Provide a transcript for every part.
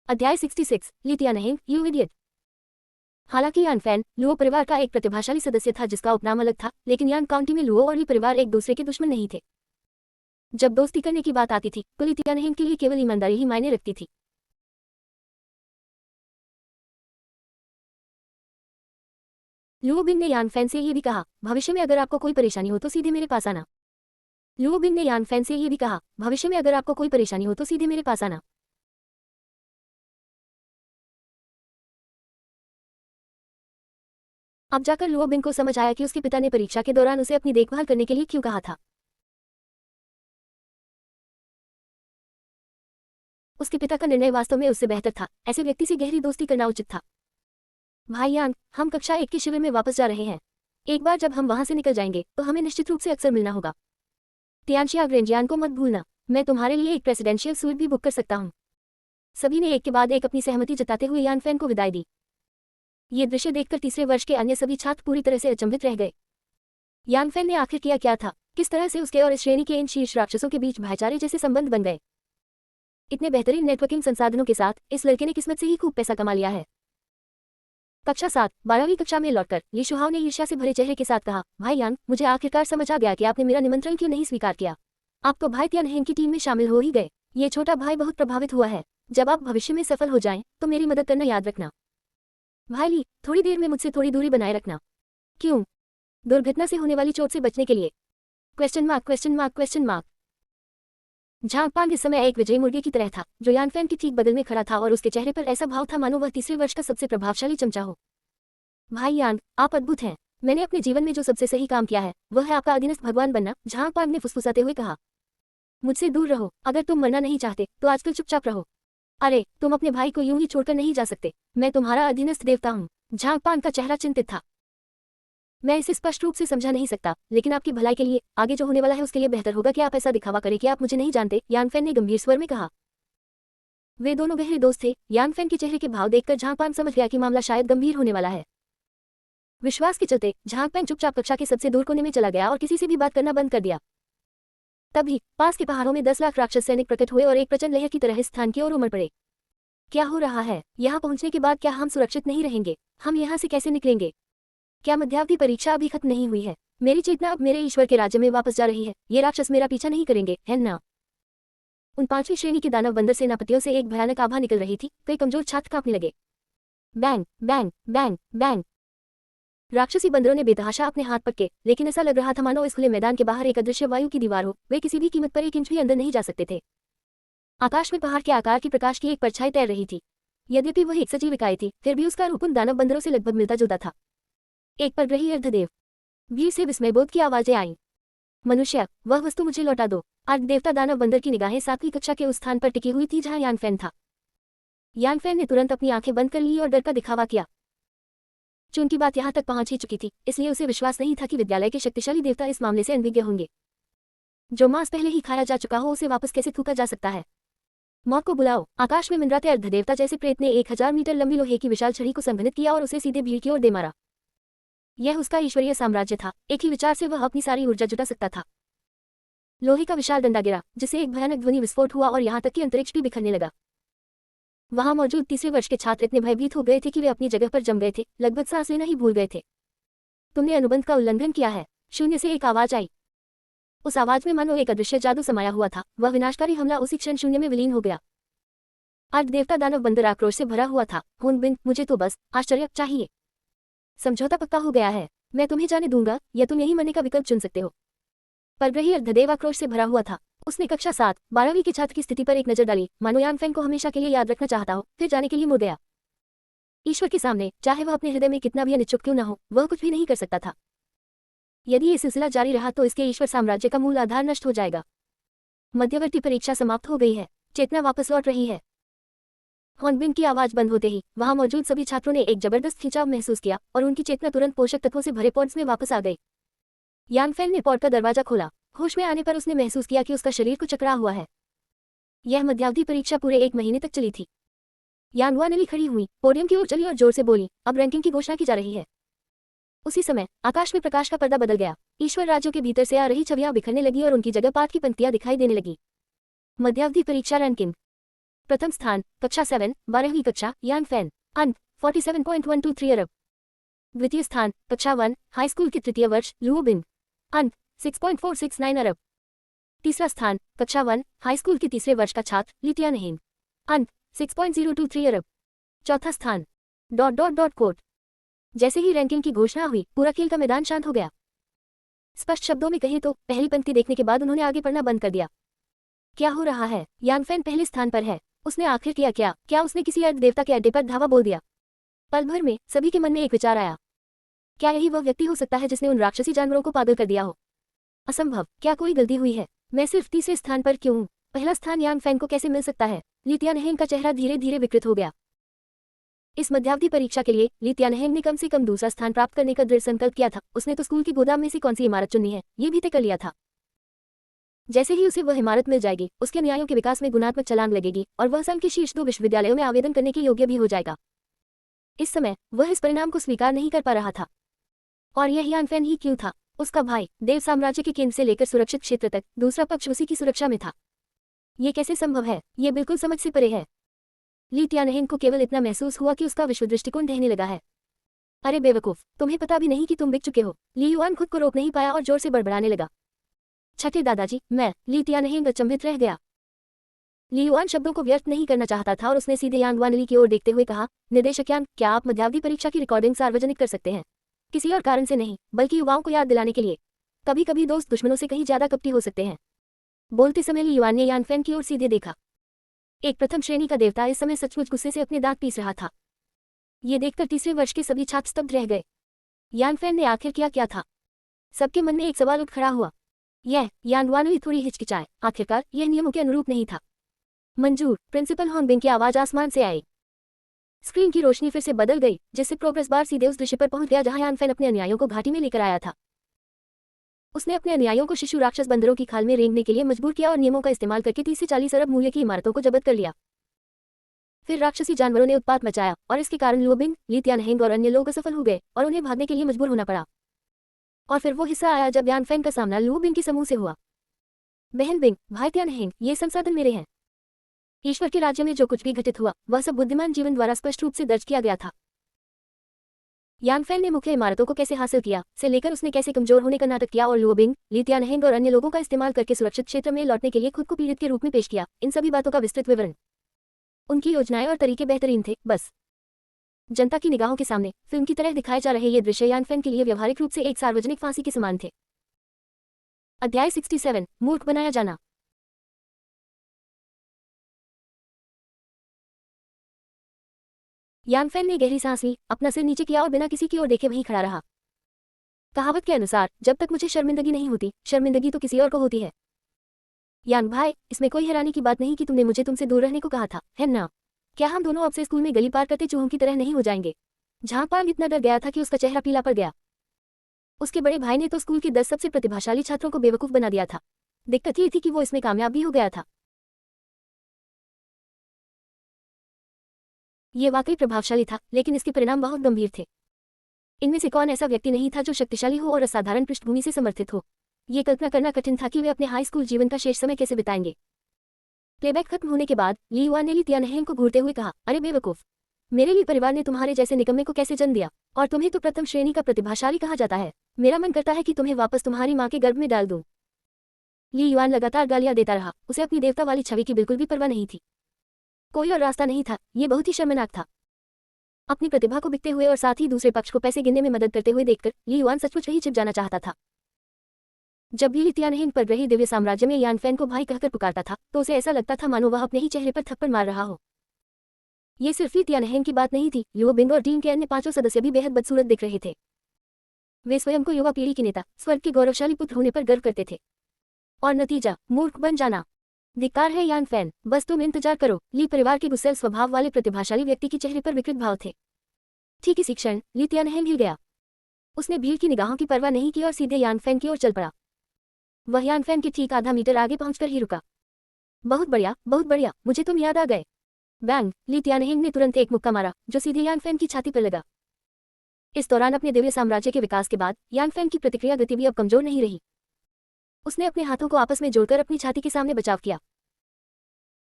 अध्याय 66 लितिया नहीं you idiot. हालांकि यान फैन लुओ परिवार का एक प्रतिभाशाली सदस्य था जिसका उपनाम अलग था, लेकिन यान काउंटी में लुओ और ली परिवार एक दूसरे के दुश्मन नहीं थे। जब दोस्ती करने की बात आती थी तो लितिया नहीं के लिए केवल ईमानदारी ही मायने रखती थी। लुओ बिंग ने यान फैन से ये भी कहा, भविष्य में अगर आपको कोई परेशानी हो तो सीधे मेरे पास आना। लुओ बिंग ने यान फैन से ये भी कहा, भविष्य में अगर आपको कोई परेशानी हो तो सीधे मेरे पास आना। अब जाकर लुओ बिंग को समझ आया कि उसके पिता ने परीक्षा के दौरान उसे अपनी देखभाल करने के लिए क्यों कहा था। उसके पिता का निर्णय वास्तव में उससे बेहतर था। ऐसे व्यक्ति से गहरी दोस्ती करना उचित था। भाई यान, हम कक्षा 1 के शिविर में वापस जा रहे हैं। एक बार जब हम वहां से निकल जाएंगे तो हमें निश्चित रूप से अक्सर मिलना होगा। तियानशिया ग्रेंजियान को मत भूलना। मैं तुम्हारे लिए एक प्रेसिडेंशियल सूट भी बुक कर सकता हूँ। सभी ने एक के बाद एक अपनी सहमति जताते हुए यान फैन को विदाई दी। ये दृश्य देखकर तीसरे वर्ष के अन्य सभी छात्र पूरी तरह से अचंभित रह गए। यान फैन ने आखिर किया क्या था? किस तरह से उसके और इस श्रेणी के इन शीर्ष राक्षसों के बीच भाईचारे जैसे संबंध बन गए? इतने बेहतरीन नेटवर्किंग संसाधनों के साथ इस लड़के ने किस्मत से ही खूब पैसा कमा लिया है। कक्षा 7 12वीं कक्षा में लौटकर ली शुहाओ ने ईर्ष्या से भरे चेहरे के साथ कहा, भाई यान, मुझे आखिरकार समझ आ गया कि आपने मेरा निमंत्रण क्यों नहीं स्वीकार किया। आप तो भाई तियानहेन की टीम में शामिल हो ही गए। ये छोटा भाई बहुत प्रभावित हुआ है। जब आप भविष्य में सफल हो जाएं तो मेरी मदद करना याद रखना। भाई ली, थोड़ी देर में मुझसे थोड़ी दूरी बनाए रखना। क्यों? दुर्घटना से होने वाली चोट से बचने के लिए। Question mark question mark question mark. झांगपांग इस समय एक विजयी मुर्गे की तरह था जो यान फैन के ठीक बगल में खड़ा था और उसके चेहरे पर ऐसा भाव था मानो वह तीसरे वर्ष का सबसे प्रभावशाली चमचा हो। भाई यान, आप अद्भुत हैं। मैंने अपने जीवन में जो सबसे सही काम किया है वह है आपका अधीनस्थ भगवान बनना, झांगपांग ने फुसफुसाते हुए कहा। मुझसे दूर रहो। अगर तुम मरना नहीं चाहते तो आजकल चुपचाप रहो। अरे, तुम अपने भाई को यूं ही छोड़कर नहीं जा सकते। मैं तुम्हारा अधीनस्थ देवता हूँ। झांगपांग का चेहरा चिंतित था। मैं इसे स्पष्ट रूप से समझा नहीं सकता, लेकिन आपकी भलाई के लिए, आगे जो होने वाला है उसके लिए बेहतर होगा कि आप ऐसा दिखावा करें कि आप मुझे नहीं जानते, यान फैन ने गंभीर स्वर में कहा। वे दोनों गहरे दोस्त थे। यान फैन के चेहरे के भाव देखकर झांगपांग समझ गया कि मामला शायद गंभीर होने वाला है। विश्वास के चलते झांगपांग चुपचाप कक्षा के सबसे दूर कोने में चला गया और किसी से भी बात करना बंद कर दिया। तभी पास के पहाड़ों में 10 लाख राक्षस सैनिक प्रकट हुए और एक प्रचंड लहर की तरह इस स्थान की ओर उमड़ पड़े। क्या हो रहा है? यहाँ पहुंचने के बाद क्या हम सुरक्षित नहीं रहेंगे? हम यहाँ से कैसे निकलेंगे? क्या मध्यावधि परीक्षा अभी खत्म नहीं हुई है? मेरी चेतना अब मेरे ईश्वर के राज्य में वापस जा रही है। ये राक्षस मेरा पीछा नहीं करेंगे, है ना? उन 5वीं श्रेणी के दानव बंदर सेनापतियों से एक भयानक आभा निकल रही थी। कई कमजोर छात्र कांपने लगे। Bang bang bang bang. राक्षसी बंदरों ने बेतहाशा अपने हाथ पटके, लेकिन ऐसा लग रहा था मानो इस खुले मैदान के बाहर एक अदृश्य वायु की दीवार हो। वे किसी भी कीमत पर 1 इंच भी अंदर नहीं जा सकते थे। आकाश में पहाड़ के आकार की प्रकाश की एक परछाई तैर रही थी। यद्यपि वह एक सजीव इकाई थी, फिर भी उसका रूप उन दानव बंदरों से लगभग मिलता जुलता था। एक परग्रही अर्धदेव। वीर से विस्मयबोध की आवाजें आईं। मनुष्य, वह वस्तु मुझे लौटा दो। अर्धदेवता दानव बंदर की निगाहें 7वीं कक्षा के उस स्थान पर टिकी हुई थी जहां यान फैन था। यान फैन ने तुरंत अपनी आंखें बंद कर ली और डर का दिखावा किया। चूंकि की बात यहाँ तक पहुंच ही चुकी थी, इसलिए उसे विश्वास नहीं था कि विद्यालय के शक्तिशाली देवता इस मामले से अनभिज्ञ होंगे। जो मांस पहले ही खाया जा चुका हो उसे वापस कैसे थूका जा सकता है? मौत को बुलाओ। आकाश में मंडराते अर्धदेवता जैसे प्रेत ने 1000 मीटर लंबी लोहे की विशाल छड़ी को संघनित किया और उसे सीधे भीड़ की ओर दे मारा। यह उसका ईश्वरीय साम्राज्य था। एक ही विचार से वह अपनी सारी ऊर्जा जुटा सकता था। लोहे का विशाल डंडा गिरा, जिसे एक भयानक ध्वनि विस्फोट हुआ और यहाँ तक कि अंतरिक्ष भी बिखरने लगा। वहां मौजूद तीसरे वर्ष के छात्र इतने भयभीत हो गए थे कि वे अपनी जगह पर जम गए थे, लगभग सांस लेना ही भूल गए थे। तुमने अनुबंध का उल्लंघन किया है। शून्य से एक आवाज आई। उस आवाज में मानो एक अदृश्य जादू समाया हुआ था। वह विनाशकारी हमला उसी क्षण शून्य में विलीन हो गया। अर्धदेवता दानव बंदर आक्रोश से भरा हुआ था। हुनबिन, मुझे तो बस आश्चर्य चाहिए। समझौता पक्का हो गया है। मैं तुम्हें जाने दूंगा या तुम यही मरने का विकल्प चुन सकते हो। परग्रही अर्धदेव आक्रोश से भरा हुआ था। उसने कक्षा 7 12वीं के छात्र की स्थिति पर एक नजर डाली, मानो यान फैन को हमेशा के लिए याद रखना चाहता हो, फिर जाने के लिए मुड़ गया। ईश्वर के सामने, चाहे वह अपने हृदय में कितना भी अनिच्छुक क्यों न हो, वह कुछ भी नहीं कर सकता था। यदि ये सिलसिला जारी रहा तो इसके ईश्वर साम्राज्य का मूल आधार नष्ट हो जाएगा। मध्यवर्ती परीक्षा समाप्त हो गई है। चेतना वापस लौट रही है। हॉर्नबिल की आवाज बंद होते ही वहां मौजूद सभी छात्रों ने एक जबरदस्त खिंचाव महसूस किया और उनकी चेतना तुरंत पोषक तत्वों से भरे पॉड्स में वापस आ गई। यान फैन ने पॉड का दरवाजा खोला। होश में आने पर उसने महसूस किया कि उसका शरीर कुछ चकरा हुआ है। यह मध्यावधि परीक्षा पूरे 1 महीने तक चली थी। यानवा नली खड़ी हुई, पोडियम की ओर चली और जोर से बोली, अब रैंकिंग की घोषणा की जा रही है। उसी समय आकाश में प्रकाश का पर्दा बदल गया। ईश्वर राज्यों के भीतर से आ रही छवियां बिखरने लगी और उनकी जगह पाठ की पंक्तियां दिखाई देने लगी। मध्यावधि परीक्षा रैंकिंग। प्रथम स्थान कक्षा 7 12वीं कक्षा यान फैन, अंक 47.123 अरब। द्वितीय स्थान कक्षा 1 हाई स्कूल के तृतीय वर्ष लुओ बिंग, अंक 6.469 अरब। तीसरा स्थान कक्षा 1 हाई स्कूल के तीसरे वर्ष का छात्र ली तियानहेंग, अंक 6.023 अरब। चौथा स्थान ... कोट। जैसे ही रैंकिंग की घोषणा हुई पूरा खेल का मैदान शांत हो गया। स्पष्ट शब्दों में कहें तो पहली पंक्ति देखने के बाद उन्होंने आगे पढ़ना बंद कर दिया। क्या हो रहा है? यान फैन पहले स्थान पर है। उसने आखिर किया क्या उसने किसी अर्ध देवता के अड्डे पर धावा बोल दिया? पल भर में सभी के मन में एक विचार आया। क्या यही वह व्यक्ति हो सकता है जिसने उन राक्षसी जानवरों को पागल कर दिया हो? असंभव, क्या कोई गलती हुई है? मैं सिर्फ तीसरे स्थान पर क्यों हूँ? पहला स्थान यान फैन को कैसे मिल सकता है? ली तियानहेंग का चेहरा धीरे धीरे विकृत हो गया। इस मध्यावधि परीक्षा के लिए ली तियानहेंग ने कम से कम दूसरा स्थान प्राप्त करने का दृढ़ संकल्प किया था। उसने तो स्कूल की गोदाम में से कौन सी इमारत चुननी है ये भी तय कर लिया था। जैसे ही उसे वह इमारत मिल जाएगी उसके अनुयायियों के विकास में गुणात्मक छलांग लगेगी और वह संघ के शीर्ष 2 विश्वविद्यालयों में आवेदन करने के योग्य भी हो जाएगा। इस समय वह इस परिणाम को स्वीकार नहीं कर पा रहा था। और यह यान फैन ही क्यों था? उसका भाई देव साम्राज्य के केंद्र से लेकर सुरक्षित क्षेत्र तक दूसरा पक्ष उसी की सुरक्षा में था। ये कैसे संभव है? ये बिल्कुल समझ से परे है। ली तियानहेंग को केवल इतना महसूस हुआ कि उसका विश्व दृष्टिकोण ढहने लगा है। अरे बेवकूफ, तुम्हें पता भी नहीं कि तुम बिक चुके हो। ली युआन खुद को रोक नहीं पाया और जोर से बड़बड़ाने लगा। छठे दादाजी, मैं... ली तियानहेंग अचंभित रह गया। ली युआन शब्दों को व्यर्थ नहीं करना चाहता था और उसने सीधे यांग वानली की ओर देखते हुए कहा, निदेशक यांग, क्या आप मध्यावधि परीक्षा की रिकॉर्डिंग सार्वजनिक कर सकते हैं? किसी और कारण से नहीं, बल्कि युवाओं को याद दिलाने के लिए। कभी कभी दोस्त दुश्मनों से कहीं ज्यादा कपटी हो सकते हैं। बोलते समय ली युआन ने यान फैन की ओर सीधे देखा। एक प्रथम श्रेणी का देवता इस समय सचमुच गुस्से से अपने दांत पीस रहा था। ये देखकर तीसरे वर्ष के सभी छात्र स्तब्ध रह गए। यान फैन ने आखिर क्या था? सबके मन में एक सवाल उठ खड़ा हुआ। यान वानली थोड़ी हिचकिचाए। आखिरकार यह नियमों के अनुरूप नहीं था। मंजूर, प्रिंसिपल होंगबिंग की आवाज आसमान से आई। स्क्रीन की रोशनी फिर से बदल गई जिससे प्रोग्रेस बार सीधे उस दृश्य पर पहुंच गया जहां यान फैन अपने अनुयायियों को घाटी में लेकर आया था। उसने अपने अनुयायियों को शिशु राक्षस बंदरों की खाल में रेंगने के लिए मजबूर किया और नियमों का इस्तेमाल करके 30 से 40 अरब मूल्य की इमारतों को जब्त कर लिया। फिर राक्षसी जानवरों ने उत्पात मचाया और इसके कारण लुओ बिंग, ली तियानहेंग और अन्य लोग असफल हो गए और उन्हें भागने के लिए मजबूर होना पड़ा। और फिर वो हिस्सा आया जब यान फैन का सामना लुओ बिंग के समूह से हुआ। बहन बिंग, भाई तियानहेंग, ये संसाधन मेरे हैं। ईश्वर के राज्य में जो कुछ भी घटित हुआ वह सब बुद्धिमान जीवन द्वारा स्पष्ट रूप से दर्ज किया गया था। यान फैन ने मुख्य इमारतों को कैसे हासिल किया से लेकर उसने कैसे कमजोर होने का नाटक किया और लुओ बिंग, ली तियानहेंग और अन्य लोगों का इस्तेमाल करके सुरक्षित क्षेत्र में लौटने के लिए खुद को पीड़ित के रूप में पेश किया, इन सभी बातों का विस्तृत विवरण। उनकी योजनाएं और तरीके बेहतरीन थे। बस जनता की निगाहों के सामने फिल्म की तरह दिखाए जा रहे ये दृश्य यान फैन के लिए व्यवहारिक रूप से एक सार्वजनिक फांसी के समान थे। अध्याय 67 मूर्ख बनाया जाना। यान फैन ने गहरी सांस ली, अपना सिर नीचे किया और बिना किसी की ओर देखे वहीं खड़ा रहा। कहावत के अनुसार जब तक मुझे शर्मिंदगी नहीं होती, शर्मिंदगी तो किसी और को होती है। यान भाई, इसमें कोई हैरानी की बात नहीं कि तुमने मुझे तुमसे दूर रहने को कहा था, है ना? क्या हम दोनों अब से स्कूल में गली पार करते चूहों की तरह नहीं हो जाएंगे? झांगपांग इतना डर गया था कि उसका चेहरा पीला पड़ गया। उसके बड़े भाई ने तो स्कूल के 10 सबसे प्रतिभाशाली छात्रों को बेवकूफ बना दिया था। दिक्कत ये थी कि वो इसमें कामयाब भी हो गया था। ये वाकई प्रभावशाली था, लेकिन इसके परिणाम बहुत गंभीर थे। इनमें से कौन ऐसा व्यक्ति नहीं था जो शक्तिशाली हो और असाधारण पृष्ठभूमि से समर्थित हो? ये कल्पना करना कठिन था कि वे अपने हाई स्कूल जीवन का शेष समय कैसे बिताएंगे। प्लेबैक खत्म होने के बाद ली युआन ने ली तियानहेंग को घूरते हुए कहा, अरे बेवकूफ, मेरे लिए परिवार ने तुम्हारे जैसे निकम्मे को कैसे जन्म दिया? और तुम्हें तो प्रथम श्रेणी का प्रतिभाशाली कहा जाता है। मेरा मन करता है कि तुम्हें वापस तुम्हारी माँ के गर्भ में डाल दूं। ली युआन लगातार गालियां देता रहा। उसे अपनी देवता वाली छवि की बिल्कुल भी परवाह नहीं थी। कोई और रास्ता नहीं था। ये बहुत ही शर्मनाक था। अपनी प्रतिभा को बिकते हुए और साथ ही दूसरे पक्ष को पैसे गिनने में मदद करते हुए देखकर ली युआन सचमुच वहीं छिप जाना चाहता था। जब भी ली तियानहेंग पर रही दिव्य साम्राज्य में यान फैन को भाई कहकर पुकारता था तो उसे ऐसा लगता था मानो वह अपने ही चेहरे पर थप्पड़ मार रहा हो। ये सिर्फ ली तियानहेंग की बात नहीं थी, लुओ बिंग और टीम के अन्य 5 सदस्य भी बेहद बदसूरत दिख रहे थे। वे स्वयं को युवा पीढ़ी के नेता, स्वर्ग के गौरवशाली पुत्र होने पर गर्व करते थे। और नतीजा, मूर्ख बन जाना। धिक्कार है यान फैन, बस तुम इंतजार करो। ली परिवार के गुस्सैल स्वभाव वाले प्रतिभाशाली व्यक्ति के चेहरे पर विकृत भाव थे। ठीक इसी क्षण ली तियानहेंग हिल गया। उसने भीड़ की निगाहों की परवाह नहीं की और सीधे यान फैन की ओर चल पड़ा। वह यान फैन के ठीक आधा मीटर आगे पहुंचकर ही रुका। बहुत बढ़िया, मुझे तुम याद आ गए। बैंग, ली तियानहेंग ने तुरंत एक मुक्का मारा जो सीधे यान फैन की छाती पर लगा। इस दौरान अपने दिव्य साम्राज्य के विकास के बाद यान फैन की प्रतिक्रिया गति भी अब कमजोर नहीं रही। उसने अपने हाथों को आपस में जोड़कर अपनी छाती के सामने बचाव किया।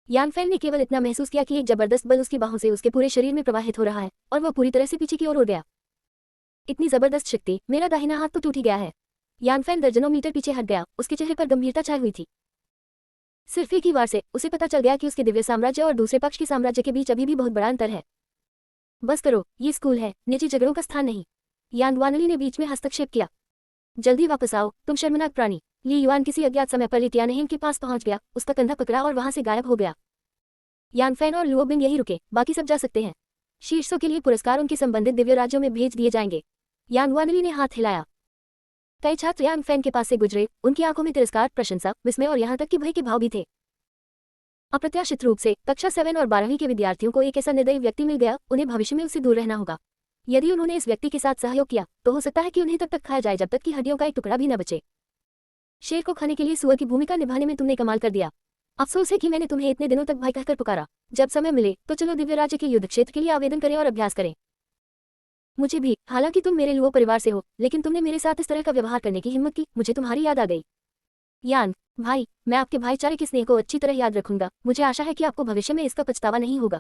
यान फैन ने केवल इतना महसूस किया कि एक जबरदस्त बल उसकी बाहों से उसके पूरे शरीर में प्रवाहित हो रहा है और वह पूरी तरह से पीछे की ओर उड़ गया। इतनी जबरदस्त शक्ति, मेरा दाहिना हाथ तो टूट ही गया है। यान फैन दर्जनों मीटर पीछे हट गया, उसके चेहरे पर गंभीरता छाई हुई थी। सिर्फ एक ही बार से उसे पता चल गया कि उसके दिव्य साम्राज्य और दूसरे पक्ष के साम्राज्य के बीच अभी भी बहुत बड़ा अंतर है। बस करो, ये स्कूल है, निजी झगड़ों का स्थान नहीं। यान वानली ने बीच में हस्तक्षेप किया। जल्दी वापस आओ, तुम शर्मनाक प्राणी। ली युआन किसी अज्ञात समय पर लिटियानहेम के पास पहुंच गया, उसका कंधा पकड़ा और वहां से गायब हो गया। यान फैन और लुओबिंग यही रुके, बाकी सब जा सकते हैं। शीर्षों के लिए पुरस्कार उनके संबंधित दिव्य राज्यों में भेज दिए जाएंगे। यान वानली ने हाथ हिलाया। कई छात्र यान फैन के पास से गुजरे, उनकी आंखों में तिरस्कार, प्रशंसा, विस्मय और यहां तक कि भय के भाव भी थे। अप्रत्याशित रूप से कक्षा 7 और 12वीं के विद्यार्थियों को एक ऐसा निर्दयी व्यक्ति मिल गया, उन्हें भविष्य में उससे दूर रहना होगा। यदि उन्होंने इस व्यक्ति के साथ सहयोग किया तो हो सकता है कि उन्हें तब तक खाया जाए जब तक कि हड्डियों का एक टुकड़ा भी न बचे। शेर को खाने के लिए सुअर की भूमिका निभाने में तुमने कमाल कर दिया। अफसोस है कि मैंने तुम्हें इतने दिनों तक भाई कहकर पुकारा। जब समय मिले तो चलो दिव्य राज्य के युद्ध क्षेत्र के लिए आवेदन करें और अभ्यास करें। मुझे भी, हालांकि तुम मेरे लुओ परिवार से हो, लेकिन तुमने मेरे साथ इस तरह का व्यवहार करने की हिम्मत की, मुझे तुम्हारी याद आ गई। यान भाई, मैं आपके भाईचारे के स्नेह को अच्छी तरह याद रखूंगा। मुझे आशा है कि आपको भविष्य में इसका पछतावा नहीं होगा।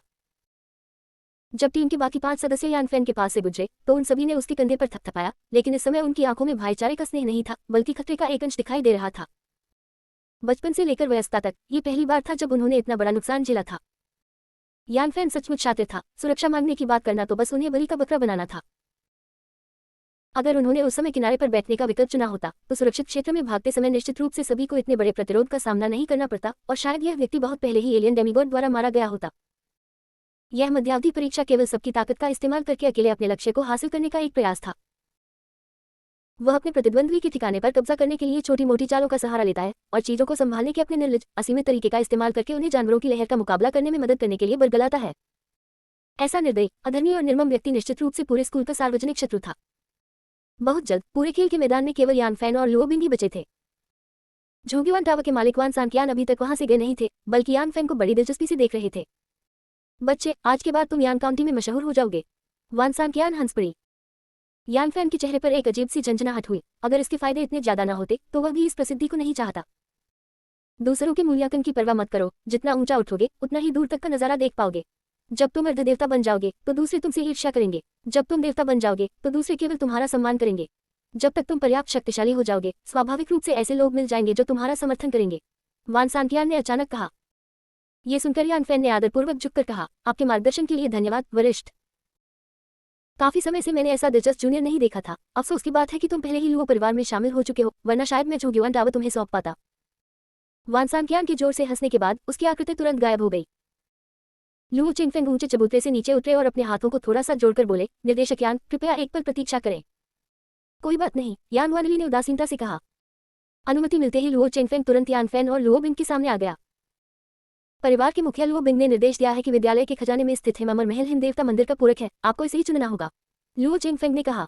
जब टीम के बाकी 5 सदस्य यान फैन के पास से गुजरे तो उन सभी ने उसके कंधे पर थपथपाया, लेकिन इस समय उनकी आंखों में भाईचारे का स्नेह नहीं था, बल्कि खतरे का एक अंश दिखाई दे रहा था। बचपन से लेकर वयस्कता तक ये पहली बार था जब उन्होंने इतना बड़ा नुकसान झेला था। यान फैन सचमुच शातिर था। सुरक्षा मांगने की बात करना तो बस उन्हें बलि का बकरा बनाना था। अगर उन्होंने उस समय किनारे पर बैठने का विकल्प चुना होता तो सुरक्षित क्षेत्र में भागते समय निश्चित रूप से सभी को इतने बड़े प्रतिरोध का सामना नहीं करना पड़ता और शायद यह व्यक्ति बहुत पहले ही एलियन डेमिगॉड द्वारा मारा गया होता। यह मध्यावधि परीक्षा केवल सबकी ताकत का इस्तेमाल करके अकेले अपने लक्ष्य को हासिल करने का एक प्रयास था। वह अपने प्रतिद्वंद्वी के ठिकाने पर कब्जा करने के लिए छोटी मोटी चालों का सहारा लेता है और चीजों को संभालने के अपने निर्लज, असीमित तरीके का इस्तेमाल करके उन्हें जानवरों की लहर का मुकाबला करने में मदद करने के लिए बरगलाता है। ऐसा निर्दयी, अधर्मी और निर्मम व्यक्ति निश्चित रूप से पूरे स्कूल का सार्वजनिक शत्रु था। बहुत जल्द पूरे खेल के मैदान में केवल यान फैन और लुओबिंग ही बचे थे। झोंगीवान टावर के मालिक वान सांकियान अभी तक वहां से गए नहीं थे, बल्कि यान फैन को बड़ी दिलचस्पी से देख रहे थे। बच्चे, आज के बाद तुम यान काउंटी में मशहूर हो जाओगे। वान सांकियान हंस पड़ी। यान फैन के चेहरे पर एक अजीब सी झंझनाहट हुई। अगर इसके फायदे इतने ज्यादा न होते तो वह भी इस प्रसिद्धि को नहीं चाहता। दूसरों के मूल्यांकन की परवाह मत करो, जितना ऊंचा उठोगे उतना ही दूर तक का नजारा देख पाओगे। जब तुम अर्धदेवता बन जाओगे तो दूसरे तुमसे ईर्ष्या करेंगे। जब तुम देवता बन जाओगे तो दूसरे केवल तुम्हारा सम्मान करेंगे। जब तक तुम पर्याप्त शक्तिशाली हो जाओगे, स्वाभाविक रूप से ऐसे लोग मिल जाएंगे जो तुम्हारा समर्थन करेंगे। वान सांकियान ने अचानक कहा। यह सुनकर यान फैन ने आदरपूर्वक झुककर कहा, आपके मार्गदर्शन के लिए धन्यवाद वरिष्ठ। काफी समय से मैंने ऐसा दिलचस्प जूनियर नहीं देखा था। अफसोस की बात है कि तुम पहले ही लुओ परिवार में शामिल हो चुके हो, वरना शायद मैं झोंगीवान टावर तुम्हें सौंप पाता। वान सांकियान के जोर से हंसने के बाद उसकी आकृति तुरंत गायब हो गई। लुओ चिंगफेंग ऊंचे चबूतरे से नीचे उतरे और अपने हाथों को थोड़ा सा जोड़कर बोले, निर्देशक यान, कृपया एक पल प्रतीक्षा करें। कोई बात नहीं, यान वानली ने उदासीनता से कहा। अनुमति मिलते ही लुओ चिंगफेंग तुरंत यान फैन और लुओ बिंग के सामने आ गया। परिवार के मुखिया लुओ बिंग ने निर्देश दिया है कि विद्यालय के खजाने में स्थित है अमर महल हिमदेवता मंदिर का पूरक है, आपको इसे ही चुनना होगा। लुओ चिंगफेंग ने कहा।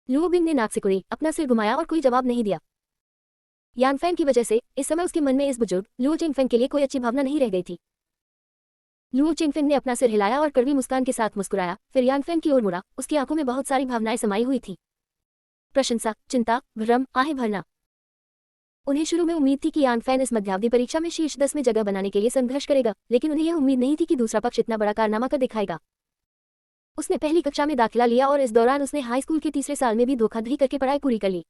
लुओ बिंग ने नाक सिकुड़ी, अपना सिर घुमाया और कोई जवाब नहीं दिया। यान फैन की वजह से इस समय उसके मन में इस बुजुर्ग लुओ चिंगफेंग के लिए कोई अच्छी भावना नहीं रह गई थी। लुओ चिंगफेंग ने अपना सिर हिलाया और कड़वी मुस्कान के साथ मुस्कुराया, फिर यान फैन की ओर मुड़ा। उसकी आंखों में बहुत सारी भावनाएं समाई हुई थी। प्रशंसा, चिंता, भ्रम, आहें भरना। उन्हें शुरू में उम्मीद थी कि यान फैन इस मध्यावधि परीक्षा में शीर्ष 10 में जगह बनाने के लिए संघर्ष करेगा, लेकिन उन्हें यह उम्मीद नहीं थी कि दूसरा पक्ष इतना बड़ा कारनामा कर दिखाएगा। उसने पहली कक्षा में दाखिला लिया और इस दौरान उसने हाई स्कूल के तीसरे साल में भी धोखाधड़ी करके पढ़ाई पूरी कर ली।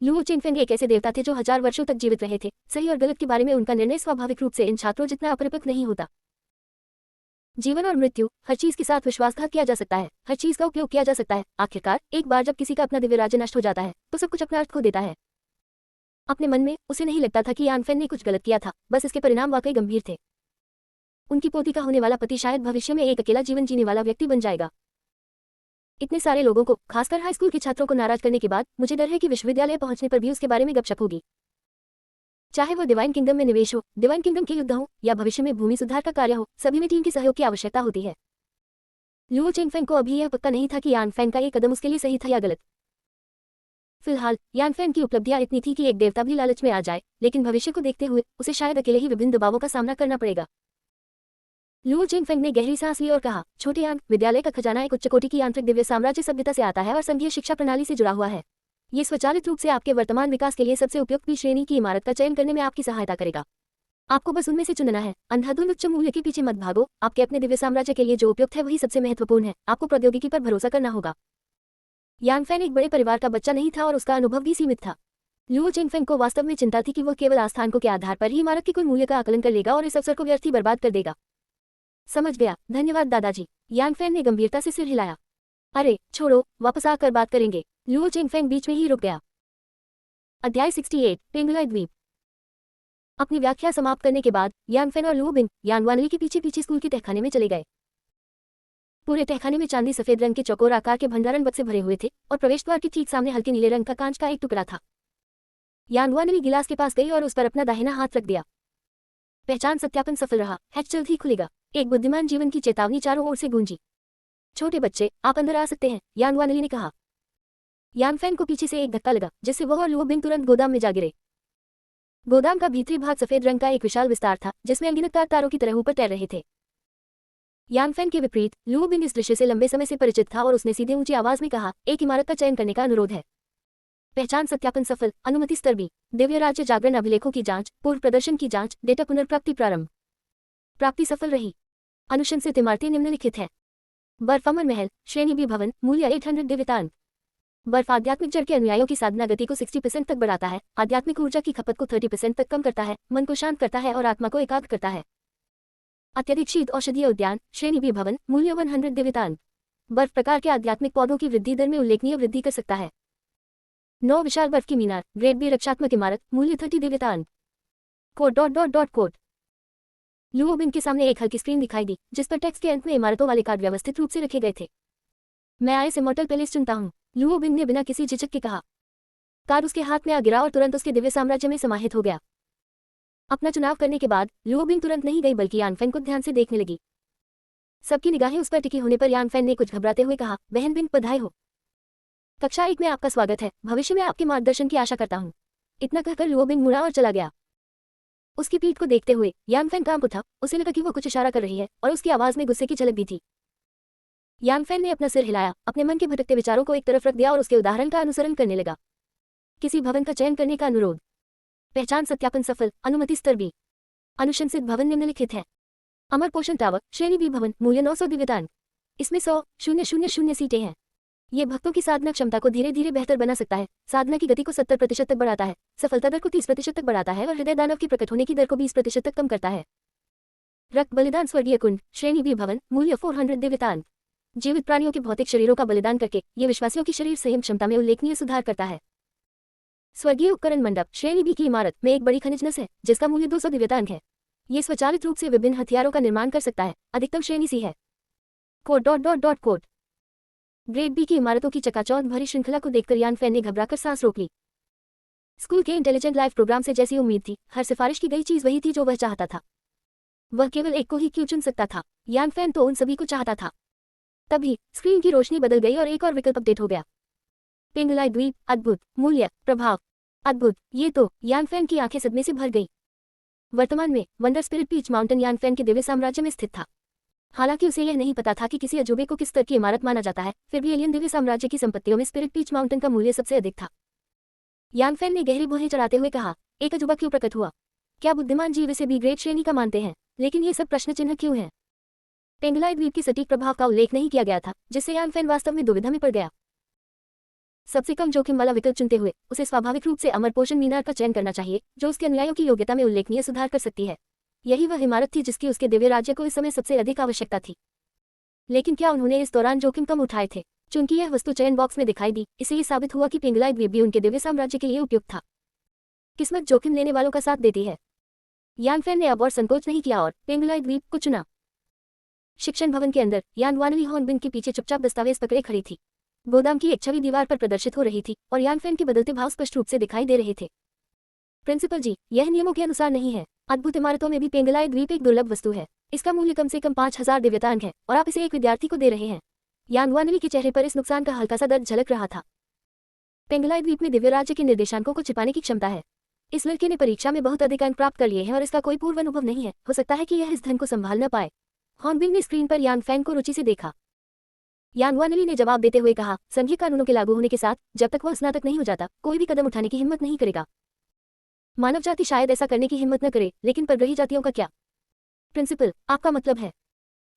लुओ चिंगफेंग एक ऐसे देवता थे जो 1000 वर्षों तक जीवित रहे थे। सही और गलत के बारे में उनका निर्णय स्वाभाविक रूप से इन छात्रों जितना अपरिपक्व नहीं होता। जीवन और मृत्यु, हर चीज के साथ विश्वासघात किया जा सकता है, हर चीज का उपयोग किया जा सकता है। आखिरकार एक बार जब किसी का अपना दिव्य राज्य नष्ट हो जाता है तो सब कुछ अपना अर्थ खो देता है। अपने मन में उसे नहीं लगता था कि यान फैन ने कुछ गलत किया था, बस इसके परिणाम वाकई गंभीर थे। उनकी पोती का होने वाला पति शायद भविष्य में एक अकेला जीवन जीने वाला व्यक्ति बन जाएगा। इतने सारे लोगों को, खासकर हाई स्कूल के छात्रों को नाराज करने के बाद मुझे डर है कि विश्वविद्यालय पहुंचने पर भी उसके बारे में गपशप होगी। चाहे वो डिवाइन किंगडम में निवेश हो, डिवाइन किंगडम के युद्ध हो या भविष्य में भूमि सुधार का कार्य हो, सभी में टीम के सहयोग की आवश्यकता होती है। लुओ चिंगफेंग को अभी यह पक्का नहीं था कि यान फैन का ये कदम उसके लिए सही था या गलत। फिलहाल यान फैन की उपलब्धियां इतनी थी कि एक देवता भी लालच में आ जाए, लेकिन भविष्य को देखते हुए उसे शायद अकेले ही विभिन्न दबावों का सामना करना पड़ेगा। लुओ चिंगफेंग ने गहरी सांस ली और कहा, छोटे यान, विद्यालय का खजाना एक उच्च कोटि की यांत्रिक दिव्य साम्राज्य सभ्यता से आता है और संघीय शिक्षा प्रणाली से जुड़ा हुआ है। ये स्वचालित रूप से आपके वर्तमान विकास के लिए सबसे उपयुक्त भी श्रेणी की इमारत का चयन करने में आपकी सहायता करेगा। आपको बस उनमें से चुनना है। अंधाधुंध उच्च मूल्य के पीछे मत भागो, आपके अपने दिव्य साम्राज्य के लिए जो उपयुक्त है वही सबसे महत्वपूर्ण है। आपको प्रौद्योगिकी पर भरोसा करना होगा। यांग फैन एक बड़े परिवार का बच्चा नहीं था और उसका अनुभव भी सीमित था। लुओ चिंगफेंग को वास्तव में चिंता थी कि वह केवल आस्थानकों के आधार पर ही इमारत के कुल मूल्य का आकलन कर लेगा और इस अवसर को व्यर्थ ही बर्बाद कर देगा। समझ गया, धन्यवाद दादाजी। यांग फैन ने गंभीरता से सिर हिलाया। अरे छोड़ो, वापस आकर बात करेंगे। लुओ चिंगफेंग बीच में ही रुक गया। अध्याय 68 पेंगुलाई द्वीप। अपनी व्याख्या समाप्त करने के बाद यांग फैन और लुओ बिंग यांग वानली के पीछे पीछे स्कूल के तहखाने में चले गए। पूरे तहखाने में चांदी सफेद रंग के चौकोर आकार के भंडारण बक्से भरे हुए थे और प्रवेश द्वार के ठीक सामने हल्के नीले रंग का कांच का एक टुकड़ा था। यांग वानली गिलास के पास गई और उस पर अपना दाहिना हाथ रख दिया। पहचान सत्यापन सफल रहा, हैच जल्द ही खुलेगा। एक बुद्धिमान जीवन की चेतावनी चारों ओर से गूंजी। छोटे बच्चे, आप अंदर आ सकते हैं, यांग वानली ने कहा। यांग फैन को पीछे से एक धक्का लगा जिससे वह और लुओ बिंग तुरंत गोदाम में जा गिरे। गोदाम का भीतरी भाग सफेद रंग का एक विशाल विस्तार था जिसमें अनगिनत तारों की तरह ऊपर तैर रहे थे। यांग फैन के विपरीत लुओ बिंग इस दृश्य से लंबे समय से परिचित था और उसने सीधे ऊंची आवाज में कहा, एक इमारत का चयन करने का अनुरोध है। पहचान सत्यापन सफल, अनुमति स्तर बी, दिव्य राज्य जागरण अभिलेखों की जांच, पूर्व प्रदर्शन की जांच, डेटा पुनर्प्राप्ति प्रारंभ। प्राप्ति सफल रही। अनुशंसित इमारतें निम्नलिखित है। बर्फ अमर महल, श्रेणी बी भवन, मूल्य 800 दिव्यतांक। बर्फ आध्यात्मिक जड़ के अनुयायियों की साधना गति को 60% तक बढ़ाता है, आध्यात्मिक ऊर्जा की खपत को 30% तक कम करता है, मन को शांत करता है और आत्मा को एकाग्र करता है। अत्यधिक शीत औषधीय उद्यान, श्रेणी बी भवन, मूल्य 100 दिव्यतांक। बर्फ प्रकार के आध्यात्मिक पौधों की वृद्धि दर में उल्लेखनीय वृद्धि कर सकता है। 9 विशाल बर्फ की मीनार, ग्रेड बी रक्षात्मक इमारत, मूल्य 30 दिव्यतांक। कोड। लुओ बिंग के सामने एक हल्की स्क्रीन दिखाई दी जिस पर टेक्स्ट के अंत में इमारतों वाले कार्ड व्यवस्थित रूप से रखे गए थे। मैं आइस इमॉर्टल पैलेस चुनता हूँ, लुओ बिंग ने बिना किसी झिझक के कहा। कार्ड उसके हाथ में आ गिरा और तुरंत उसके दिव्य साम्राज्य में समाहित हो गया। अपना चुनाव करने के बाद लुओ बिंग तुरंत नहीं गई बल्कि यांग फैन को ध्यान से देखने लगी। सबकी निगाहें उस पर टिकी होने पर यांग फैन ने कुछ घबराते हुए कहा, बहन बिंग बधाई हो। कक्षा 1 में आपका स्वागत है, भविष्य में आपके मार्गदर्शन की आशा करता हूँ। इतना कहकर लुओ बिंग मुड़ा और चला गया। उसकी पीठ को देखते हुए यांग फैन कांप उठा, उसे लगा कि वो कुछ इशारा कर रही है और उसकी आवाज में गुस्से की झलक भी थी। यांग फैन ने अपना सिर हिलाया, अपने मन के भटकते विचारों को एक तरफ रख दिया और उसके उदाहरण का अनुसरण करने लगा। किसी भवन का चयन करने का अनुरोध। पहचान सत्यापन सफल, अनुमति स्तर बी। अनुशंसित भवन निम्नलिखित है। अमर पोषण टावर, श्रेणी बी भवन, मूल्य 900 दिव्यतांक। इसमें 100,000 सीटें हैं। ये भक्तों की साधना क्षमता को धीरे धीरे बेहतर बना सकता है, साधना की गति को 70% तक बढ़ाता है, सफलता दर को 30% तक बढ़ाता है और हृदय दानव की प्रकट होने की दर को 20% तक कम करता है। रक्त बलिदान स्वर्गीय कुंड, श्रेणी बी भवन, मूल्य 400 दिव्यतांक। जीवित प्राणियों के भौतिक शरीरों का बलिदान करके ये विश्वासियों की शरीर संयम क्षमता में उल्लेखनीय सुधार करता है। स्वर्गीय उपकरण मंडप, श्रेणी बी की इमारत में एक बड़ी खनिज नस है जिसका मूल्य 200 दिव्यतांक है। ये स्वचालित रूप से विभिन्न हथियारों का निर्माण कर सकता है, अधिकतम श्रेणी सी है। कोड। ग्रेड बी की इमारतों की चकाचौंध भरी श्रृंखला को देखकर यांग फैन ने घबराकर सांस रोक ली। स्कूल के इंटेलिजेंट लाइफ प्रोग्राम से जैसी उम्मीद थी, हर सिफारिश की गई चीज वही थी जो वह चाहता था। वह केवल एक को ही क्यों चुन सकता था? यांग फैन तो उन सभी को चाहता था। तभी स्क्रीन की रोशनी बदल गई और एक और विकल्प अपडेट हो गया। पेंगुलाई द्वीप, अद्भुत, मूल्य, प्रभाव, अद्भुत। ये तो यांग फैन की आंखें सदमे से भर गई। वर्तमान में वंडर स्पिरिट पीच माउंटेन यांग फैन के दिव्य साम्राज्य में स्थित था। हालांकि उसे यह नहीं पता था कि किसी अजूबे को किस स्तर की इमारत माना जाता है, फिर भी एलियन दिव्य साम्राज्य की संपत्तियों में स्पिरिट पीच माउंटेन का मूल्य सबसे अधिक था। यांग फैन ने गहरी भौहें चढ़ाते हुए कहा, एक अजूबा क्यों प्रकट हुआ? क्या बुद्धिमान जीव इसे बी ग्रेड श्रेणी का मानते हैं? लेकिन ये सब प्रश्न चिन्ह क्यों है? पेंगुलाई द्वीप की सटीक प्रभाव का उल्लेख नहीं किया गया था, जिससे यांग फैन वास्तव में दुविधा में पड़ गया। सबसे कम जोखिम वाला विकल्प चुनते हुए उसे स्वाभाविक रूप से अमर पोषण मीनार का चयन करना चाहिए, जो उसके अनुयायियों की योग्यता में उल्लेखनीय सुधार कर सकती है। यही वह इमारत थी जिसकी उसके दिव्य राज्य को इस समय सबसे अधिक आवश्यकता थी। लेकिन क्या उन्होंने इस दौरान जोखिम कम उठाए थे? चूंकि यह वस्तु चयन बॉक्स में दिखाई दी, इससे ये साबित हुआ कि पेंगुलाई द्वीप भी उनके दिव्य साम्राज्य के लिए उपयुक्त था। किस्मत जोखिम लेने वालों का साथ देती है। यांग फैन ने अब और संकोच नहीं किया और पेंगुलाई द्वीप को चुना। शिक्षण भवन के अंदर यांग वानली हॉर्नबिल के पीछे चुपचाप दस्तावेज पकड़े खड़ी थी। गोदाम की एक छवि दीवार पर प्रदर्शित हो रही थी और यांग फैन के बदलते भाव स्पष्ट रूप से दिखाई दे रहे थे। प्रिंसिपल जी, यह नियमों के अनुसार नहीं है। अद्भुत इमारतों में भी पेंगुलाई द्वीप एक दुर्लभ वस्तु है। इसका मूल्य कम से कम 5000 दिव्यतांक है और आप इसे एक विद्यार्थी को दे रहे हैं। यांग वानली के चेहरे पर इस नुकसान का हल्का सा दर्द झलक रहा था। पेंगुलाई द्वीप में दिव्य राज्य के निर्देशांकों को छिपाने की क्षमता है। इस लड़के ने परीक्षा में बहुत अधिक अंक प्राप्त कर लिए हैं और इसका कोई पूर्व अनुभव नहीं है। हो सकता है कि यह इस धन को संभाल न पाए। हॉर्नबिल ने स्क्रीन पर यांग फैन को रुचि से देखा। यांग वानली ने जवाब देते हुए कहा, संघीय कानूनों के लागू होने के साथ जब तक वह स्नातक नहीं हो जाता, कोई भी कदम उठाने की हिम्मत नहीं करेगा। मानव जाति शायद ऐसा करने की हिम्मत न करे, लेकिन परग्रही जातियों का क्या? प्रिंसिपल, आपका मतलब है?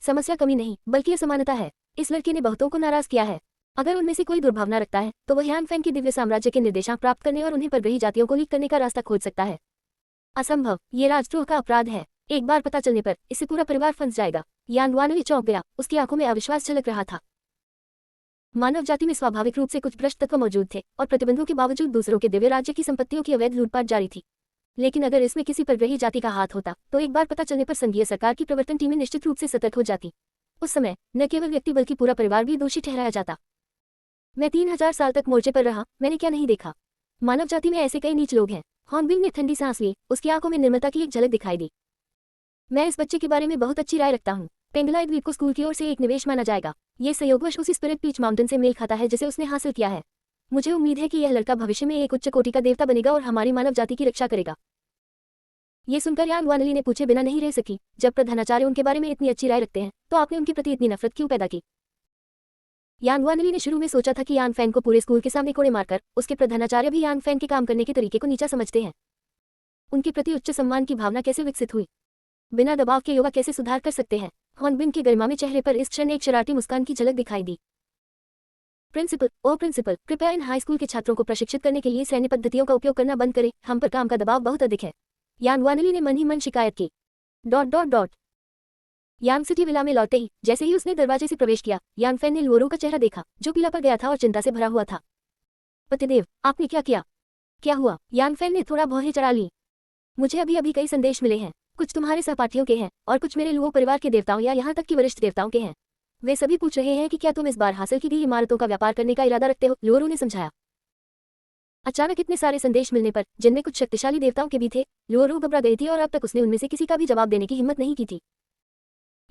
समस्या कमी नहीं, बल्कि असमानता है। इस लड़के ने बहुतों को नाराज किया है। अगर उनमें से कोई दुर्भावना रखता है तो वह यान फैन के दिव्य साम्राज्य के निर्देशांक प्राप्त करने और उन्हें परग्रही जातियों को लीक करने का रास्ता खोज सकता है। असंभव, ये राजद्रोह का अपराध है। एक बार पता चलने पर इससे पूरा परिवार फंस जाएगा। यान वानली चौंक गया, उसकी आंखों में अविश्वास झलक रहा था। मानव जाति में स्वाभाविक रूप से कुछ भ्रष्ट तत्व मौजूद थे और प्रतिबंधों के बावजूद दूसरों के दिव्य राज्य की संपत्तियों की अवैध लूटपाट जारी थी। लेकिन अगर इसमें किसी परग्रही जाति का हाथ होता तो एक बार पता चलने पर संघीय सरकार की प्रवर्तन टीमें निश्चित रूप से सतर्क हो जाती। उस समय न केवल व्यक्ति बल्कि पूरा परिवार भी दोषी ठहराया जाता। मैं 3000 साल तक मोर्चे पर रहा, मैंने क्या नहीं देखा। मानव जाति में ऐसे कई नीच लोग हैं। हॉर्नबिल ने ठंडी सांस ली, उसकी आंखों में निर्मलता की एक झलक दिखाई दी। मैं इस बच्चे के बारे में बहुत अच्छी राय रखता हूँ। पेंगलाई द्वीप को स्कूल की ओर से एक निवेश माना जाएगा। ये संयोगवश उसी स्पिरिट पीच माउंटेन से मेल खाता है जिसे उसने हासिल किया है। मुझे उम्मीद है कि यह लड़का भविष्य में एक उच्च कोटि का देवता बनेगा और हमारी मानव जाति की रक्षा करेगा। ये सुनकर यान वानली ने पूछे बिना नहीं रह सकी, जब प्रधानाचार्य उनके बारे में इतनी अच्छी राय रखते हैं तो आपने उनके प्रति इतनी नफरत क्यों पैदा की? यान वानली ने शुरू में सोचा था कि यान फैन को पूरे स्कूल के सामने कोड़े मारकर उसके प्रधानाचार्य भी यान फैन के काम करने के तरीके को नीचा समझते हैं। उनके प्रति उच्च सम्मान की भावना कैसे विकसित हुई? बिना दबाव के योगा कैसे सुधार कर सकते हैं? हॉर्नबिल के गरिमा में चेहरे पर इस क्षण एक शरारती मुस्कान की झलक दिखाई दी। प्रिंसिपल, ओ प्रिंसिपल, कृपया इन हाई स्कूल के छात्रों को प्रशिक्षित करने के लिए सैन्य पद्धतियों का उपयोग करना बंद करें। हम पर काम का दबाव बहुत अधिक है। यान वानली ने मन ही मन शिकायत की। ... यान सिटी विला में लौटते ही जैसे ही उसने दरवाजे से प्रवेश किया, यान फैन ने लुओरो का चेहरा देखा जो पीला पड़ गया था और चिंता से भरा हुआ था। पतिदेव, आपने क्या किया? क्या हुआ? यान फैन ने थोड़ा भौहें चढ़ा ली। मुझे अभी अभी कई संदेश मिले हैं। कुछ तुम्हारे सहपाठियों के हैं और कुछ मेरे लुओ परिवार के देवताओं या यहाँ तक कि वरिष्ठ देवताओं के हैं। वे सभी पूछ रहे हैं कि क्या तुम इस बार हासिल की गई इमारतों का व्यापार करने का इरादा रखते हो? लुओरो ने समझाया। अचानक इतने सारे संदेश मिलने पर, जिनमें कुछ शक्तिशाली देवताओं के भी थे, लुओरो घबरा गई थी और अब तक उसने उनमें से किसी का भी जवाब देने की हिम्मत नहीं की थी।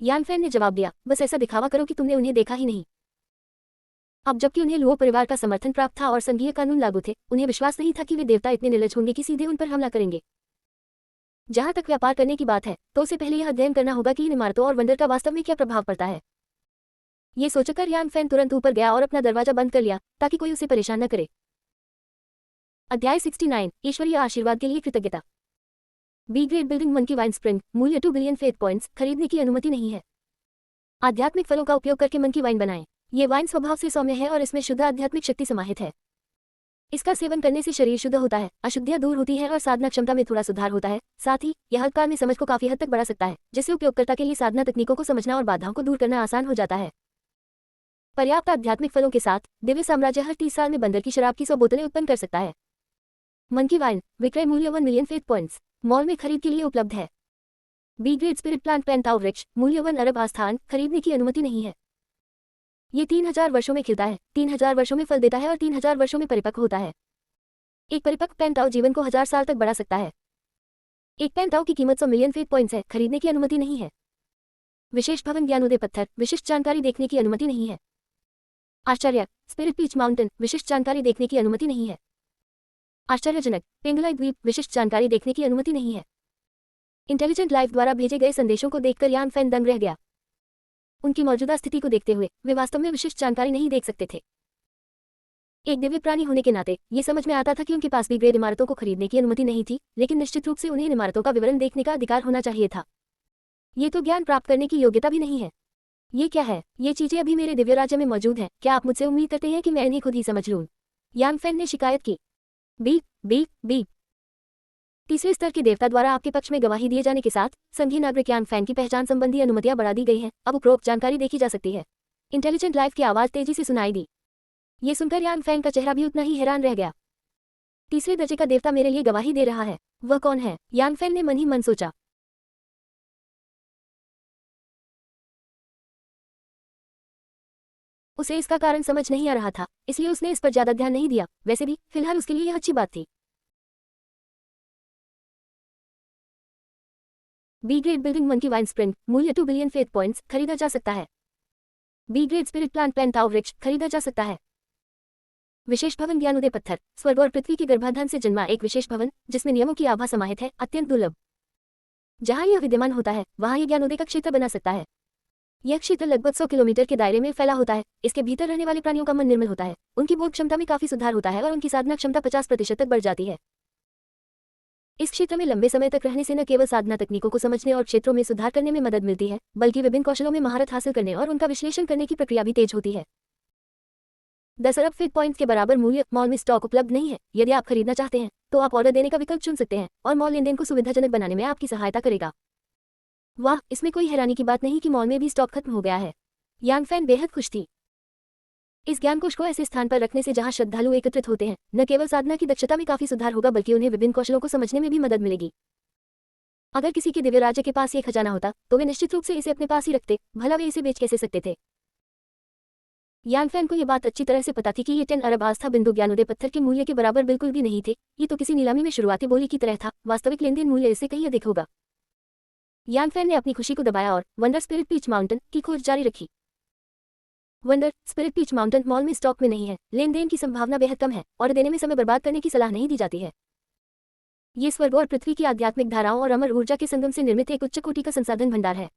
यान फैन ने जवाब दिया, बस ऐसा दिखावा करो कि तुमने उन्हें देखा ही नहीं। अब जबकि उन्हें लुओ परिवार का समर्थन प्राप्त था और संघीय कानून लागू थे, उन्हें विश्वास नहीं था कि वे देवता इतने निर्लज होंगे कि सीधे उन पर हमला करेंगे। जहां तक व्यापार करने की बात है तो उसे पहले यह अध्ययन करना होगा कि इन इमारतों और वंडर का वास्तव में क्या प्रभाव पड़ता है। ये सोचकर यान फैन तुरंत ऊपर गया और अपना दरवाजा बंद कर लिया ताकि कोई उसे परेशान न करे। अध्याय 69, ईश्वरीय आशीर्वाद के लिए कृतज्ञता। B grade building monkey wine spring, मूल्य 2 बिलियन फेथ पॉइंट्स, खरीदने की अनुमति नहीं है। आध्यात्मिक फलों का उपयोग करके मंकी वाइन बनाएं। ये वाइन स्वभाव से सौम्य है और इसमें शुद्ध आध्यात्मिक शक्ति समाहित है। इसका सेवन करने से शरीर शुद्ध होता है, अशुद्धियां दूर होती है और साधना क्षमता में थोड़ा सुधार होता है। साथ ही यह अल्पकाल में समझ को काफी हद तक बढ़ा सकता है, जिससे उपयोगकर्ता के लिए साधना तकनीकों को समझना और बाधाओं को दूर करना आसान हो जाता है। पर्याप्त आध्यात्मिक फलों के साथ दिव्य साम्राज्य हर 30 साल में बंदर की शराब की 100 बोतलें उत्पन्न कर सकता है। मंकी वाइन, विक्रय मूल्य 1 मिलियन फेथ पॉइंट्स, मॉल में खरीद के लिए उपलब्ध है। बी ग्रेड स्पिरिट प्लांट पेंताओ वृक्ष, मूल्य 1 अरब आस्थान, खरीदने की अनुमति नहीं है। ये 3000 वर्षों में खिलता है, 3000 वर्षों में फल देता है और 3000 वर्षों में परिपक्व होता है। एक परिपक्व पेंताओ जीवन को 1000 साल तक बढ़ा सकता है। एक पेंताओ की कीमत 100 मिलियन फेथ पॉइंट्स है, खरीदने की अनुमति नहीं है। विशेष भवन ज्ञानोदय पत्थर, विशिष्ट जानकारी देखने की अनुमति नहीं है। आश्चर्य, स्पिरिट पीच माउंटेन, विशिष्ट जानकारी देखने की अनुमति नहीं है। आश्चर्यजनक, पेंगलाई द्वीप, विशिष्ट जानकारी देखने की अनुमति नहीं है। इंटेलिजेंट लाइफ द्वारा भेजे गए संदेशों को देखकर यान फैन दंग रह गया। उनकी मौजूदा स्थिति को देखते हुए वे वास्तव में विशिष्ट जानकारी नहीं देख सकते थे। एक दिव्य प्राणी होने के नाते ये समझ में आता था कि उनके पास भी ग्रेड इमारतों को खरीदने की अनुमति नहीं थी, लेकिन निश्चित रूप से उन्हें इन इमारतों का विवरण देखने का अधिकार होना चाहिए था। ये तो ज्ञान प्राप्त करने की योग्यता भी नहीं है। ये क्या है? ये चीजें अभी मेरे दिव्य राज्य में मौजूद हैं, क्या आप मुझसे उम्मीद करते हैं कि मैं इन्हें खुद ही समझ लूं? यान फैन ने शिकायत की। Beep beep beep. तीसरे स्तर के देवता द्वारा आपके पक्ष में गवाही दिए जाने के साथ संघीय नागरिक यान फैन की पहचान संबंधी अनुमतियां बढ़ा दी गई हैं। अब उपरोक्त जानकारी देखी जा सकती है। इंटेलिजेंट लाइफ की आवाज तेजी से सुनाई दी। ये सुनकर यान फैन का चेहरा भी उतना ही हैरान रह गया। तीसरे दर्जे का देवता मेरे लिए गवाही दे रहा है, वह कौन है? यान फैन ने मन ही मन सोचा। उसे इसका कारण समझ नहीं आ रहा था, इसलिए उसने इस पर ज्यादा ध्यान नहीं दिया। वैसे भी फिलहाल उसके लिए यह अच्छी बात थी। B grade building monkey wine spring, मूल्य 2 बिलियन फेथ पॉइंट्स, खरीदा जा सकता है। बी ग्रेड स्पिरिट प्लांट पेंताओ वृक्ष, खरीदा जा सकता है। विशेष भवन ज्ञानोदय पत्थर, स्वर्ग और पृथ्वी के गर्भाधान से जन्मा एक विशेष भवन जिसमें नियमों की आभा समाहित है, अत्यंत दुर्लभ। जहां यह विद्यमान होता है वहां यह ज्ञानोदय का क्षेत्र बना सकता है। यह क्षेत्र लगभग 100 किलोमीटर के दायरे में फैला होता है। इसके भीतर रहने वाले प्राणियों का मन निर्मल होता है, उनकी बोध क्षमता में काफी सुधार होता है और उनकी साधना क्षमता 50% तक बढ़ जाती है। इस क्षेत्र में लंबे समय तक रहने से न केवल साधना तकनीकों को समझने और क्षेत्रों में सुधार करने में मदद मिलती है, बल्कि विभिन्न कौशलों में महारत हासिल करने और उनका विश्लेषण करने की प्रक्रिया भी तेज होती है। 10 अरब फीट पॉइंट के बराबर मूल्य मॉल में स्टॉक उपलब्ध नहीं है। यदि आप खरीदना चाहते हैं तो आप ऑर्डर देने का विकल्प चुन सकते हैं और मॉल लेनदेन को सुविधाजनक बनाने में आपकी सहायता करेगा। वाह, इसमें कोई हैरानी की बात नहीं कि मॉल में भी स्टॉक खत्म हो गया है। यांग फैन बेहद खुश थी। इस ज्ञानकोश को ऐसे स्थान पर रखने से जहां श्रद्धालु एकत्रित होते हैं, न केवल साधना की दक्षता में काफी सुधार होगा बल्कि उन्हें विभिन्न कौशलों को समझने में भी मदद मिलेगी। अगर किसी के दिव्य राज्य के पास ये खजाना होता तो वे निश्चित रूप से इसे अपने पास ही रखते, भला वे इसे बेच कैसे सकते थे। यांग फैन को यह बात अच्छी तरह से पता थी कि ये 10 अरब आस्था बिंदु ज्ञानोदय पत्थर के मूल्य के बराबर बिल्कुल भी नहीं थे। ये तो किसी नीलामी में शुरुआती बोली की तरह था, वास्तविक लेनदेन मूल्य इससे कहीं अधिक होगा। यांग फैन ने अपनी खुशी को दबाया और वंडर स्पिरिट पीच माउंटेन की खोज जारी रखी। Wonder spirit peach mountain mall में स्टॉक में नहीं है, लेनदेन की संभावना बेहद कम है और देने में समय बर्बाद करने की सलाह नहीं दी जाती है। ये स्वर्ग और पृथ्वी की आध्यात्मिक धाराओं और अमर ऊर्जा के संगम से निर्मित एक उच्च कोटि का संसाधन भंडार है।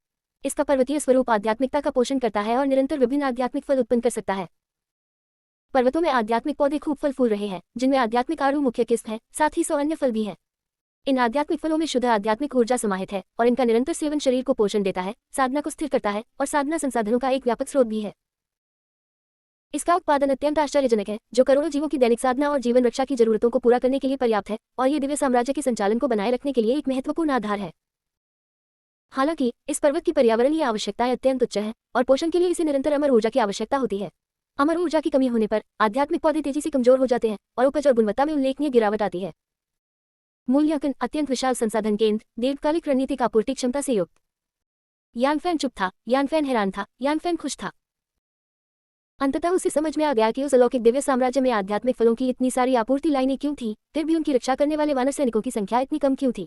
इसका पर्वतीय स्वरूप आध्यात्मिकता का पोषण करता है और निरंतर विभिन्न आध्यात्मिक फल उत्पन्न कर सकता है। पर्वतों में आध्यात्मिक पौधे खूब फल फूल रहे हैं, जिनमें आध्यात्मिक आड़ू मुख्य किस्म है, साथ ही 100 अन्य फल भी हैं। इन आध्यात्मिक फलों में शुद्ध आध्यात्मिक ऊर्जा समाहित है और इनका निरंतर सेवन शरीर को पोषण देता है, साधना को स्थिर करता है और साधना संसाधनों का एक व्यापक स्रोत भी है। इसका उत्पादन अत्यंत आश्चर्यजनक है, जो करोड़ों जीवों की दैनिक साधना और जीवन रक्षा की जरूरतों को पूरा करने के लिए पर्याप्त है और ये दिव्य साम्राज्य के संचालन को बनाए रखने के लिए एक महत्वपूर्ण आधार है। हालांकि इस पर्वत की पर्यावरणीय आवश्यकताएं अत्यंत उच्च है और पोषण के लिए इसे निरंतर अमर ऊर्जा की आवश्यकता होती है। अमर ऊर्जा की कमी होने पर आध्यात्मिक पौधे तेजी से कमजोर हो जाते हैं और उपज और गुणवत्ता में उल्लेखनीय गिरावट आती है। मूल्यांकन अत्यंत विशाल संसाधन केंद्र, दीर्घकालिक रणनीतिक आपूर्ति क्षमता से युक्त। यांग फैन चुप था, यांग फैन हैरान था, यांग फैन खुश था। अंततः उसे समझ में आ गया कि उस अलौकिक दिव्य साम्राज्य में आध्यात्मिक फलों की इतनी सारी आपूर्ति लाइनें क्यों थी, फिर भी उनकी रक्षा करने वाले वानर सैनिकों की संख्या इतनी कम क्यों थी।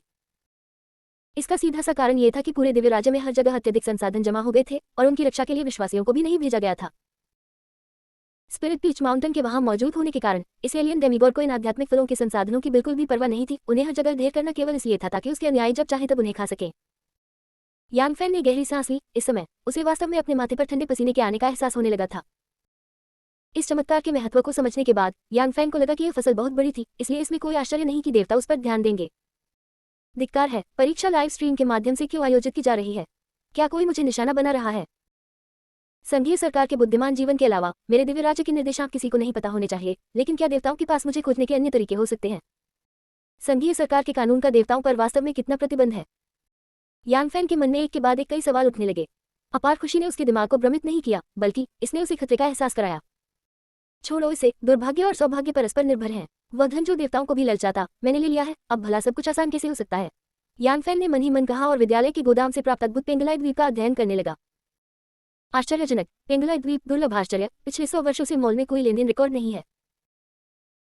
इसका सीधा सा कारण यह था कि पूरे दिव्य राज्य में हर जगह अत्यधिक संसाधन जमा हो गए थे और उनकी रक्षा के लिए विश्वासियों को भी नहीं भेजा गया था। स्पिरिट पीच माउंटेन के वहां मौजूद होने के कारण इस एलियन डेमिगॉड को इन आध्यात्मिक फलों के संसाधनों की बिल्कुल भी परवाह नहीं थी। उन्हें हर जगह ढेर करना केवल इसलिए था ताकि उसके अनुयायी जब चाहे तब उन्हें खा सके। यांग फैन ने गहरी सांस ली। इस समय उसे वास्तव में अपने माथे पर ठंडे पसीने के आने का एहसास होने लगा था। इस चमत्कार के महत्व को समझने के बाद यांग फैन को लगा कि यह फसल बहुत बड़ी थी, इसलिए इसमें कोई आश्चर्य नहीं कि देवता उस पर ध्यान देंगे। धिक्कार है, परीक्षा लाइव स्ट्रीम के माध्यम से क्यों आयोजित की जा रही है? क्या कोई मुझे निशाना बना रहा है? संघीय सरकार के बुद्धिमान जीवन के अलावा मेरे दिव्य राज्य के निर्देशांक किसी को नहीं पता होने चाहिए, लेकिन क्या देवताओं के पास मुझे खोजने के अन्य तरीके हो सकते हैं? संघीय सरकार के कानून का देवताओं पर वास्तव में कितना प्रतिबंध है? यांग फैन के मन में एक के बाद एक कई सवाल उठने लगे। अपार खुशी ने उसके दिमाग को भ्रमित नहीं किया, बल्कि इसने उसे खतरे का एहसास कराया। छोड़ो इसे, दुर्भाग्य और सौभाग्य परस्पर निर्भर हैं। वह धन जो देवताओं को भी ललचाता, मैंने ले लिया है, अब भला सब कुछ आसान कैसे हो सकता है? यांग फैन ने मन ही मन कहा और विद्यालय के गोदाम से प्राप्त अद्भुत पेंगलाई द्वीप का अध्ययन करने लगा। आश्चर्यजनक, पेंगलाई द्वीप दुर्लभ आश्चर्य, पिछले 100 वर्षों से मॉल में कोई लेनदेन रिकॉर्ड नहीं है।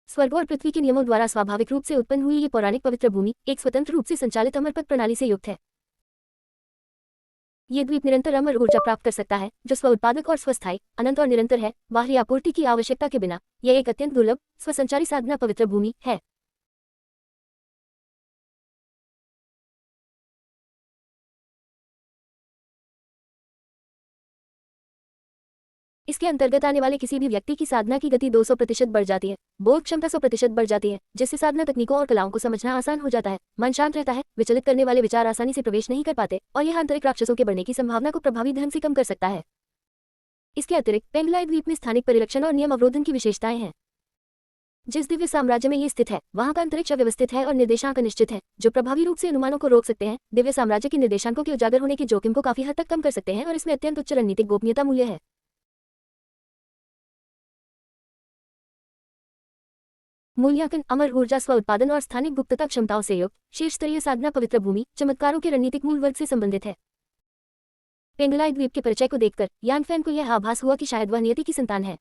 स्वर्ग और पृथ्वी के नियमों द्वारा स्वाभाविक रूप से उत्पन्न हुई ये पौराणिक पवित्र भूमि एक स्वतंत्र रूप से संचालित अमरपथ प्रणाली से युक्त है। ये द्वीप निरंतर अमर ऊर्जा प्राप्त कर सकता है, जो स्व उत्पादक और स्वस्थायी, अनंत और निरंतर है। बाहरी आपूर्ति की आवश्यकता के बिना यह एक अत्यंत दुर्लभ स्वसंचारी साधना पवित्र भूमि है। इसके अंतर्गत आने वाले किसी भी व्यक्ति की साधना की गति 200% बढ़ जाती है, बोध क्षमता 100% बढ़ जाती है, जिससे साधना तकनीकों और कलाओं को समझना आसान हो जाता है। मन शांत रहता है, विचलित करने वाले विचार आसानी से प्रवेश नहीं कर पाते और यह आंतरिक राक्षसों के बढ़ने की संभावना को प्रभावी ढंग से कम कर सकता है। इसके अतिरिक्त पेंगलाई द्वीप में स्थानिक परिरक्षण और नियम अवरोधन की विशेषताएं हैं। जिस दिव्य साम्राज्य में ये स्थित है, वहां का अंतरिक्ष व्यवस्थित है और निर्देशांक निश्चित है, जो प्रभावी रूप से अनुमानों को रोक सकते हैं। दिव्य साम्राज्य के निर्देशांकों के उजागर होने के जोखिम को काफी हद तक कम कर सकते हैं और इसमें अत्यंत उच्च रणनीतिक गोपनीयता मूल्य है। मूल्यांकन अमर ऊर्जा स्व उत्पादन और स्थानिक गुप्तता क्षमताओं से युक्त शीर्ष स्तरीय साधना पवित्र भूमि चमत्कारों के रणनीतिक मूल वर्ग से संबंधित है। पेंगलाई द्वीप के परिचय को देखकर यांग फैन को यह आभास हुआ कि शायद वह नियति की संतान है।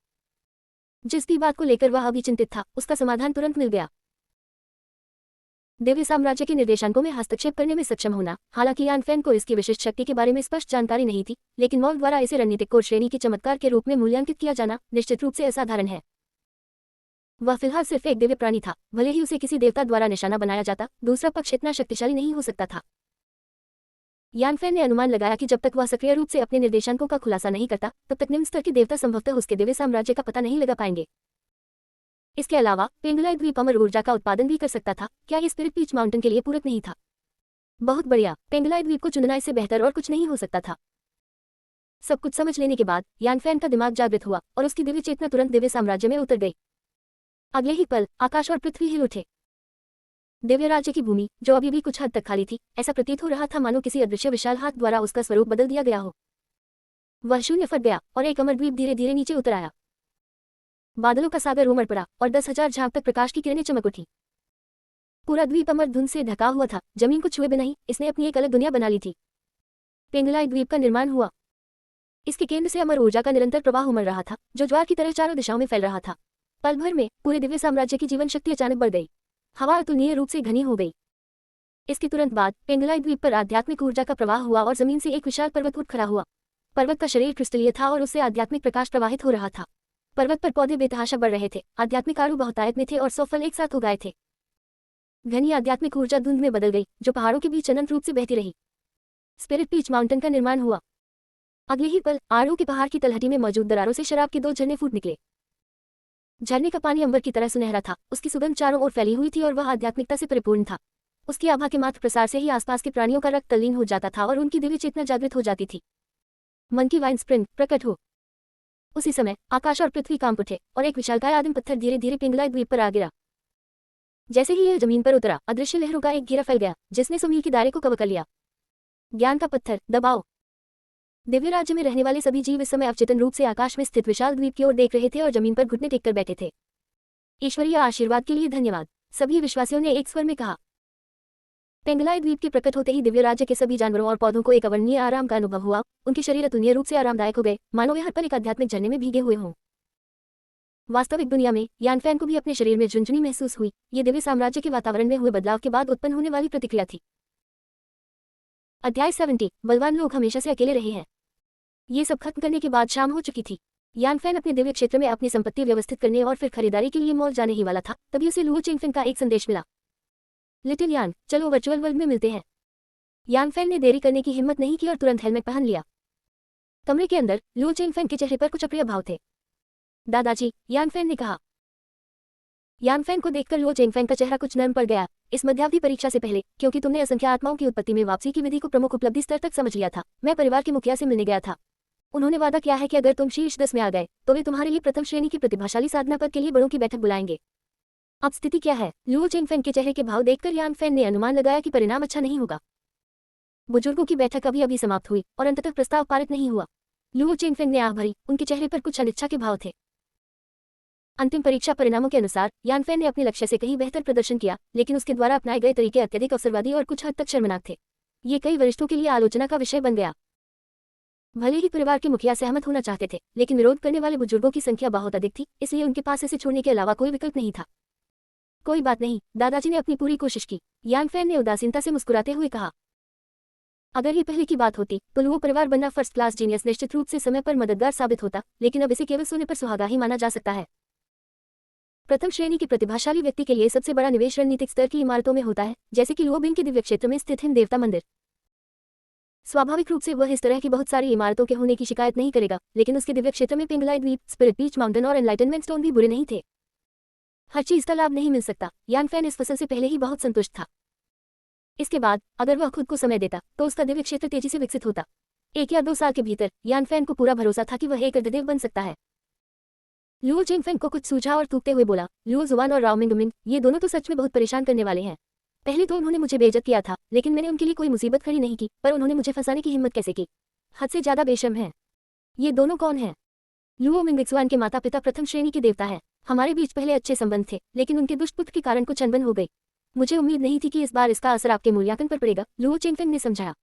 जिस भी बात को लेकर वह अभी चिंतित था, उसका समाधान तुरंत मिल गया। दिव्य साम्राज्य के निर्देशांकों में हस्तक्षेप करने में सक्षम होना। हालांकि यांग फैन को इसकी विशिष्ट शक्ति के बारे में स्पष्ट जानकारी नहीं थी, लेकिन मॉल द्वारा इसे रणनीतिक कोड श्रेणी के चमत्कार के रूप में मूल्यांकित किया जाना निश्चित रूप से असाधारण है। वह फिलहाल सिर्फ एक दिव्य प्राणी था, भले ही उसे किसी देवता द्वारा निशाना बनाया जाता, दूसरा पक्ष इतना शक्तिशाली नहीं हो सकता था। यांग फैन ने अनुमान लगाया कि जब तक वह सक्रिय रूप से अपने निर्देशांकों का खुलासा नहीं करता, तब तक निम्न स्तर के देवता संभवतः उसके दिव्य साम्राज्य का पता नहीं लगा पाएंगे। इसके अलावा पेंगुलाई द्वीप अमर ऊर्जा का उत्पादन भी कर सकता था। क्या ये स्पिरिट पीच माउंटेन के लिए पूरक नहीं था? बहुत बढ़िया, पेंगुलाई द्वीप को चुनना इससे बेहतर और कुछ नहीं हो सकता था। सब कुछ समझ लेने के बाद यानफेन का दिमाग जागृत हुआ और उसकी दिव्य चेतना तुरंत दिव्य साम्राज्य में उतर गई। अगले ही पल आकाश और पृथ्वी हिल उठे। दिव्य राज्य की भूमि, जो अभी भी कुछ हद तक खाली थी, ऐसा प्रतीत हो रहा था मानो किसी अदृश्य विशाल हाथ द्वारा उसका स्वरूप बदल दिया गया हो। वह शून्य फट गया और एक अमर द्वीप धीरे धीरे नीचे उतर आया। बादलों का सागर उमड़ पड़ा और 10,000 झांक तक प्रकाश की किरणें चमक उठी। पूरा द्वीप अमर धुंध से ढका हुआ था, जमीन को छुए बिना ही इसने अपनी एक अलग दुनिया बना ली थी। पेंगुलाई द्वीप का निर्माण हुआ। इसके केंद्र से अमर ऊर्जा का निरंतर प्रवाह उमड़ रहा था, जो ज्वार की तरह चारों दिशाओं में फैल रहा था। पल भर में पूरे दिव्य साम्राज्य की जीवन शक्ति अचानक बढ़ गई। हवा अतुलनीय रूप से घनी हो गई। इसके तुरंत बाद पेंगुलाई द्वीप पर आध्यात्मिक ऊर्जा का प्रवाह हुआ और जमीन से एक विशाल पर्वत उठ खड़ा हुआ। पर्वत का शरीर क्रिस्टलीय था और उससे आध्यात्मिक प्रकाश प्रवाहित हो रहा था। पर्वत पर पौधे बेतहाशा बढ़ रहे थे, आध्यात्मिक आड़ू बहुतायत में थे और 100 फल एक साथ उगाए थे। घनी आध्यात्मिक ऊर्जा धुंध में बदल गई, जो पहाड़ों के बीच अनंत रूप से बहती रही। स्पिरिट पीच माउंटेन का निर्माण हुआ। अगले ही पल आड़ू के पहाड़ की तलहटी में मौजूद दरारों से शराब के 2 झरने फूट निकले। झरने का पानी अंबर की तरह सुनहरा था, उसकी सुगंध चारों ओर फैली हुई थी और वह आध्यात्मिकता से परिपूर्ण था। उसकी आभा के मात्र प्रसार से ही आसपास के प्राणियों का रक्त तल्लीन हो जाता था और उनकी दिव्य चेतना जागृत हो जाती थी। मन की वाइन स्प्रिंग प्रकट हो। उसी समय आकाश और पृथ्वी कांप उठे और एक विशालकाय आदिम पत्थर धीरे धीरे पेंगुलाई द्वीप पर आ गिरा। जैसे ही यह जमीन पर उतरा, अदृश्य लहरों का एक घेरा फैल गया, जिसने सुमील के दायरे को कवर कर लिया। ज्ञान का पत्थर दबाओ। दिव्य राज्य में रहने वाले सभी जीव इस समय अवचेतन रूप से आकाश में स्थित विशाल द्वीप की ओर देख रहे थे और जमीन पर घुटने टेककर बैठे थे। ईश्वरीय आशीर्वाद के लिए धन्यवाद, सभी विश्वासियों ने एक स्वर में कहा। पेंगुलाई द्वीप के प्रकट होते ही दिव्य राज्य के सभी जानवरों और पौधों को एक अवर्णनीय आराम का अनुभव हुआ। उनके शरीर अतुलनीय रूप से आरामदायक हो गए, मानो वे हर पल एक आध्यात्मिक झरने में भीगे हुए हों। वास्तविक दुनिया में यानफेन को भी अपने शरीर में झुंझुनी महसूस हुई। ये दिव्य साम्राज्य के वातावरण में हुए बदलाव के बाद उत्पन्न होने वाली प्रतिक्रिया थी। अध्याय 70। बलवान लोग हमेशा से अकेले रहे हैं। ये सब खत्म करने के बाद शाम हो चुकी थी। यानफेन अपने दिव्य क्षेत्र में अपनी संपत्ति व्यवस्थित करने और फिर खरीदारी के लिए मॉल जाने ही वाला था, तभी उसे लुओ चेंगफेंग का एक संदेश मिला। लिटिल यान, चलो वर्चुअल वर्ल्ड में मिलते हैं। यानफेन ने देरी करने की हिम्मत नहीं की और तुरंत हेलमेट पहन लिया। कमरे के अंदर लुओ चेंगफेंग के चेहरे पर कुछ अप्रिय भाव थे। दादाजी, यानफेन ने कहा। यानफेन को देखकर लुओ चेंगफेंग का चेहरा कुछ नर्म पड़ गया। इस मध्यावधि परीक्षा से पहले, क्योंकि तुमने असंख्य आत्माओं की उत्पत्ति में वापसी की विधि को प्रमुख उपलब्धि स्तर तक समझ लिया था, मैं परिवार के मुखिया से मिलने गया था। उन्होंने वादा किया है कि अगर तुम शीर्ष 10 में आ गए तो वे तुम्हारे लिए प्रथम श्रेणी की प्रतिभाशाली साधना पद के लिए बड़ों की बैठक बुलाएंगे। अब स्थिति क्या है? लुओ चेंगफेंग के चेहरे के भाव देखकर यानफेन ने अनुमान लगाया कि परिणाम अच्छा नहीं होगा। बुजुर्गों की बैठक अभी अभी समाप्त हुई और अंततः प्रस्ताव पारित नहीं हुआ। लुओ चेंगफेंग ने आह भरी, उनके चेहरे पर कुछ अनिच्छा के भाव थे। अंतिम परीक्षा परिणामों के अनुसार यानफेन ने अपने लक्ष्य से कहीं बेहतर प्रदर्शन किया, लेकिन उसके द्वारा अपनाए गए तरीके अत्यधिक अवसरवादी और कुछ हद तक शर्मनाक थे। ये कई वरिष्ठों के लिए आलोचना का विषय बन गया। भले ही परिवार के मुखिया सहमत होना चाहते थे, लेकिन विरोध करने वाले बुजुर्गों की संख्या बहुत अधिक थी, इसलिए उनके पास इसे छोड़ने के अलावा कोई विकल्प नहीं था। कोई बात नहीं, दादाजी ने अपनी पूरी कोशिश की, यानफेन ने उदासीनता से मुस्कुराते हुए कहा। अगर ये पहले की बात होती तो लुओ परिवार बनना फर्स्ट क्लास जीनियस निश्चित रूप से समय पर मददगार साबित होता, लेकिन अब इसे केवल सोने पर सुहागा ही माना जा सकता है। प्रथम श्रेणी के प्रतिभाशाली व्यक्ति के लिए सबसे बड़ा निवेश रणनीतिक स्तर की इमारतों में होता है, जैसे कि लुओ बिंग के दिव्य क्षेत्र में स्थित हिंद देवता मंदिर। स्वाभाविक रूप से वह इस तरह की बहुत सारी इमारतों के होने की शिकायत नहीं करेगा, लेकिन उसके दिव्य क्षेत्र में पेंगुलाई द्वीप, स्पिरिट पीच माउंटेन और एनलाइटनमेंट स्टोन भी बुरे नहीं थे। हर चीज का लाभ नहीं मिल सकता। यानफेन इस फसल से पहले ही बहुत संतुष्ट था। इसके बाद अगर वह खुद को समय देता तो उसका दिव्य क्षेत्र तेजी से विकसित होता। 1 या 2 साल के भीतर यानफेन को पूरा भरोसा था कि वह एक अर्धदेव बन सकता है। लुओ चेंगफेंग को कुछ सूझा और थूकते हुए बोला, लुओ जुआन और राओ मिंगमिंग, ये दोनों तो सच में बहुत परेशान करने वाले हैं। पहले तो उन्होंने मुझे बेइज्जत किया था, लेकिन मैंने उनके लिए कोई मुसीबत खड़ी नहीं की, पर उन्होंने मुझे फंसाने की हिम्मत कैसे की? हद से ज्यादा बेशर्म है। ये दोनों कौन हैं? लुओ मिंगजुआन के माता पिता प्रथम श्रेणी के देवता हैं। हमारे बीच पहले अच्छे संबंध थे, लेकिन उनके दुष्ट पुत्र के कारण कुछ अनबन हो गई। मुझे उम्मीद नहीं थी कि इस बार इसका असर आपके मूल्यांकन पर पड़ेगा, लुओ चेंगफेंग ने समझाया।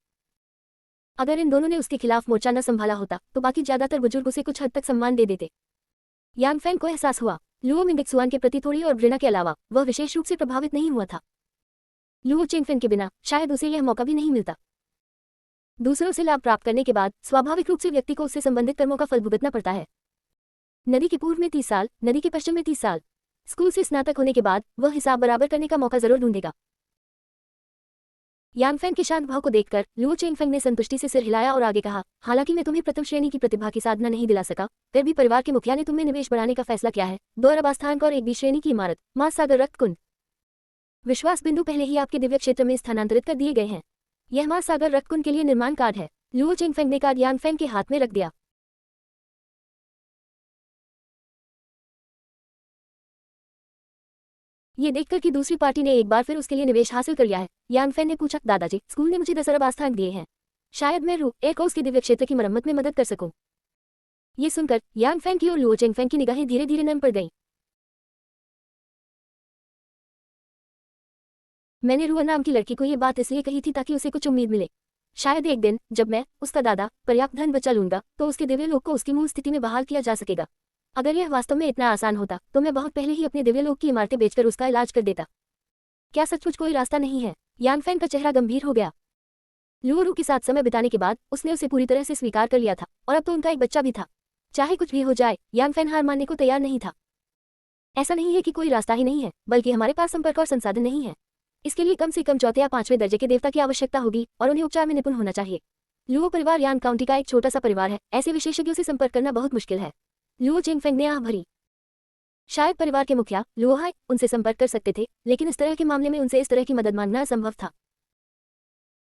अगर इन दोनों ने उसके खिलाफ मोर्चा न संभाला होता तो बाकी ज्यादातर बुजुर्ग उसे कुछ हद तक सम्मान दे देते। यानफेंग को एहसास हुआ, लुओ मिंगजुआन के प्रति थोड़ी और घृणा के अलावा वह विशेष रूप से प्रभावित नहीं हुआ था। लुओ चेंगफेंग के बिना शायद उसे यह मौका भी नहीं मिलता। दूसरों से लाभ प्राप्त करने के बाद स्वाभाविक रूप से व्यक्ति को उससे संबंधित कर्मों का फल भुगतना पड़ता है। नदी के पूर्व में 30 साल, नदी के पश्चिम में 30 साल। स्कूल से स्नातक होने के बाद वह हिसाब बराबर करने का मौका जरूर ढूंढेगा। यानफेन के शांत भाव को देखकर लुओ चेंगफेंग ने संतुष्टि से सिर हिलाया और आगे कहा, हालांकि मैं तुम्हें प्रथम श्रेणी की प्रतिभा की साधना नहीं दिला सका, फिर भी परिवार के मुखिया ने तुम्हें निवेश बढ़ाने का फैसला किया है। 2 अरब आस्थान और 1 श्रेणी की इमारत, मास सागर रक्त कुंड विश्वास बिंदु पहले ही आपके दिव्य क्षेत्र में स्थानांतरित कर दिए गए हैं। यह मास सागर रक्त कुंड के लिए निर्माण कार्ड है। लुओ चेंगफेंग ने कार्ड यानफेन के हाथ में रख दिया। ये देखकर कि दूसरी पार्टी ने एक बार फिर उसके लिए निवेश हासिल कर लिया है, यानफेन ने पूछा, दादाजी, स्कूल ने मुझे 10 अरब आस्थान दिए हैं, शायद मैं रू ए को उसके दिव्य क्षेत्र की मरम्मत में मदद कर सकूं। ये सुनकर यानफेन की और लुओ चेंगफेंग की निगाहें धीरे धीरे नम पड़ गईं। मैंने रुआ नाम की लड़की को ये बात इसलिए कही थी ताकि उसे कुछ उम्मीद मिले। शायद एक दिन जब मैं, उसका दादा, पर्याप्त धन बचा लूंगा तो उसके दिव्य लोक को उसकी मूल स्थिति में बहाल किया जा सकेगा। अगर यह वास्तव में इतना आसान होता तो मैं बहुत पहले ही अपने दिव्य लोक की इमारतें बेचकर उसका इलाज कर देता। क्या सचमुच कोई रास्ता नहीं है? यानफेन का चेहरा गंभीर हो गया। लुओ रू के साथ समय बिताने के बाद उसने उसे पूरी तरह से स्वीकार कर लिया था और अब तो उनका एक बच्चा भी था। चाहे कुछ भी हो जाए, यानफेन हार मानने को तैयार नहीं था। ऐसा नहीं है कि कोई रास्ता ही नहीं है, बल्कि हमारे पास संपर्क और संसाधन नहीं है। इसके लिए कम से कम 4 या 5वें दर्जे के देवता की आवश्यकता होगी और उन्हें उपचार में निपुण होना चाहिए। लुओ परिवार यान काउंटी का एक छोटा सा परिवार है, ऐसे विशेषज्ञों से संपर्क करना बहुत मुश्किल है। लुओ चेंगफेंग ने आह भरी। शायद परिवार के मुखिया लुओ हाई उनसे संपर्क कर सकते थे, लेकिन इस तरह के मामले में उनसे इस तरह की मदद मांगना असंभव था।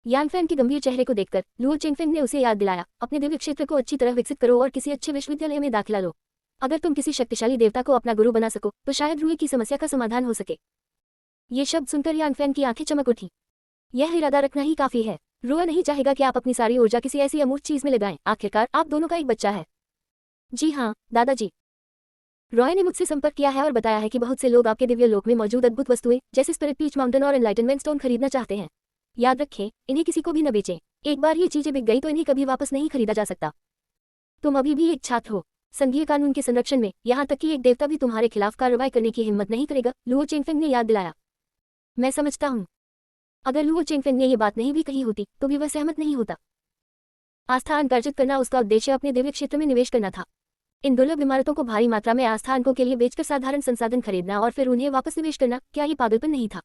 यानफेन के गंभीर चेहरे को देखकर लुओ चेंगफेंग ने उसे याद दिलाया, अपने दिव्य क्षेत्र को अच्छी तरह विकसित करो और किसी अच्छे विश्वविद्यालय में दाखिला लो। अगर तुम किसी शक्तिशाली देवता को अपना गुरु बना सको तो शायद रूए की समस्या का समाधान हो सके। ये शब्द सुनकर यानफेन की आंखें चमक उठी। यह इरादा रखना ही काफी है। रुआ नहीं चाहेगा कि आप अपनी सारी ऊर्जा किसी ऐसी अमूर्त चीज में लगाएं। आखिरकार आप दोनों का एक बच्चा है। जी हाँ दादाजी, रॉय ने मुझसे संपर्क किया है और बताया है कि बहुत से लोग आपके दिव्य लोक में मौजूद अद्भुत वस्तुएं जैसे स्पिरिट पीच माउंटेन और एनलाइटनमेंट स्टोन खरीदना चाहते हैं। याद रखें, इन्हें किसी को भी न बेचें। एक बार ये चीजें बिक गई तो इन्हें कभी वापस नहीं खरीदा जा सकता। तुम अभी भी एक छात्र हो, संघीय कानून के संरक्षण में, यहाँ तक कि एक देवता भी तुम्हारे खिलाफ कार्रवाई करने की हिम्मत नहीं करेगा, लुओ चेंगफेंग ने याद दिलाया। मैं समझता हूँ। अगर लुओ चेंगफेंग ने ये बात नहीं भी कही होती तो भी वह सहमत नहीं होता। आस्था अर्जित करना उसका उद्देश्य अपने दिव्य क्षेत्र में निवेश करना था। इन दुर्लभ इमारतों को भारी मात्रा में आस्था अंकों के लिए बेचकर साधारण संसाधन खरीदना और फिर उन्हें वापस निवेश करना, क्या ये पागलपन नहीं था?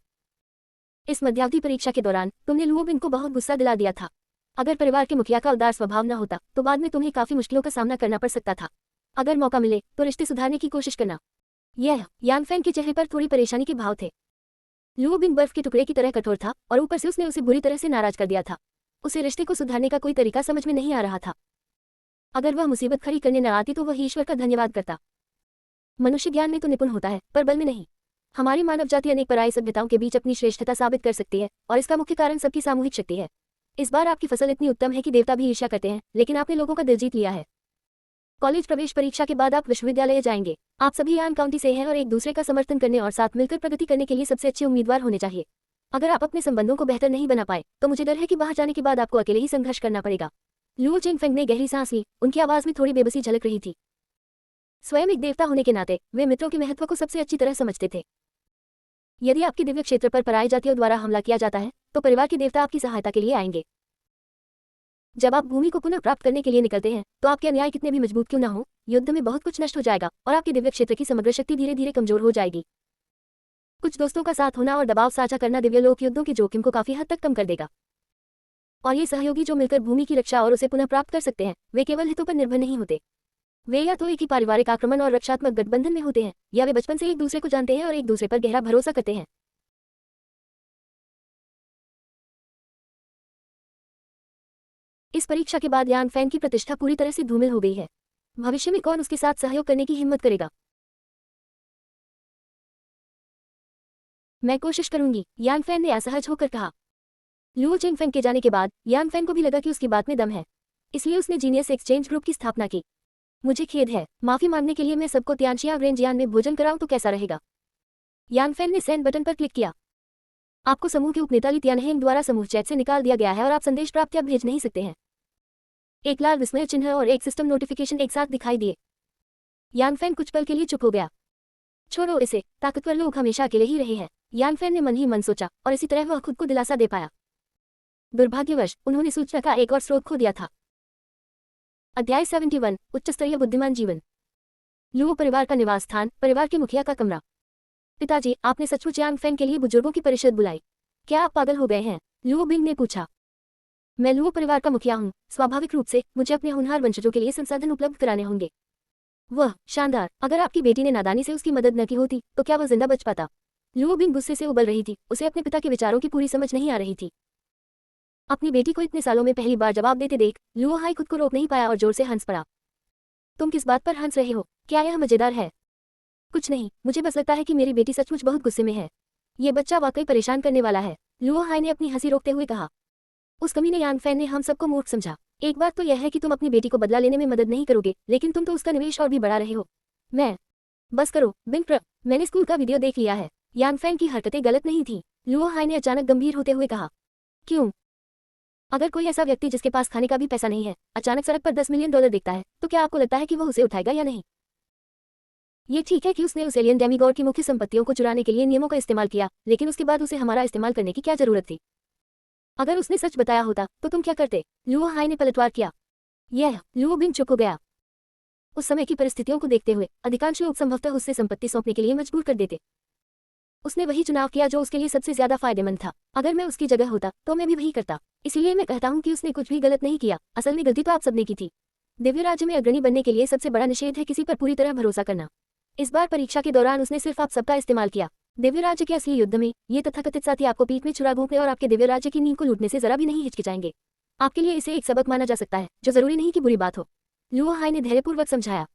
इस मध्यावधि परीक्षा के दौरान तुमने लुओ बिन को बहुत गुस्सा दिला दिया था। अगर परिवार के मुखिया का उदार स्वभाव न होता तो बाद में तुम्हें काफी मुश्किलों का सामना करना पड़ सकता था। अगर मौका मिले तो रिश्ते सुधारने की कोशिश करना। यह यानफेन के चेहरे पर थोड़ी परेशानी के भाव थे। लुओ बिन बर्फ के टुकड़े की तरह कठोर था और ऊपर से उसने उसे बुरी तरह से नाराज कर दिया था। उसे रिश्ते को सुधारने का कोई तरीका समझ में नहीं आ रहा था। अगर वह मुसीबत खड़ी करने न आती तो वह ईश्वर का धन्यवाद करता। मनुष्य ज्ञान में तो निपुण होता है पर बल में नहीं। हमारी मानव जाति अनेक पराई सभ्यताओं के बीच अपनी श्रेष्ठता साबित कर सकती है और इसका मुख्य कारण सबकी सामूहिक शक्ति है। इस बार आपकी फसल इतनी उत्तम है कि देवता भी ईर्ष्या करते हैं, लेकिन आपने लोगों का दिल जीत लिया है। कॉलेज प्रवेश परीक्षा के बाद आप विश्वविद्यालय जाएंगे। आप सभी यान काउंटी से हैं और एक दूसरे का समर्थन करने और साथ मिलकर प्रगति करने के लिए सबसे अच्छे उम्मीदवार होने चाहिए। अगर आप अपने संबंधों को बेहतर नहीं बना पाए तो मुझे डर है कि बाहर जाने के बाद आपको अकेले ही संघर्ष करना पड़ेगा। लुओ चेंगफेंग ने गहरी सांस ली, उनकी आवाज में थोड़ी बेबसी झलक रही थी। स्वयं एक देवता होने के नाते वे मित्रों के महत्व को सबसे अच्छी तरह समझते थे। यदि आपके दिव्य क्षेत्र पर पराई जातियों द्वारा हमला किया जाता है तो परिवार के देवता आपकी सहायता के लिए आएंगे। जब आप भूमि को पुनः प्राप्त करने के लिए निकलते हैं तो आपके अन्याय कितने भी मजबूत क्यों न हो, युद्ध में बहुत कुछ नष्ट हो जाएगा और आपके दिव्य क्षेत्र की समग्र शक्ति धीरे धीरे कमजोर हो जाएगी। कुछ दोस्तों का साथ होना और दबाव साझा करना दिव्य लोक युद्धों के जोखिम को काफी हद तक कम कर देगा। और ये सहयोगी जो मिलकर भूमि की रक्षा और उसे पुनः प्राप्त कर सकते हैं, वे केवल हितों पर निर्भर नहीं होते। वे या तो एक ही पारिवारिक आक्रमण और रक्षात्मक गठबंधन में होते हैं, या वे बचपन से एक दूसरे को जानते हैं और एक दूसरे पर गहरा भरोसा करते हैं। इस परीक्षा के बाद यानफेन की प्रतिष्ठा पूरी तरह से धूमिल हो गई है। भविष्य में कौन उसके साथ सहयोग करने की हिम्मत करेगा? मैं कोशिश करूंगी, यानफेन ने असहज होकर कहा। लुओ चेंगफेंग के जाने के बाद यानफेन को भी लगा कि उसकी बात में दम है, इसलिए उसने जीनियस एक्सचेंज ग्रुप की स्थापना की। मुझे खेद है, माफी मांगने के लिए मैं सबको तियानशिया रेंजियान में भोजन कराऊं तो कैसा रहेगा? यानफेन ने सेंड बटन पर क्लिक किया। आपको समूह के उपनेता ली तियानहेंग द्वारा समूह चैट से निकाल दिया गया है और आप संदेश प्राप्त या भेज नहीं सकते हैं। एक लाल विस्मय चिन्ह और एक सिस्टम नोटिफिकेशन एक साथ दिखाई दिए। यानफेन कुछ पल के लिए चुप हो गया। छोड़ो इसे, ताकतवर लोग हमेशा अकेले ही रहे हैं, यानफेन ने मन ही मन सोचा और इसी तरह वह खुद को दिलासा दे पाया। दुर्भाग्यवश उन्होंने सूचना का एक और स्रोत खो दिया था। अध्याय 71 उच्च स्तरीय बुद्धिमान जीवन। लुओ परिवार का निवास स्थान, परिवार के मुखिया का कमरा। पिताजी, आपने सचमुच यानफेन के लिए बुजुर्गों की परिषद बुलाई? क्या आप पागल हो गए हैं? लुओ बिंग ने पूछा। मैं लुओ परिवार का मुखिया हूँ, स्वाभाविक रूप से मुझे अपने होनहार वंशजों के लिए संसाधन उपलब्ध कराने होंगे। वह शानदार, अगर आपकी बेटी ने नादानी से उसकी मदद न की होती तो क्या वह जिंदा बच पाता? लुओ बिंग गुस्से से उबल रही थी, उसे अपने पिता के विचारों की पूरी समझ नहीं आ रही थी। अपनी बेटी को इतने सालों में पहली बार जवाब देते देख लुओ हाई खुद को रोक नहीं पाया और जोर से हंस पड़ा। तुम किस बात पर हंस रहे हो? क्या यह मजेदार है? कुछ नहीं, मुझे बस लगता है कि मेरी बेटी सचमुच बहुत गुस्से में है। ये बच्चा वाकई परेशान करने वाला है, लुओ हाई ने अपनी हंसी रोकते हुए कहा। उस कमीने यान फैन ने हम सबको मूर्ख समझा। एक बात तो यह है कि तुम अपनी बेटी को बदला लेने में मदद नहीं करोगे, लेकिन तुम तो उसका निवेश और भी बढ़ा रहे हो। मैं बस करो बिंग प्र, मैंने स्कूल का वीडियो देख लिया है। यान फैन की हरकतें गलत नहीं थी, लुओ हाई ने अचानक गंभीर होते हुए कहा। क्यों? अगर कोई ऐसा व्यक्ति जिसके पास खाने का भी पैसा नहीं है अचानक सड़क पर $10 मिलियन देखता है तो क्या आपको लगता है कि वह उसे उठाएगा या नहीं? ये ठीक है कि उसने उस एलियन डेमीगॉड की मुख्य संपत्तियों को चुराने के लिए नियमों का इस्तेमाल किया, लेकिन उसके बाद उसे हमारा इस्तेमाल करने की क्या जरूरत थी? अगर उसने सच बताया होता तो तुम क्या करते? लुओ हाई ने पलटवार किया। लुओ बिंग चुप हो गया। उस समय की परिस्थितियों को देखते हुए अधिकांश लोग संभवतः उससे संपत्ति सौंपने के लिए मजबूर कर देते। उसने वही चुनाव किया जो उसके लिए सबसे ज्यादा फायदेमंद था। अगर मैं उसकी जगह होता तो मैं भी वही करता। इसलिए मैं कहता हूँ कि उसने कुछ भी गलत नहीं किया, असल में गलती तो आप सबने की थी। दिव्य राज्य में अग्रणी बनने के लिए सबसे बड़ा निषेध है किसी पर पूरी तरह भरोसा करना। इस बार परीक्षा के दौरान उसने सिर्फ आप सबका इस्तेमाल किया। दिव्य राज्य के असली युद्ध में ये तथाकथित साथी आपको पीठ में छुरा घोंपने और आपके दिव्य राज्य की नींव को लूटने से जरा भी नहीं हिचकिचाएंगे। आपके लिए इसे एक सबक माना जा सकता है, जो जरूरी नहीं कि बुरी बात हो, लुओ हाई ने धैर्यपूर्वक समझाया।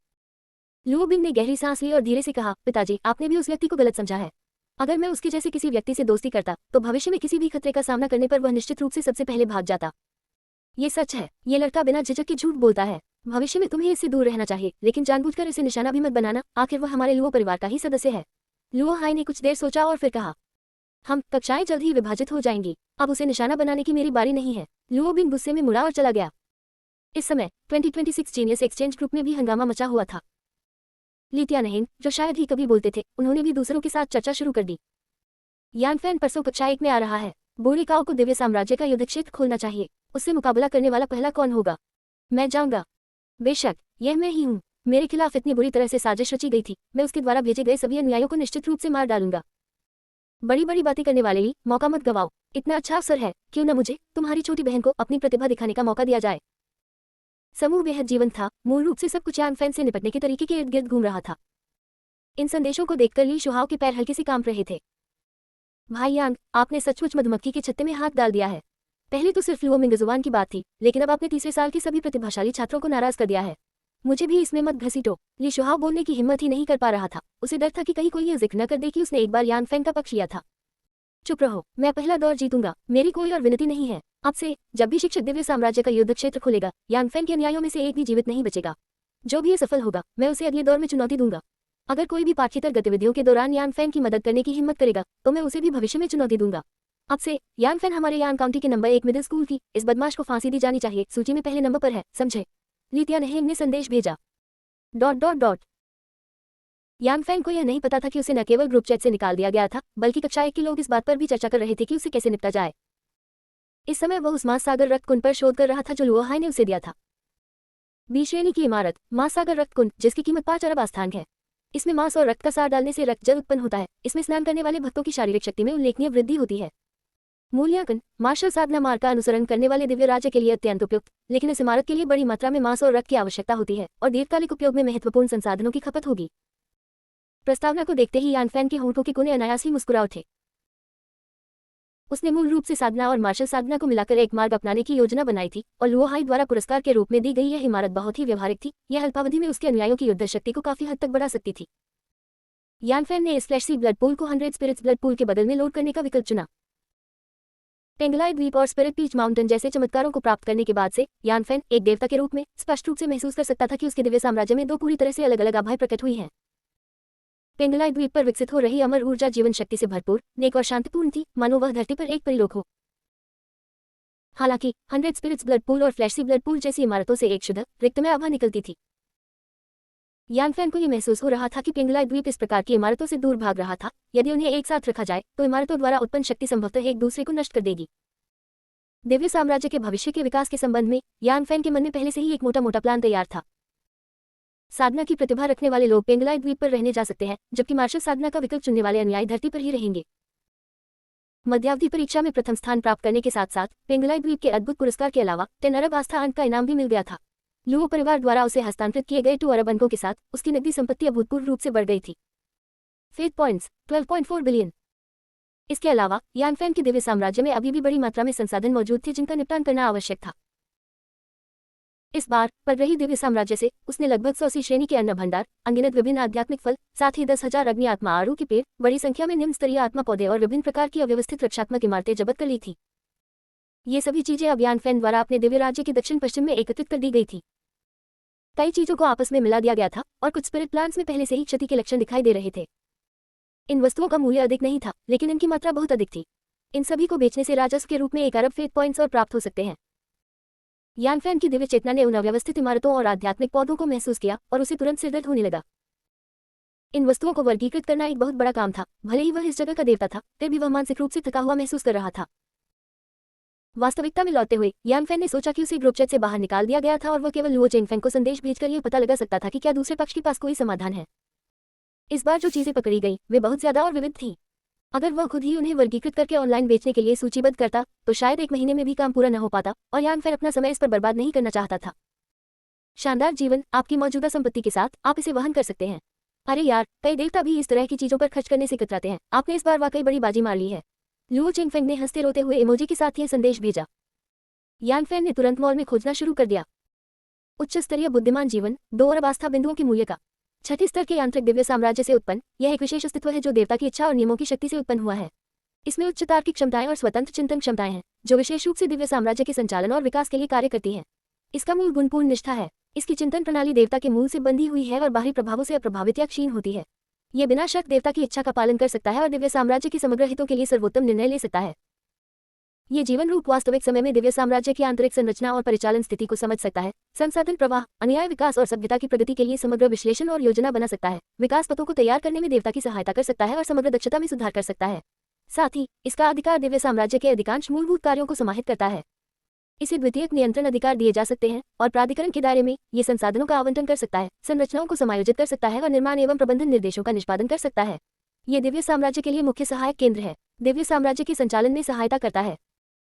लुओ बिंग ने गहरी सांस ली और धीरे से कहा, पिताजी, आपने भी उस व्यक्ति को गलत समझा है। अगर मैं उसके जैसे किसी व्यक्ति से दोस्ती करता तो भविष्य में किसी भी खतरे का सामना करने पर वह निश्चित रूप से सबसे पहले भाग जाता। ये सच है, ये लड़का बिना झिझक के झूठ बोलता है। भविष्य में तुम्हें इससे दूर रहना चाहिए, लेकिन जानबूझकर इसे निशाना भी मत बनाना, आखिर वह हमारे लुओ परिवार का ही सदस्य है। लुओ हाई ने कुछ देर सोचा और फिर कहा, हम कक्षाएं जल्द ही विभाजित हो जाएंगी, अब उसे निशाना बनाने की मेरी बारी नहीं है। लुओ बिंग गुस्से में मुड़ा और चला गया। इस समय 2026 जीनियस एक्सचेंज ग्रुप में भी हंगामा मचा हुआ था। लीतिया नहेंग, जो शायद ही कभी बोलते थे, उन्होंने भी दूसरों के साथ चर्चा शुरू कर दी। यान फैन परसों कक्षा 1 में आ रहा है। बोरिकाओ को दिव्य साम्राज्य का युद्ध क्षेत्र खोलना चाहिए। उससे मुकाबला करने वाला पहला कौन होगा? मैं जाऊंगा। बेशक, यह मैं ही हूँ। मेरे खिलाफ इतनी बुरी तरह से साजिश रची गई थी, मैं उसके द्वारा भेजे गए सभी अनुयायियों को निश्चित रूप से मार डालूंगा। बड़ी बड़ी बातें करने वाले ही मौका मत गवाओ। इतना अच्छा अवसर है, क्यों न मुझे तुम्हारी छोटी बहन को अपनी प्रतिभा दिखाने का मौका दिया जाए। समूह बेहद जीवन था, मूल रूप से सब कुछ यान फैन से निपटने के तरीके के इर्द गिर्द घूम रहा था। इन संदेशों को देखकर ली शुहाओ के पैर हल्के से कांप रहे थे। भाई यांग, आपने सचमुच मधुमक्खी के छत्ते में हाथ डाल दिया है। पहले तो सिर्फ लुओ मिंग जुबान की बात थी, लेकिन अब आपने तीसरे साल के सभी प्रतिभाशाली छात्रों को नाराज कर दिया है। मुझे भी इसमें मत घसीटो। ली शुहाओ बोलने की हिम्मत ही नहीं कर पा रहा था। उसे डर था कि कहीं कोई यह जिक्र न कर दे कि उसने एक बार यान फैंग का पक्ष लिया था। चुप रहो, मैं पहला दौर जीतूंगा, मेरी कोई और विनती नहीं है। अब से जब भी शिक्षक दिव्य साम्राज्य का युद्ध क्षेत्र खोलेगा, यान फैंग के अनुयायियों में से एक भी जीवित नहीं बचेगा। जो भी ये सफल होगा, मैं उसे अगले दौर में चुनौती दूंगा। अगर कोई भी पाठ्येतर गतिविधियों के दौरान यान फैन की मदद करने की हिम्मत करेगा तो मैं उसे भी भविष्य में चुनौती दूंगा। अब से यान फैन हमारे यान काउंटी के नंबर 1 मिडिल स्कूल की इस बदमाश को फांसी दी जानी चाहिए, सूची में पहले नंबर पर है, समझे? लीतिया नहेंग ने संदेश भेजा। ... यान फैंग को यह नहीं पता था कि उसे न केवल ग्रुप चैट से निकाल दिया गया था, बल्कि कक्षा 1 के लोग इस बात पर भी चर्चा कर रहे थे कि उसे कैसे निपटा जाए। इस समय वह उस महासागर रक्त कुंड पर शोध कर रहा था जो लुओ हाई ने उसे दिया था। बी श्रेणी की इमारत, महासागर रक्त कुंड, जिसकी कीमत 5 अरब आस्थान है। इसमें मांस और रक्त का सार डालने से रक्त जल उत्पन्न होता है। इसमें स्नान करने वाले भक्तों की शारीरिक शक्ति में उल्लेखनीय वृद्धि होती है। मूल्यांकन, मार्शल साधना मार्ग का अनुसरण करने वाले दिव्य राज्य के लिए अत्यंत उपयुक्त, लेकिन इस इमारत के लिए बड़ी मात्रा में मांस और रक्त की आवश्यकता होती है और दीर्घकालिक उपयोग में महत्वपूर्ण संसाधनों की खपत होगी। प्रस्तावना को देखते ही यान फैन के होंठों के कोने अनायास ही मुस्कुरा उठे। उसने मूल रूप से साधना और मार्शल साधना को मिलाकर एक मार्ग अपनाने की योजना बनाई थी और लुओ हाई द्वारा पुरस्कार के रूप में दी गई यह इमारत बहुत ही व्यवहारिक थी। यह अल्पावधि में उसके अनुयायियों की युद्ध शक्ति को काफी हद तक बढ़ा सकती थी। यान फैन ने इस फ्लैश सी ब्लड पूल को 100 स्पिरिट्स ब्लड पूल के बदल में लोड करने का विकल्प चुना। पेंगलाई द्वीप और स्पिरिट पीच माउंटेन जैसे चमत्कारों को प्राप्त करने के बाद से यान फैन एक देवता के रूप में स्पष्ट रूप से महसूस कर सकता था कि उसके दिव्य साम्राज्य में 2 पूरी तरह से अलग अलग आभाएं प्रकट हुई हैं। पेंगलाई द्वीप पर विकसित हो रही अमर ऊर्जा जीवन शक्ति से भरपूर, नेक और शांतिपूर्ण थी, मानो वह धरती पर एक परिलोक हो। हालांकि 100 स्पिरिट्स ब्लड पूल और फ्लैश सी ब्लड पूल जैसी इमारतों से एक शुद्ध रिक्तमय आभा निकलती थी। यान फैन को यह महसूस हो रहा था कि पेंगलाई द्वीप इस प्रकार की इमारतों से दूर भाग रहा था। यदि उन्हें एक साथ रखा जाए तो इमारतों द्वारा उत्पन्न शक्ति संभवतः एक दूसरे को नष्ट कर देगी। दिव्य साम्राज्य के भविष्य के विकास के संबंध में यान फैन के मन में पहले से ही एक मोटा प्लान तैयार था। साधना की प्रतिभा रखने वाले लोग पेंगलाई द्वीप पर रहने जा सकते हैं, जबकि मार्शल साधना का विकल्प चुनने वाले अनुयायी धरती पर ही रहेंगे। मध्यावधि परीक्षा में प्रथम स्थान प्राप्त करने के साथ साथ पेंगलाई द्वीप के अद्भुत पुरस्कार के अलावा 10 अरब आस्था अंक का इनाम भी मिल गया था। लुओ परिवार द्वारा उसे हस्तांतरित किए गए 2 अरब अंकों के साथ उसकी नकदी संपत्ति अभूतपूर्व रूप से बढ़ गई थी। Faith points 12.4 billion. इसके अलावा यानफेन के दिव्य साम्राज्य में अभी भी बड़ी मात्रा में संसाधन मौजूद थे जिनका निपटान करना आवश्यक था। इस बार पड़ रही दिव्य साम्राज्य से उसने लगभग 100 श्रेणी के अन्न भंडार, अनगिनत विभिन्न आध्यात्मिक फल, साथ ही 10,000 अग्नि आत्मा आड़ू के पेड़, बड़ी संख्या में निम्न स्तरीय आत्मा पौधे और विभिन्न प्रकार की अव्यवस्थित रक्षात्मक इमारतें जब्त कर ली थी। ये सभी चीजें अब यानफेन द्वारा अपने दिव्य राज्य के दक्षिण पश्चिम में एकत्रित कर दी गई थी। कई चीजों को आपस में मिला दिया गया था और कुछ स्पिरिट प्लांट्स में पहले से ही क्षति के लक्षण दिखाई दे रहे थे। इन वस्तुओं का मूल्य अधिक नहीं था, लेकिन इनकी मात्रा बहुत अधिक थी। इन सभी को बेचने से राजस्व के रूप में 1 अरब फेथ पॉइंट्स और प्राप्त हो सकते हैं। यानफेन की दिव्य चेतना ने उन अव्यवस्थित इमारतों और आध्यात्मिक पौधों को महसूस किया और उसे तुरंत सिरदर्द होने लगा। इन वस्तुओं को वर्गीकृत करना एक बहुत बड़ा काम था। भले ही वह इस जगह का देवता था, फिर भी वह मानसिक रूप से थका हुआ महसूस कर रहा था। वास्तविकता में लौटते हुए यानफेन ने सोचा कि उसे ग्रुप चैट से बाहर निकाल दिया गया था और वह केवल लुओ चेंगफेंग को संदेश भेजकर यह पता लगा सकता था कि क्या दूसरे पक्ष के पास कोई समाधान है। इस बार जो चीजें पकड़ी गई वे बहुत ज्यादा और विविध थीं। अगर वह खुद ही उन्हें वर्गीकृत करके ऑनलाइन बेचने के लिए सूचीबद्ध करता तो शायद 1 महीने में भी काम पूरा न हो पाता और यानफेन अपना समय इस पर बर्बाद नहीं करना चाहता था। शानदार जीवन आपकी मौजूदा संपत्ति के साथ आप इसे वहन कर सकते हैं। अरे यार, कई देवता भी इस तरह की चीजों पर खर्च करने से कतराते हैं। आपने इस बार वाकई बड़ी बाजी मार ली है। लुओ चेंगफेंग ने हंसते रोते हुए इमोजी के साथ यह संदेश भेजा। यानफेन ने तुरंत मॉल में खोजना शुरू कर दिया। उच्च स्तरीय बुद्धिमान जीवन 2 अरब आस्था बिंदुओं के मूल्य का 6 स्तर के यांत्रिक दिव्य साम्राज्य से उत्पन्न यह एक विशेष अस्तित्व है जो देवता की इच्छा और नियमों की शक्ति से उत्पन्न हुआ है। इसमें उच्च तार्किक क्षमताएं और स्वतंत्र चिंतन क्षमताएं हैं जो विशेष रूप से दिव्य साम्राज्य के संचालन और विकास के लिए कार्य करती है। इसका मूल गुणपूर्ण निष्ठा है। इसकी चिंतन प्रणाली देवता के मूल से बंधी हुई है और बाहरी प्रभावों से अप्रभावित या क्षीण होती है। ये बिना शर्त देवता की इच्छा का पालन कर सकता है और दिव्य साम्राज्य की समग्र हितों के लिए सर्वोत्तम निर्णय ले सकता है। ये जीवन रूप वास्तविक समय में दिव्य साम्राज्य की आंतरिक संरचना और परिचालन स्थिति को समझ सकता है, संसाधन प्रवाह, अन्याय विकास और सभ्यता की प्रगति के लिए समग्र विश्लेषण और योजना बना सकता है, विकास पथों को तैयार करने में देवता की सहायता कर सकता है और समग्र दक्षता में सुधार कर सकता है। साथ ही इसका अधिकार दिव्य साम्राज्य के अधिकांश मूलभूत कार्यों को समाहित करता है। इसे द्वितीयक नियंत्रण अधिकार दिए जा सकते हैं और प्राधिकरण के दायरे में ये संसाधनों का आवंटन कर सकता है, संरचनाओं को समायोजित कर सकता है और निर्माण एवं प्रबंधन निर्देशों का निष्पादन कर सकता है। ये दिव्य साम्राज्य के लिए मुख्य सहायक केंद्र है, दिव्य साम्राज्य के संचालन में सहायता करता है।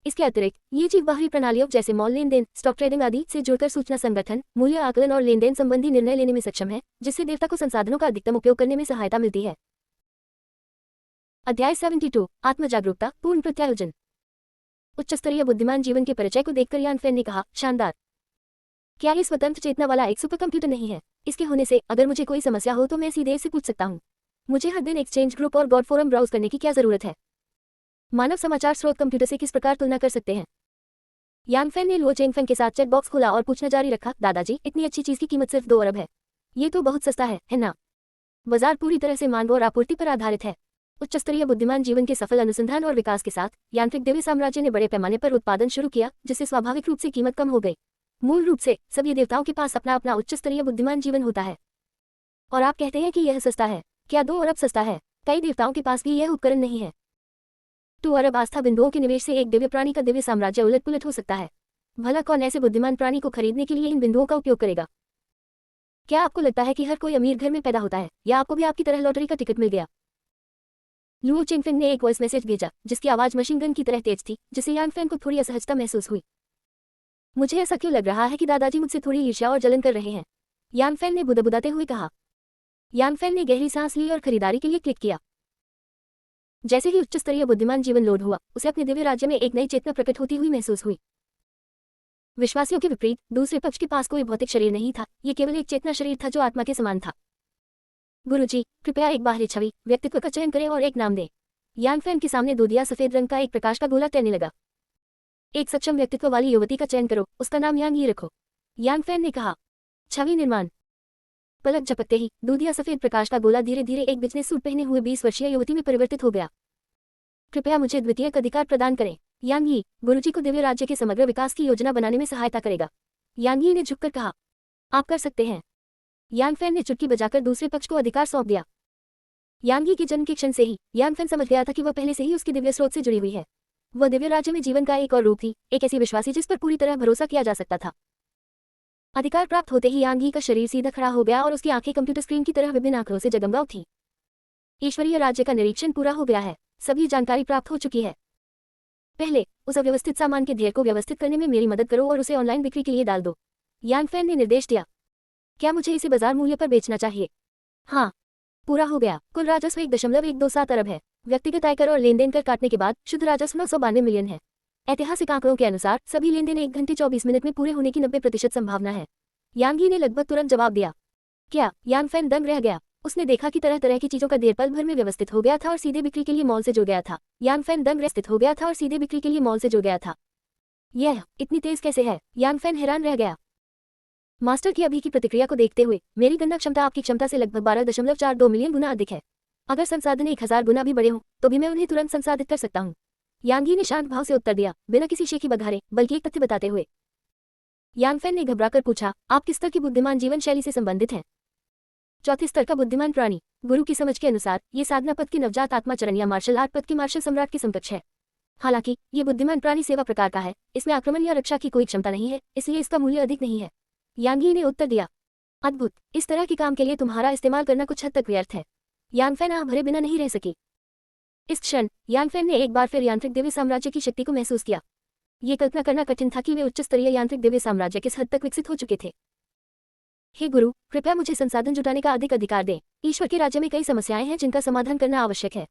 इसके अतिरिक्त ये जीव बाहरी प्रणालियों जैसे मॉल लेन देन, स्टॉक ट्रेडिंग आदि से जुड़कर सूचना संगठन, मूल्य आकलन और लेन देन संबंधी निर्णय लेने में सक्षम है, जिससे देवता को संसाधनों का अधिकतम उपयोग करने में सहायता मिलती है। अध्याय 72 आत्म जागरूकता पूर्ण प्रत्यायोजन। उच्च स्तरीय बुद्धिमान जीवन के परिचय को देखकर यानफेन ने कहा, शानदार। क्या ये स्वतंत्र चेतना वाला एक सुपर कंप्यूटर नहीं है? इसके होने से अगर मुझे कोई समस्या हो तो मैं सीधे से पूछ सकता हूँ। मुझे हर दिन एक्सचेंज ग्रुप और गॉड फोरम ब्राउज करने की क्या जरूरत है? मानव समाचार स्रोत कंप्यूटर से किस प्रकार तुलना कर सकते हैं? यानफेन ने लुओ चेंगफेंग के साथ चैट बॉक्स खोला और पूछना जारी रखा, दादाजी, इतनी अच्छी चीज की कीमत सिर्फ 2 अरब है। ये तो बहुत सस्ता है ना? बाजार पूरी तरह से मांग और आपूर्ति पर आधारित है। उच्च स्तरीय बुद्धिमान जीवन के सफल अनुसंधान और विकास के साथ यांत्रिक दिव्य साम्राज्य ने बड़े पैमाने पर उत्पादन शुरू किया, जिससे स्वाभाविक रूप से कीमत कम हो गई। मूल रूप से सभी देवताओं के पास अपना अपना उच्च स्तरीय बुद्धिमान जीवन होता है और आप कहते हैं कि यह सस्ता है। क्या 2 अरब सस्ता है? कई देवताओं के पास भी यह उपकरण नहीं है। 2 अरब आस्था बिंदुओं के निवेश से एक दिव्य प्राणी का दिव्य साम्राज्य उलट पुलट हो सकता है। भला कौन ऐसे बुद्धिमान प्राणी को खरीदने के लिए इन बिंदुओं का उपयोग करेगा? क्या आपको लगता है कि हर कोई अमीर घर में पैदा होता है या आपको भी आपकी तरह लॉटरी का टिकट मिल गया? लुओ चेंगफेंग ने एक वॉइस मैसेज भेजा जिसकी आवाज मशीन गन की तरह तेज थी, जिससे यानफेन को थोड़ी असहजता महसूस हुई। मुझे ऐसा क्यों लग रहा है कि दादाजी मुझसे थोड़ी ईर्ष्या और जलन कर रहे हैं? यानफेन ने बुदबुदाते हुए कहा। यानफेन ने गहरी सांस ली और खरीदारी के लिए क्लिक किया। जैसे ही उच्च स्तरीय बुद्धिमान जीवन लोड हुआ, उसे अपने दिव्य राज्य में एक नई चेतना प्रकट होती हुई महसूस हुई। विश्वासियों के विपरीत दूसरे पक्ष के पास कोई भौतिक शरीर नहीं था, ये केवल एक चेतना शरीर था जो आत्मा के समान था। गुरुजी, कृपया एक बाहरी छवि व्यक्तित्व का चयन करें और एक नाम दें। यानफेन के सामने दूधिया सफेद रंग का एक प्रकाश का गोला तैरने लगा। एक सक्षम व्यक्तित्व वाली युवती का चयन करो, उसका नाम यांग यी रखो। यानफेन ने कहा। छवि निर्माण। पलक झपकते ही दूधिया सफेद प्रकाश का गोला धीरे धीरे एक बिजनेस सूट पहने हुए 20 वर्षीय युवती में परिवर्तित हो गया। कृपया मुझे द्वितीयक अधिकार प्रदान करें। यांग यी गुरुजी को दिव्य राज्य के समग्र विकास की योजना बनाने में सहायता करेगा। यांग यी ने झुककर कहा। आप कर सकते हैं। यानफेन ने चुटकी बजाकर दूसरे पक्ष को अधिकार सौंप दिया। यांग यी के जन्म के क्षण से ही यानफेन समझ गया था कि वह पहले से ही उसकी दिव्य स्रोत से जुड़ी हुई है। वह दिव्य राज्य में जीवन का एक और रूप थी, एक ऐसी विश्वासी जिस पर पूरी तरह भरोसा किया जा सकता था। अधिकार प्राप्त होते ही यांग यी का शरीर सीधा खड़ा हो गया और उसकी आंखें कंप्यूटर स्क्रीन की तरह विभिन्न आंकड़ों से जगमगा उठी। ईश्वरीय राज्य का निरीक्षण पूरा हो गया है। सभी जानकारी प्राप्त हो चुकी है। पहले उस अव्यवस्थित सामान के ढेर को व्यवस्थित करने में मेरी मदद करो और उसे ऑनलाइन बिक्री के लिए डाल दो। यान फैन ने निर्देश दिया। क्या मुझे इसे बाजार मूल्य पर बेचना चाहिए? हाँ, पूरा हो गया। कुल राजस्व 1.127 अरब है। व्यक्तिगत आयकर और लेन देन कर काटने के बाद शुद्ध राजस्व 992 मिलियन है। ऐतिहासिक आंकड़ों के अनुसार सभी लेन देन 1 घंटे 24 मिनट में पूरे होने की 90% संभावना है। यांगी ने लगभग तुरंत जवाब दिया। क्या? यान फैन दंग रह गया। उसने देखा कि तरह तरह की चीजों का ढेर पल भर में व्यवस्थित हो गया था और सीधे बिक्री के लिए मॉल से जुड़ गया था। यान फैन दंग व्यवस्थित हो गया था और सीधे बिक्री के लिए मॉल से जुड़ गया था। यह इतनी तेज कैसे है? यान फैन हैरान रह गया। मास्टर की अभी की प्रतिक्रिया को देखते हुए मेरी गणना क्षमता आपकी क्षमता से लगभग 12.42 मिलियन गुना अधिक है। अगर संसाधन 1000 गुना भी बड़े हों तो भी मैं उन्हें तुरंत संसाधित कर सकता हूँ। यांगी ने शांत भाव से उत्तर दिया, बिना किसी शेखी बघारे बल्कि एक तथ्य बताते हुए। यान फैन ने घबराकर पूछा, आप किस स्तर की बुद्धिमान जीवन शैली से संबंधित हैं? चौथे स्तर का बुद्धिमान प्राणी। गुरु की समझ के अनुसार ये साधना पद की नवजात आत्मा चरण या मार्शल आर्ट पद के मार्शल सम्राट के समकक्ष है। हालांकि ये बुद्धिमान प्राणी सेवा प्रकार का है, इसमें आक्रमण या रक्षा की कोई क्षमता नहीं है, इसलिए इसका मूल्य अधिक नहीं है। यांगी ने उत्तर दिया। अद्भुत, इस तरह के काम के लिए तुम्हारा इस्तेमाल करना कुछ हद तक व्यर्थ है। यान फैन आह भरे बिना नहीं रह सकी। इस क्षण यान फैन ने एक बार फिर यांत्रिक दिव्य साम्राज्य की शक्ति को महसूस किया। ये कल्पना करना कठिन था कि वे उच्च स्तरीय यांत्रिक दिव्य साम्राज्य किस हद तक विकसित हो चुके थे। हे गुरु, कृपया मुझे संसाधन जुटाने का अधिक अधिकार दें। ईश्वर के राज्य में कई समस्याएं हैं जिनका समाधान करना आवश्यक है।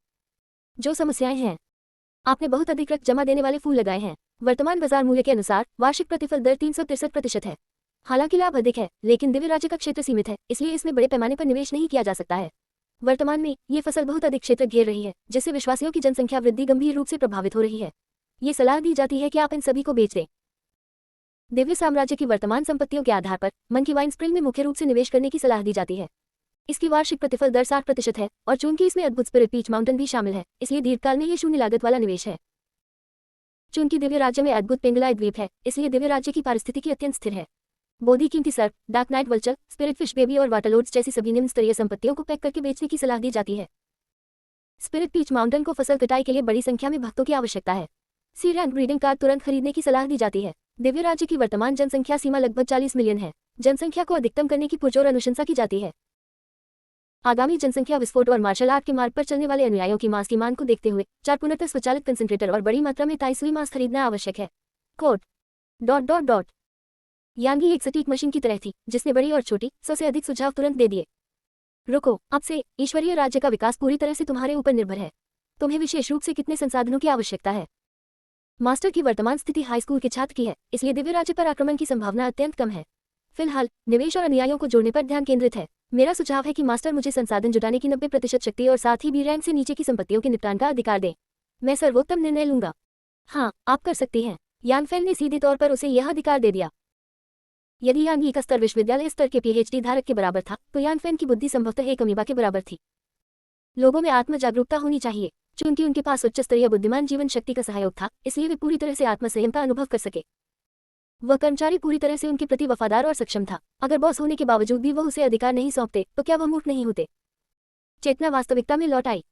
जो समस्याएं हैं? आपने बहुत अधिक रकम जमा देने वाले फूल लगाए हैं। वर्तमान बाजार मूल्य के अनुसार वार्षिक प्रतिफल दर 363% है। हालांकि लाभ अधिक है, लेकिन दिव्य राज्य का क्षेत्र सीमित है, इसलिए इसमें बड़े पैमाने पर निवेश नहीं किया जा सकता है। वर्तमान में ये फसल बहुत अधिक क्षेत्र घेर रही है, जिससे विश्वासियों की जनसंख्या वृद्धि गंभीर रूप से प्रभावित हो रही है। ये सलाह दी जाती है कि आप इन सभी को बेच दें। दिव्य साम्राज्य की वर्तमान संपत्तियों के आधार पर मंकी वाइन स्प्रिंग में मुख्य रूप से निवेश करने की सलाह दी जाती है। इसकी वार्षिक प्रतिफल दर 60% है और चूंकि इसमें अद्भुत स्पिरिट पीच माउंटेन भी शामिल है, इसलिए दीर्घकाल में ये शून्य लागत वाला निवेश है। चूंकि दिव्य राज्य में अद्भुत पेंगलाई द्वीप है, इसलिए दिव्य राज्य की पारिस्थितिकी अत्यंत स्थिर है। बोधी कीमती सर्प, dark night vulture, spirit fish baby और वाटरलोड्स जैसी सभी निम्न स्तरीय संपत्तियों को पैक करके बेचने की सलाह दी जाती है। स्पिरिट पीच माउंटेन को फसल कटाई के लिए बड़ी संख्या में भक्तों की आवश्यकता है। सी रैंक ब्रीडिंग कार्ड तुरंत खरीदने की सलाह दी जाती है। दिव्य राज्य की वर्तमान जनसंख्या सीमा लगभग 40 मिलियन है। जनसंख्या को अधिकतम करने की पुरजोर अनुशंसा की जाती है। आगामी जनसंख्या विस्फोट और मार्शल आर्ट के मार्ग पर चलने वाले अनुयायियों की मांस की मांग को देखते हुए 4 पूर्णतः स्वचालित कंसंट्रेटर और बड़ी मात्रा में ताइसुई मांस खरीदना आवश्यक है। कोड ... यांगी एक सटीक मशीन की तरह थी, जिसने बड़ी और छोटी 100 से अधिक सुझाव तुरंत दे दिए। रुको, अब से ईश्वरीय राज्य का विकास पूरी तरह से तुम्हारे ऊपर निर्भर है। तुम्हें विशेष रूप से कितने संसाधनों की आवश्यकता है? मास्टर की वर्तमान स्थिति हाई स्कूल के छात्र की है, इसलिए दिव्य राज्य पर आक्रमण की संभावना अत्यंत कम है। फिलहाल निवेश और अनुयायियों को जोड़ने पर ध्यान केंद्रित है। मेरा सुझाव है कि मास्टर मुझे संसाधन जुटाने की 90% शक्ति और साथ ही बी रैंक से नीचे की संपत्तियों के निपटान का अधिकार दें। मैं सर्वोत्तम निर्णय लूंगा। हाँ, आप कर सकती हैं। यान फैन ने सीधे तौर पर उसे यह अधिकार दे दिया। यदि यांगी का स्तर विश्वविद्यालय स्तर के PhD धारक के बराबर था, तो यान फैन की बुद्धि संभवतः एक अमीबा के बराबर थी। लोगों में आत्म जागरूकता होनी चाहिए। चूंकि उनके पास उच्च स्तरीय बुद्धिमान जीवन शक्ति का सहयोग था, इसलिए वे पूरी तरह से आत्मसंयम का अनुभव कर सके। वह कर्मचारी पूरी तरह से उनके प्रति वफादार और सक्षम था। अगर बॉस होने के बावजूद भी वह उसे अधिकार नहीं सौंपते, तो क्या वह मूर्ख नहीं होते? चेतना वास्तविकता में लौट आई।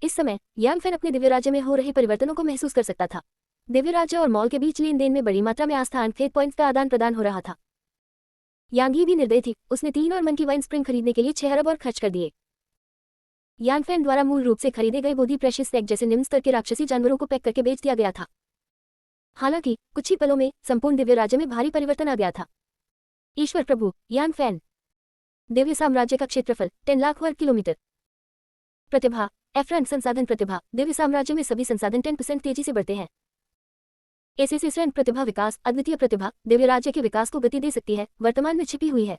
इस समय यान फैन अपने दिव्य राज्य में हो रहे परिवर्तनों को महसूस कर सकता था। दिव्य राज्य और मॉल के बीच लेन देन में बड़ी मात्रा में आस्था फेथ पॉइंट्स का आदान प्रदान हो रहा था। यांगी भी निर्दयी थी। उसने 3 और मंकी वाइन स्प्रिंग खरीदने के लिए 6 अरब और खर्च कर दिए। यान फैन द्वारा मूल रूप से खरीदे गए बोधी प्रेशियस स्नैक जैसे निम्न स्तर के राक्षसी जानवरों को पैक करके बेच दिया गया था। हालांकि कुछ ही पलों में संपूर्ण दिव्य राज्य में भारी परिवर्तन आ गया था। ईश्वर प्रभु, यान फैन। दिव्य साम्राज्य का क्षेत्रफल 10 लाख वर्ग किलोमीटर। प्रतिभा एफरन संसाधन प्रतिभा। दिव्य साम्राज्य में सभी संसाधन 10% तेजी से बढ़ते हैं। एसएसएसएन प्रतिभा विकास। अद्वितीय प्रतिभा दिव्य राज्य के विकास को गति दे सकती है, वर्तमान में छिपी हुई है।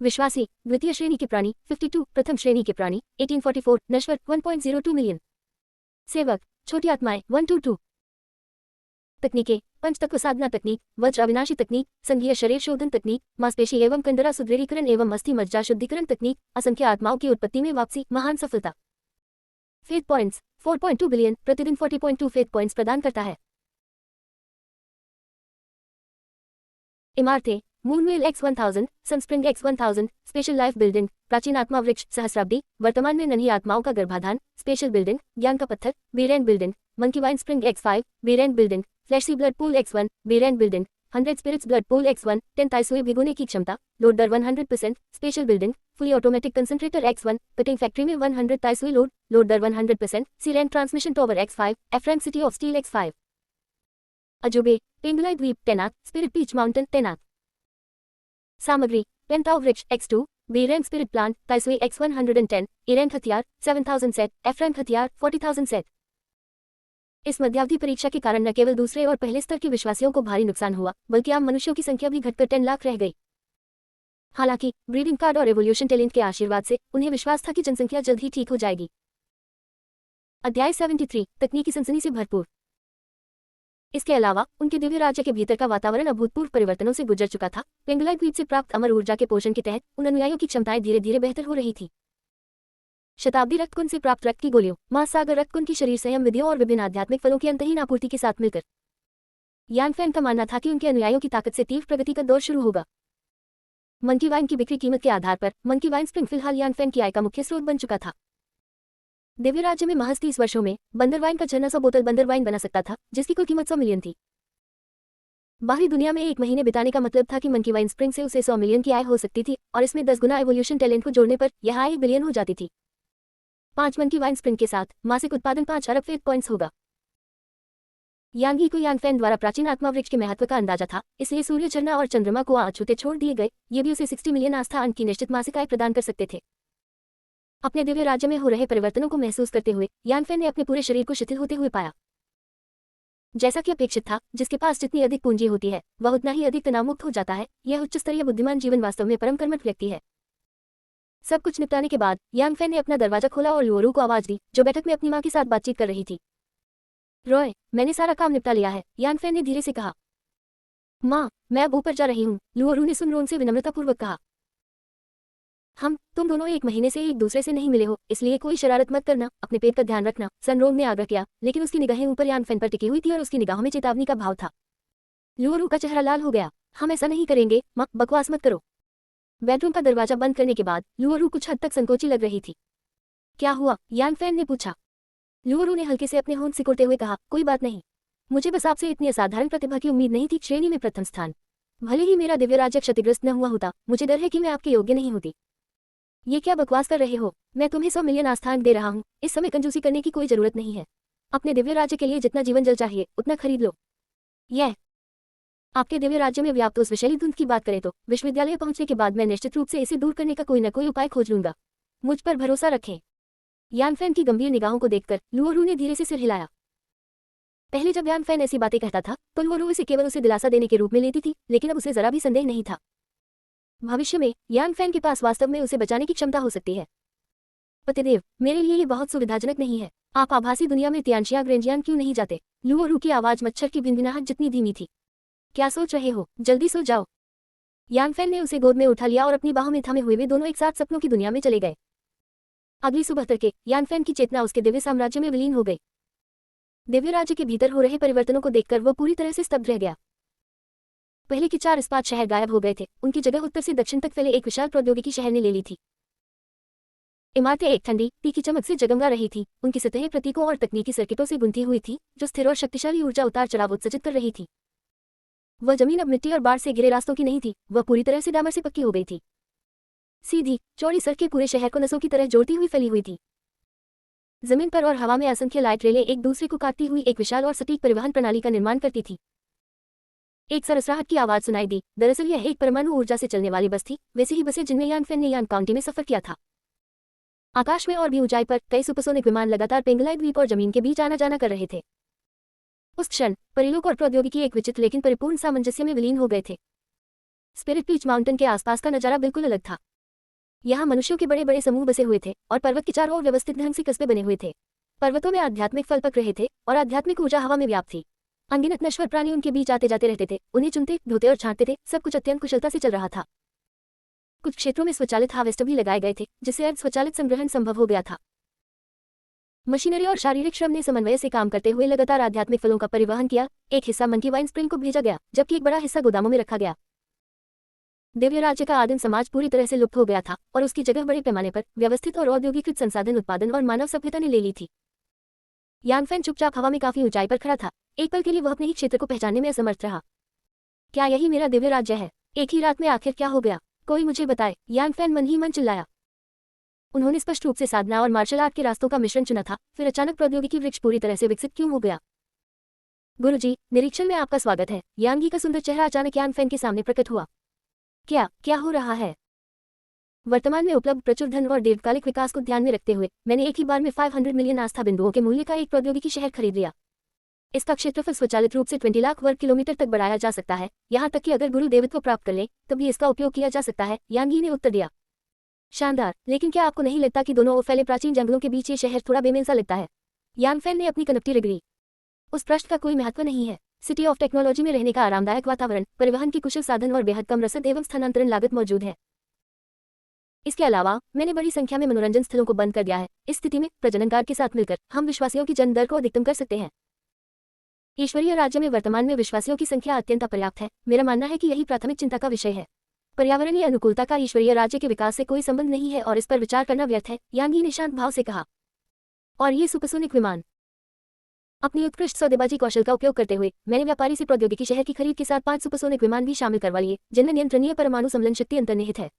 विश्वासी द्वितीय श्रेणी के प्राणी 52, प्रथम श्रेणी के प्राणी 1844, नश्वर 1.02 मिलियन। सेवक छोटी आत्माएं 122। तकनीकें पंचतत्व साधना तकनीक, वज्र अविनाशी तकनीक, संघीय शरीर शोधन तकनीक, मांसपेशी एवं कंडरा सुदृढ़ीकरण एवं अस्थि मज्जा शुद्धिकरण तकनीक, असंख्य आत्माओं की उत्पत्ति में वापसी, महान सफलता। फेथ पॉइंट्स 4.2 बिलियन प्रतिदिन 40.2 फेथ पॉइंट्स प्रदान करता है। इमारतें मूनवेल X1000, सनस्प्रिंग X1000, special life building, प्राचीन आत्मा वृक्ष सहस्राब्दी, वर्तमान में नन्ही आत्माओं का गर्भाधान, स्पेशल बिल्डिंग, ज्ञान का पत्थर, barren building, monkey wine spring X5, barren building, flashy blood pool X1, barren building, 100 spirits blood pool X1, 10 ताइसुए भिगोने की क्षमता, लोड दर 100%, special building, fully automatic concentrator X1, cutting factory में 100 ताई सुई लोड दर 100%, सीलैंड ट्रांसमिशन टॉवर X5, एफ्रैंक सिटी ऑफ स्टील X5। अजूबे, पेंगुलाई द्वीप तैनात, स्पिरिट बीच माउंटेन तैनात। सामग्री, पेंटाओ वृक्ष X2, बेरैंक स्पिरिट प्लांट, ताइसुई X110, इरेंट हथियार 7000 सेट, एफ्रैंक हथियार 40,000 सेट। इस मध्यावधि परीक्षा के कारण न केवल दूसरे और पहले स्तर के विश्वासियों को भारी नुकसान हुआ, बल्कि आम मनुष्यों की संख्या भी घटकर 10 लाख रह गई। हालांकि ब्रीडिंग कार्ड और एवोल्यूशन टैलेंट के आशीर्वाद से उन्हें विश्वास था कि जनसंख्या जल्द ही ठीक हो जाएगी। अध्याय 73, तकनीकी सनसनी से भरपूर। इसके अलावा उनके दिव्य राज्य के भीतर का वातावरण अभूतपूर्व परिवर्तनों से गुजर चुका था। पेंगुलाई द्वीप से प्राप्त अमर ऊर्जा के पोषण के तहत उन अनुयायियों की क्षमताएं धीरे धीरे बेहतर हो रही थी। शताब्दी रक्तकुंड से प्राप्त रक्त की गोलियों, महासागर रक्तकुंड की शरीर संयम विधियों और विभिन्न आध्यात्मिक फलों की अंतहीन आपूर्ति के साथ मिलकर यान फैन का मानना था कि उनके अनुयायियों की ताकत से तीव्र प्रगति का दौर शुरू होगा। मंकी वाइन की बिक्री कीमत के आधार पर मंकी वाइन स्प्रिंग फिलहाल यान फैन की आय का मुख्य स्रोत बन चुका था। दिव्य राज्य में महज 30 वर्षों में बंदर वाइन का झरना 100 बोतल बंदर वाइन बना सकता था, जिसकी कुल कीमत 100 मिलियन थी। बाहरी दुनिया में 1 महीने बिताने का मतलब था कि मंकी वाइन स्प्रिंग से उसे 100 मिलियन की आय हो सकती थी, और इसमें 10 गुना एवोल्यूशन टैलेंट को जोड़ने पर यह आय 1 बिलियन हो जाती थी। 5 मंकी वाइन स्प्रिंग के साथ मासिक उत्पादन 5 अरब फेट पॉइंट्स होगा। यांगी को यान फैन द्वारा प्राचीन आत्मा वृक्ष के महत्व का अंदाजा था, इसलिए सूर्य झरना और चंद्रमा को अछूते छोड़ दिए गए, ये भी उसे 60 मिलियन आस्था अंक की निश्चित मासिक आय प्रदान कर सकते थे। अपने दिव्य राज्य में हो रहे परिवर्तनों को महसूस करते हुए यान फैन ने अपने पूरे शरीर को शिथिल होते हुए पाया। जैसा कि अपेक्षित था, जिसके पास जितनी अधिक पूंजी होती है वह उतना ही अधिक तनावमुक्त हो जाता है। यह उच्च स्तरीय बुद्धिमान जीवन वास्तव में परम कर्मठ व्यक्ति है। सब कुछ निपटाने के बाद यान फैन ने अपना दरवाजा खोला और लुओरू को आवाज दी, जो बैठक में अपनी मां के साथ बातचीत कर रही थी। रॉय, मैंने सारा काम निपटा लिया है, यान फैन ने धीरे से कहा। माँ, मैं अब ऊपर जा रही हूँ, लुओरू ने सुनरोन से विनम्रतापूर्वक कहा। तुम दोनों 1 महीने से एक दूसरे से नहीं मिले हो, इसलिए कोई शरारत मत करना, अपने पेट का ध्यान रखना, सनरोन ने आग्रह किया, लेकिन उसकी निगाहें ऊपर यान फैन पर टिकी हुई थी और उसकी निगाहों में चेतावनी का भाव था। लुओरू का चेहरा लाल हो गया। हम ऐसा नहीं करेंगे, माँ, बकवास मत करो। बेडरूम का दरवाजा बंद करने के बाद लुओरू कुछ हद तक संकोची लग रही थी। क्या हुआ? यान फैन ने पूछा। लुओरू ने हल्के से अपने होंठ सिकोड़ते हुए कहा, कोई बात नहीं, मुझे बस आपसे इतनी असाधारण प्रतिभा की उम्मीद नहीं थी। श्रेणी में प्रथम स्थान, भले ही मेरा दिव्य राज्य क्षतिग्रस्त न हुआ होता, मुझे डर है कि मैं आपके योग्य नहीं होती। ये क्या बकवास कर रहे हो? मैं तुम्हें 100 मिलियन आस्थान दे रहा हूँ, इस समय कंजूसी करने की कोई जरूरत नहीं है। अपने दिव्य राज्य के लिए जितना जीवन जल चाहिए उतना खरीद लो। यह आपके दिव्य राज्य में व्याप्त उस विषैली धुंध की बात करें तो विश्वविद्यालय पहुंचने के बाद मैं निश्चित रूप से इसे दूर करने का कोई न कोई उपाय खोज लूंगा। मुझ पर भरोसा रखें। यान फैन की गंभीर निगाहों को देखकर लुओरू ने धीरे से सिर हिलाया। पहले जब यान फैन ऐसी बातें कहता था तो लुओरू इसे केवल उसे दिलासा देने के रूप में लेती थी, लेकिन अब उसे जरा भी संदेह नहीं था। भविष्य में यान फैन के पास वास्तव में उसे बचाने की क्षमता हो सकती है। पतिदेव, मेरे लिए ये बहुत सुविधाजनक नहीं है। आप आभासी दुनिया में तियानशिया ग्रेंजियान क्यों नहीं जाते? लुओरू की आवाज मच्छर की भिनभिनाहट जितनी धीमी थी। क्या सोच रहे हो? जल्दी सो जाओ। यान फैन ने उसे गोद में उठा लिया और अपनी बाहों में थामे हुए वे दोनों एक साथ सपनों की दुनिया में चले गए। अगली सुबह तड़के यान फैन की चेतना उसके दिव्य साम्राज्य में विलीन हो गई। दिव्य राज्य के भीतर हो रहे परिवर्तनों को देखकर वह पूरी तरह से स्तब्ध रह गया। पहले के 4 इस्पात शहर गायब हो गए थे, उनकी जगह उत्तर से दक्षिण तक फैले एक विशाल प्रौद्योगिकी शहर ने ले ली थी। इमारतें एक ठंडी तीखी चमक से जगमगा रही थी, उनकी सतहें प्रतीकों और तकनीकी सर्किटों से बुनती हुई थी, जो स्थिर और शक्तिशाली ऊर्जा उतार चढ़ाव उत्सर्जित कर रही थी। वह जमीन अब मिट्टी और बाढ़ से घिरे रास्तों की नहीं थी, वह पूरी तरह से डामर से पक्की हो गई थी। सीधी चौड़ी सड़कें पूरे शहर को नसों की तरह जोड़ती हुई फैली हुई थी। जमीन पर और हवा में असंख्य लाइट रेलें एक दूसरे को काटती हुई एक विशाल और सटीक परिवहन प्रणाली का निर्माण करती थी। एक सरसराहट की आवाज सुनाई दी। दरअसल यह एक परमाणु ऊर्जा से चलने वाली बस थी, वैसी ही बसें जिनमें यान फैन ने यान काउंटी में सफर किया था। आकाश में और भी ऊंचाई पर कई सुपरसोनिक विमान लगातार पेंगुलाई द्वीप और जमीन के बीच आना जाना कर रहे थे। उस क्षण परिलोक और प्रौद्योगिकी एक विचित्र लेकिन परिपूर्ण सामंजस्य में विलीन हो गए थे। स्पिरिट बीच माउंटेन के आसपास का नजारा बिल्कुल अलग था। यहाँ मनुष्यों के बड़े बड़े समूह बसे हुए थे और पर्वत के चारों ओर व्यवस्थित ढंग से कस्बे बने हुए थे। पर्वतों में आध्यात्मिक फल पक रहे थे और आध्यात्मिक ऊर्जा हवा में व्याप्त थी। अनगिनत नश्वर प्राणी उनके बीच आते जाते रहते थे, उन्हें चुनते, धोते और छांटते थे। सब कुछ अत्यंत कुशलता से चल रहा था। कुछ क्षेत्रों में स्वचालित हार्वेस्टर भी लगाए गए थे, जिससे अर्ध स्वचालित संग्रहण संभव हो गया था। मशीनरी और शारीरिक श्रम ने समन्वय से काम करते हुए लगातार आध्यात्मिक फलों का परिवहन किया। एक हिस्सा मंकी वाइन स्प्रिंग को भेजा गया, जबकि एक बड़ा हिस्सा गोदामों में रखा गया। दिव्य राज्य का आदिम समाज पूरी तरह से लुप्त हो गया था और उसकी जगह बड़े पैमाने पर व्यवस्थित और औद्योगिकृत संसाधन उत्पादन और मानव सभ्यता ने ले ली थी। यान फैन चुपचाप हवा में काफी ऊंचाई पर खड़ा था। एक पल के लिए वह अपने ही क्षेत्र को पहचानने में असमर्थ रहा। क्या यही मेरा दिव्य राज्य है? एक ही रात में आखिर क्या हो गया? कोई मुझे बताए, यांग फैन मन ही मन चिल्लाया। उन्होंने स्पष्ट रूप से साधना और मार्शल आर्ट के रास्तों का मिश्रण चुना था, फिर अचानक प्रौद्योगिकी वृक्ष पूरी तरह से विकसित क्यों हो गया? गुरुजी, निरीक्षण में आपका स्वागत है। यांगी का सुंदर चेहरा अचानक यांग फैन के सामने प्रकट हुआ। क्या हो रहा है? वर्तमान में उपलब्ध प्रचुर धन और दीर्घकालिक विकास को ध्यान में रखते हुए मैंने एक ही बार में 500 मिलियन आस्था बिंदुओं के मूल्य का एक प्रौद्योगिकी शहर खरीद लिया। इसका क्षेत्रफल स्वचालित रूप से 20 लाख वर्ग किलोमीटर तक बढ़ाया जा सकता है, यहाँ तक कि अगर गुरु देवत्व प्राप्त कर ले तब भी इसका उपयोग किया जा सकता है, यांगी ने उत्तर दिया। शानदार, लेकिन क्या आपको नहीं लगता कि दोनों ओर फैले प्राचीन जंगलों के बीच ये शहर थोड़ा बेमेल सा लगता है? यांग फैन ने अपनी कनपटी रगड़ी। उस प्रश्न का कोई महत्व नहीं है। सिटी ऑफ टेक्नोलॉजी में रहने का आरामदायक वातावरण, परिवहन की कुशल साधन और बेहद कम रसद एवं स्थानांतरण लागत मौजूद है। इसके अलावा मैंने बड़ी संख्या में मनोरंजन स्थलों को बंद कर दिया है। इस स्थिति में प्रजननकार के साथ मिलकर हम विश्वासियों की जन्म दर को अधिकतम कर सकते हैं। ईश्वरीय राज्य में वर्तमान में विश्वासियों की संख्या अत्यंत अपर्याप्त है। मेरा मानना है कि यही प्राथमिक चिंता का विषय है। पर्यावरणीय अनुकूलता का ईश्वरीय राज्य के विकास से कोई संबंध नहीं है और इस पर विचार करना व्यर्थ है, यांगी ने शांत भाव से कहा। और ये सुपरसोनिक विमान। अपनी उत्कृष्ट सौदेबाजी कौशल का उपयोग करते हुए मैंने व्यापारी से प्रौद्योगिकी शहर की खरीद के साथ 5 सुपरसोनिक विमान भी शामिल करवा लिए, जिनमें नियंत्रणीय परमाणु संलयन शक्ति अंतर्निहित है।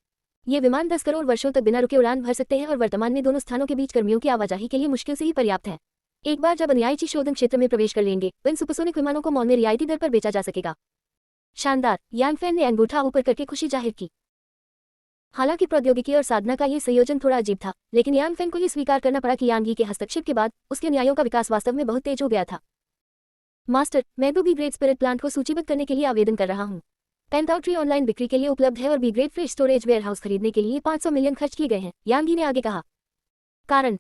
ये विमान 10 करोड़ वर्षों तक बिना रुके उड़ान भर सकते हैं और वर्तमान में दोनों स्थानों के बीच कर्मियों की आवाजाही के लिए मुश्किल से ही पर्याप्त है। एक बार जब अनुयायी शोधन क्षेत्र में प्रवेश कर लेंगे तो इन सुपरसोनिक विमानों को मॉल में रियायती दर पर बेचा जा सकेगा। शानदार, यांग फैन ने अंगूठा ऊपर करके खुशी जाहिर की। हालांकि प्रौद्योगिकी और साधना का ये संयोजन थोड़ा अजीब था, लेकिन यांग फैन को ये स्वीकार करना पड़ा कि यांगी के हस्तक्षेप के बाद उसके अनुयायियों का विकास वास्तव में बहुत तेज हो गया था। मास्टर, मैं तो बी ग्रेड स्पिरिट प्लांट को सूचीबद्ध करने के लिए आवेदन कर रहा हूँ। पेंटाउट्री ऑनलाइन बिक्री के लिए उपलब्ध है और B grade fridge storage warehouse खरीदने के लिए 500 मिलियन खर्च किए गए हैं, यांगी ने आगे कहा। कारण,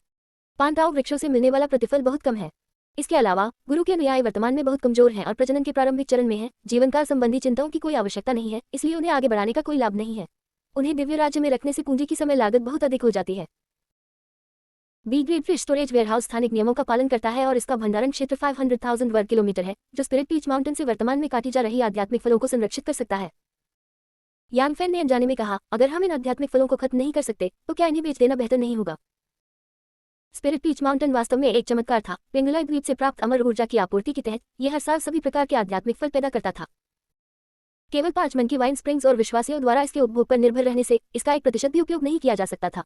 पांताओ वृक्षों से मिलने वाला प्रतिफल बहुत कम है। इसके अलावा गुरु के अनुयायी वर्तमान में बहुत कमजोर हैं और प्रजनन के प्रारंभिक चरण में हैं। जीवनकाल संबंधी चिंताओं की कोई आवश्यकता नहीं है, इसलिए उन्हें आगे बढ़ाने का कोई लाभ नहीं है। उन्हें दिव्य राज्य में रखने से पूंजी की समय लागत बहुत अधिक हो जाती है। B grade fridge storage warehouse स्थानिक नियमों का पालन करता है और इसका भंडारण क्षेत्र 500,000 वर्ग किलोमीटर है, जो स्पिरिट पीच माउंटेन से वर्तमान में काटी जा रही आध्यात्मिक फलों को संरक्षित कर सकता है। यांग फैन ने अनजाने में कहा, अगर हम इन आध्यात्मिक फलों को खत्म नहीं कर सकते तो क्या इन्हें बेच देना बेहतर नहीं होगा? स्पिरिट पीच माउंटेन वास्तव में एक चमत्कार था। पेंगुलाई द्वीप से प्राप्त अमर ऊर्जा की आपूर्ति के तहत यह हर साल सभी प्रकार के आध्यात्मिक फल पैदा करता था। केवल 5 मंकी वाइन स्प्रिंग्स और विश्वासियों द्वारा इसके उपभोग पर निर्भर रहने से इसका 1% भी उपयोग नहीं किया जा सकता था।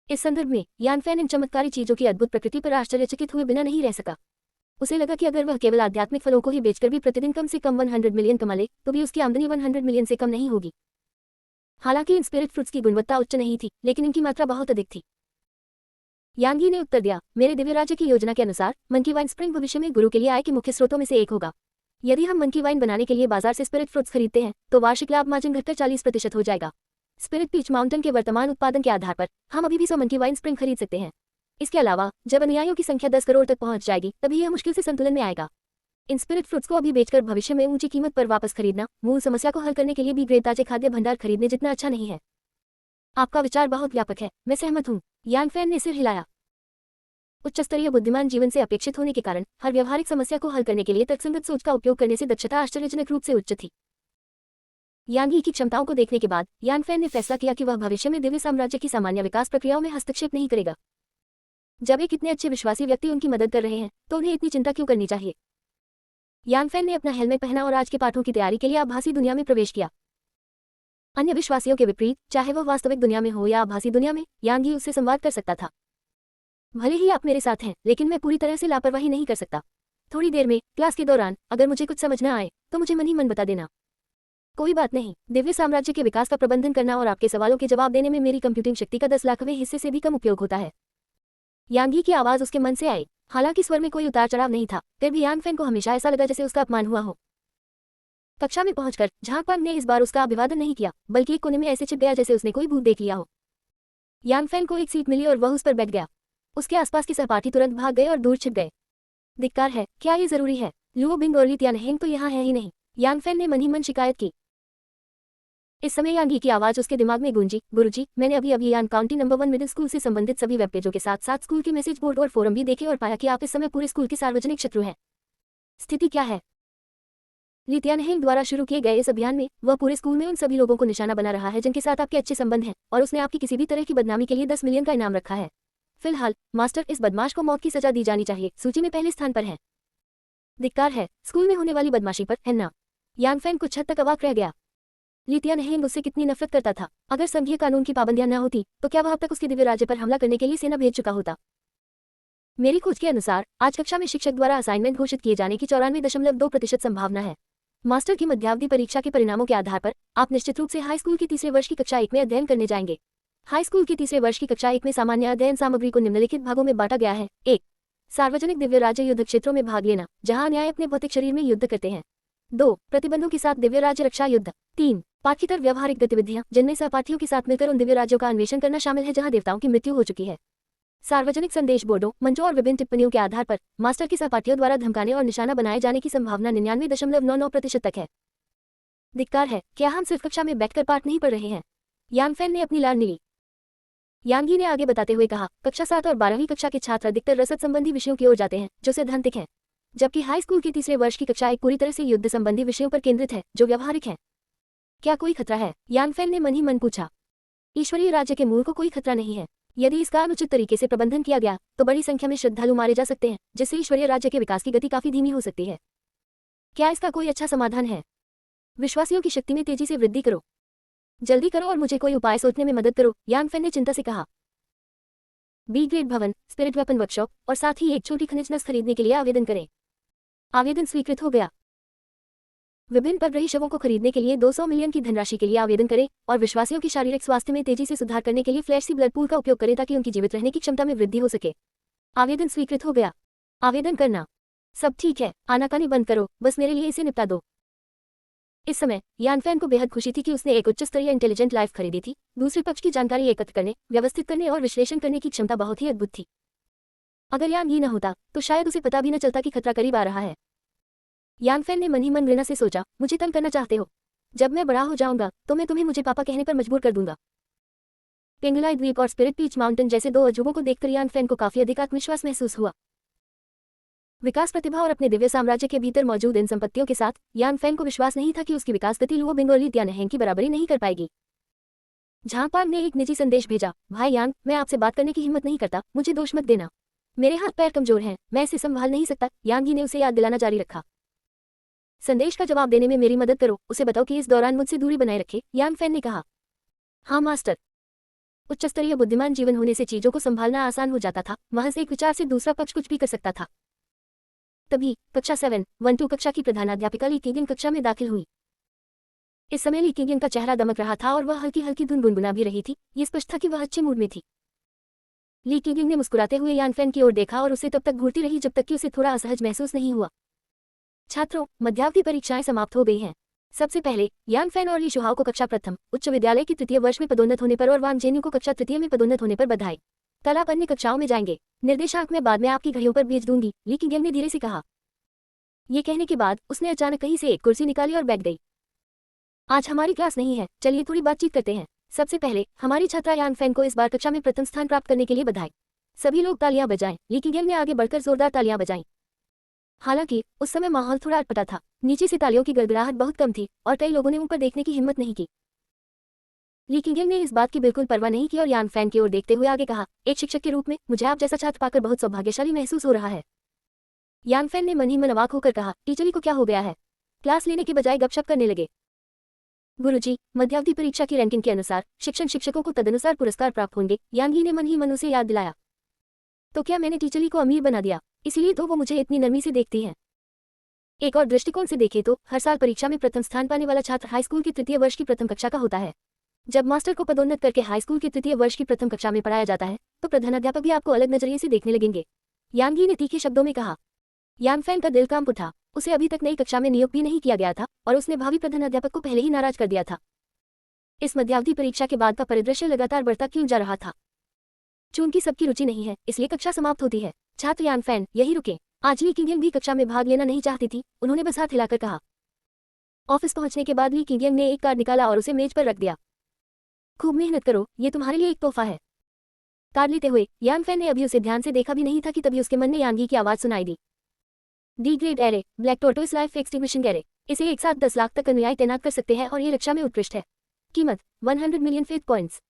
इस संदर्भ में यांग फैन इन चमत्कारी चीजों की अद्भुत प्रकृति पर आश्चर्यचकित हुए बिना नहीं रह सका। उसे लगा कि अगर वह केवल आध्यात्मिक फलों को ही बेचकर भी प्रतिदिन कम से कम 100 मिलियन कमा ले तो भी उसकी आमदनी 100 मिलियन से कम नहीं होगी। हालांकि इन स्पिरिट फ्रूट्स की गुणवत्ता उच्च नहीं थी, लेकिन इनकी मात्रा बहुत अधिक थी। यांगी ने उत्तर दिया, मेरे दिव्य राज्य की योजना के अनुसार मंकी वाइन स्प्रिंग भविष्य में गुरु के लिए आय के मुख्य स्रोतों में से एक होगा। यदि हम मंकी वाइन बनाने के लिए बाजार से स्पिरिट फ्रूट्स खरीदते हैं तो वार्षिक लाभ मार्जिन घटकर 40% हो जाएगा। स्पिरिट पीच माउंटेन के वर्तमान उत्पादन के आधार पर हम अभी भी 100 मंकी वाइन स्प्रिंग खरीद सकते हैं। इसके अलावा जब अनुयायियों की संख्या 10 करोड़ तक पहुंच जाएगी तभी यह मुश्किल से संतुलन में आएगा। इन स्पिरिट फ्रूट्स को अभी बेचकर भविष्य में ऊंची कीमत पर वापस खरीदना मूल समस्या को हल करने के लिए भी ग्रेड ताजे खाद्य भंडार खरीदने जितना अच्छा नहीं है। आपका विचार बहुत व्यापक है, मैं सहमत हूँ, यांग फैन ने सिर हिलाया। उच्च स्तरीय बुद्धिमान जीवन से अपेक्षित होने के कारण हर व्यवहारिक समस्या को हल करने के लिए तर्कसंगत सोच का उपयोग करने से दक्षता आश्चर्यजनक रूप से उच्च थी। यांगी की क्षमताओं को देखने के बाद यांग फैन ने फैसला किया कि वह भविष्य में दिव्य साम्राज्य की सामान्य विकास प्रक्रियाओं में हस्तक्षेप नहीं करेगा। जब एक इतने अच्छे विश्वासी व्यक्ति उनकी मदद कर रहे हैं तो उन्हें इतनी चिंता क्यों करनी चाहिए? यांग फैन ने अपना हेलमेट पहना और आज के पाठों की तैयारी के लिए आभासी दुनिया में प्रवेश किया। अन्य विश्वासियों के विपरीत, चाहे वह वास्तविक दुनिया में हो या आभासी दुनिया में, यांगी उससे संवाद कर सकता था। भले ही आप मेरे साथ हैं, लेकिन मैं पूरी तरह से लापरवाही नहीं कर सकता। थोड़ी देर में क्लास के दौरान अगर मुझे कुछ समझ न आए तो मुझे मन ही मन बता देना। कोई बात नहीं, दिव्य साम्राज्य के विकास का प्रबंधन करना और आपके सवालों के जवाब देने में मेरी कंप्यूटिंग शक्ति का 10 लाखवें हिस्से से भी कम उपयोग होता है। यांगी की आवाज उसके मन से आई। हालांकि स्वर में कोई उतार चढ़ाव नहीं था, फिर भी यांग फैन को हमेशा ऐसा लगा जैसे उसका अपमान हुआ हो। कक्षा में पहुंचकर झांगपांग ने इस बार उसका अभिवादन नहीं किया, बल्कि एक कोने में ऐसे छिप गया जैसे उसने कोई भूत देख लिया हो। यांग फैन को एक सीट मिली और वह उस पर बैठ गया। उसके आसपास के सहपाठी तुरंत भाग गए और दूर छिप गए। धिक्कार है, क्या ये जरूरी है? लुओ बिंग और ली तियानहेंग तो यहाँ है ही नहीं, यांग फैन ने मन ही मन शिकायत की। इस समय यांगी की आवाज उसके दिमाग में गूंजी, गुरुजी, मैंने अभी यान काउंटी नंबर 1 मिडिल स्कूल से संबंधित सभी वेब पेजों के साथ साथ स्कूल के मैसेज बोर्ड और फोरम भी देखे और पाया कि आप इस समय पूरे स्कूल के सार्वजनिक शत्रु हैं। स्थिति क्या है? ली तियानहेंग द्वारा शुरू किए गए इस अभियान में वह पूरे स्कूल में उन सभी लोगों को निशाना बना रहा है जिनके साथ आपके अच्छे संबंध हैं, और उसने आपकी किसी भी तरह की बदनामी के लिए 10 मिलियन का इनाम रखा है। फिलहाल मास्टर, इस बदमाश को मौत की सजा दी जानी चाहिए, सूची में पहले स्थान पर है। धिक्कार है, स्कूल में होने वाली बदमाशी पर, है ना? यांग फैन कुछ हद तक अवाक रह गया। ली तियानहेंग उससे कितनी नफरत करता था। अगर संघीय कानून की पाबंदियां न होती तो क्या वह अब तक उसके दिव्य राज्य पर हमला करने के लिए सेना भेज चुका होता। मेरी खोज के अनुसार आज कक्षा में शिक्षक द्वारा असाइनमेंट घोषित किए जाने की 94.2% संभावना है। मास्टर की मध्यावधि परीक्षा के परिणामों के आधार पर आप निश्चित रूप से हाई स्कूल की तीसरे वर्ष की कक्षा 1 में अध्ययन करने जाएंगे। हाई स्कूल की तीसरे वर्ष की कक्षा 1 में सामान्य अध्ययन सामग्री को निम्नलिखित भागों में बांटा गया है। 1. सार्वजनिक दिव्य राज्य युद्ध क्षेत्रों में भाग लेना, जहां अन्याय अपने भौतिक शरीर में युद्ध करते हैं। 2. प्रतिबंधों के साथ दिव्य राज्य रक्षा युद्ध। 3. पाठ्येतर व्यावहारिक गतिविधियां, जिनमें सहपाठियों के साथ मिलकर उन दिव्य राज्यों का अन्वेषण करना शामिल है जहां देवताओं की मृत्यु हो चुकी है। सार्वजनिक संदेश बोर्डों, मंचों और विभिन्न टिप्पणियों के आधार पर मास्टर के सहपाठियों द्वारा धमकाने और निशाना बनाए जाने की संभावना 99.99% तक है। धिक्कार है, क्या हम सिर्फ कक्षा में बैठकर पाठ नहीं पढ़ रहे हैं? यान फैन ने अपनी लार ली। यांगी ने आगे बताते हुए कहा, कक्षा 7 और 12वीं कक्षा के छात्र अधिकतर रसद संबंधी विषयों की ओर जाते हैं जो सैद्धांतिक हैं, जबकि हाई स्कूल की तीसरे वर्ष की कक्षा 1 पूरी तरह से युद्ध संबंधी विषयों पर केंद्रित है जो व्यावहारिक हैं। क्या कोई खतरा है? यान फैन ने मन ही मन पूछा। ईश्वरीय राज्य के मूल को कोई खतरा नहीं है। यदि इसका अनुचित तरीके से प्रबंधन किया गया तो बड़ी संख्या में श्रद्धालु मारे जा सकते हैं, जिससे ईश्वरीय राज्य के विकास की गति काफी धीमी हो सकती है। क्या इसका कोई अच्छा समाधान है? विश्वासियों की शक्ति में तेजी से वृद्धि करो। जल्दी करो और मुझे कोई उपाय सोचने में मदद करो, यान फैन ने चिंता से कहा। बी ग्रेड भवन, स्पिरिट वेपन वर्कशॉप और साथ ही एक छोटी खनिज नस खरीदने के लिए आवेदन करें। आवेदन स्वीकृत हो गया। विभिन्न परग्रही शवों को खरीदने के लिए 200 मिलियन की धनराशि के लिए आवेदन करें और विश्वासियों की शारीरिक स्वास्थ्य में तेजी से सुधार करने के लिए फ्लैश सी ब्लड पूल का उपयोग करें ताकि उनकी जीवित रहने की क्षमता में वृद्धि हो सके। आवेदन स्वीकृत हो गया। आवेदन करना। सब ठीक है, आनाकानी बंद करो, बस मेरे लिए इसे निपटा दो। इस समय यान फैन को बेहद खुशी थी कि उसने एक उच्च स्तरीय इंटेलिजेंट लाइफ खरीदी थी। दूसरे पक्ष की जानकारी एकत्र करने, व्यवस्थित करने और विश्लेषण करने की क्षमता बहुत ही अद्भुत थी। अगर यान ही न होता तो शायद उसे पता भी न चलता कि खतरा करीब आ रहा है। यान फैन ने मन ही मन घृणा से सोचा, मुझे तंग करना चाहते हो? जब मैं बड़ा हो जाऊंगा तो मैं तुम्हें मुझे पापा कहने पर मजबूर कर दूंगा। पेंगुलाई द्वीप और स्पिरिट पीच माउंटेन जैसे दो अजूबों को देखकर यान फैन को काफी अधिक आत्मविश्वास महसूस हुआ। विकास प्रतिभा और अपने दिव्य साम्राज्य के भीतर मौजूद इन संपत्तियों के साथ यान फैन को विश्वास नहीं था कि उसकी विकास गति लुओ बिंग और ली तियानहेंग की बराबरी नहीं कर पाएगी। झांगपांग ने एक निजी संदेश भेजा, भाई यान, मैं आपसे बात करने की हिम्मत नहीं करता, मुझे दोष मत देना। मेरे हाथ पैर कमजोर हैं, मैं इसे संभाल नहीं सकता। यांगी ने उसे याद दिलाना जारी रखा। संदेश का जवाब देने में मेरी मदद करो, उसे बताओ कि इस दौरान मुझसे दूरी बनाए रखे, यान फैन ने कहा। हाँ मास्टर। उच्च स्तरीय बुद्धिमान जीवन होने से चीजों को संभालना आसान हो जाता था, महज एक विचार से दूसरा पक्ष कुछ भी कर सकता था। तभी कक्षा 7-1-2 कक्षा की प्रधानाध्यापिका ली किगिन कक्षा में दाखिल हुई। इस समय ली किगिन का चेहरा दमक रहा था और वह हल्की हल्की धुन गुनगुना भी रही थी। ये स्पष्ट था कि वह अच्छे मूड में थी। ली किगिन ने मुस्कुराते हुए यान फैन की ओर देखा और उसे तब तक घूरती रही जब तक कि उसे थोड़ा असहज महसूस नहीं हुआ। छात्रों, मध्यावधि परीक्षाएं समाप्त हो गई हैं। सबसे पहले यान फैन और ली शुहाओ को कक्षा प्रथम उच्च विद्यालय की तृतीय वर्ष में पदोन्नत होने पर और वांग जेन्यू को कक्षा तृतीय में पदोन्नत होने पर बधाई। कल आप अन्य कक्षाओं में जाएंगे। निर्देशांक मैं बाद में आपकी घड़ियों पर भेज दूंगी, ली किगिन ने धीरे से कहा। ये कहने के बाद उसने अचानक कहीं से एक कुर्सी निकाली और बैठ गई। आज हमारी क्लास नहीं है, चलिए थोड़ी बातचीत करते हैं। सबसे पहले हमारी छात्रा यान फैन को इस बार कक्षा में प्रथम स्थान प्राप्त करने के लिए बधाई। सभी लोग तालियां बजाएं। ली किगिन ने आगे बढ़कर जोरदार तालियां बजाईं। हालांकि उस समय माहौल थोड़ा अटपटा था। नीचे से तालियों की गड़गड़ाहट बहुत कम थी और कई लोगों ने ऊपर देखने की हिम्मत नहीं की। ली किगिन ने इस बात की बिल्कुल परवाह नहीं की और यान फैन की ओर देखते हुए आगे कहा, एक शिक्षक के रूप में मुझे आप जैसा छात्र पाकर बहुत सौभाग्यशाली महसूस हो रहा है। यान फैन ने मन ही मन अवाक होकर कहा, टीचरी को क्या हो गया है? क्लास लेने के बजाय गपशप करने लगे। गुरुजी, मध्यावधि परीक्षा की रैंकिंग के अनुसार शिक्षकों को तदनुसार पुरस्कार प्राप्त होंगे, यांगी ने मन ही मन उसे याद दिलाया। तो क्या मैंने टीचरी को अमीर बना दिया? इसीलिए तो वो मुझे इतनी नरमी से देखती हैं। एक और दृष्टिकोण से देखें तो हर साल परीक्षा में प्रथम स्थान पाने वाला छात्र हाई स्कूल की तृतीय वर्ष की प्रथम कक्षा का होता है। जब मास्टर को पदोन्नत करके हाई स्कूल की तृतीय वर्ष की प्रथम कक्षा में पढ़ाया जाता है तो प्रधानाध्यापक भी आपको अलग नजरिए से देखने लगेंगे, यांगी ने तीखे शब्दों में कहा। यान फैन का दिल कांप उठा। उसे अभी तक नई कक्षा में नियुक्त भी नहीं किया गया था और उसने भावी प्रधानाध्यापक को पहले ही नाराज कर दिया था। इस मध्यावधि परीक्षा के बाद का परिदृश्य लगातार बढ़ता क्यों जा रहा था? चूंकि सबकी रुचि नहीं है, इसलिए कक्षा समाप्त होती है। छात्र यान फैन, यही रुके। आज ली किगिन भी कक्षा में भाग लेना नहीं चाहती थी, उन्होंने बस हाथ हिलाकर कहा। ऑफिस पहुंचने के बाद ली किगिन ने एक कार्ड निकाला और उसे मेज पर रख दिया। खूब मेहनत करो, ये तुम्हारे लिए एक तोहफा है। कार्ड लेते हुए यान फैन ने अभी उसे ध्यान से देखा भी नहीं था कि तभी उसके मन में यांगी की आवाज सुनाई दी। D grade array, black tortoise life extinguishing array. इसे एक साथ 10 लाख तक अनुयायी तैनात कर सकते हैं और ये रक्षा में उत्कृष्ट है। कीमत 100 मिलियन फेथ पॉइंट्स।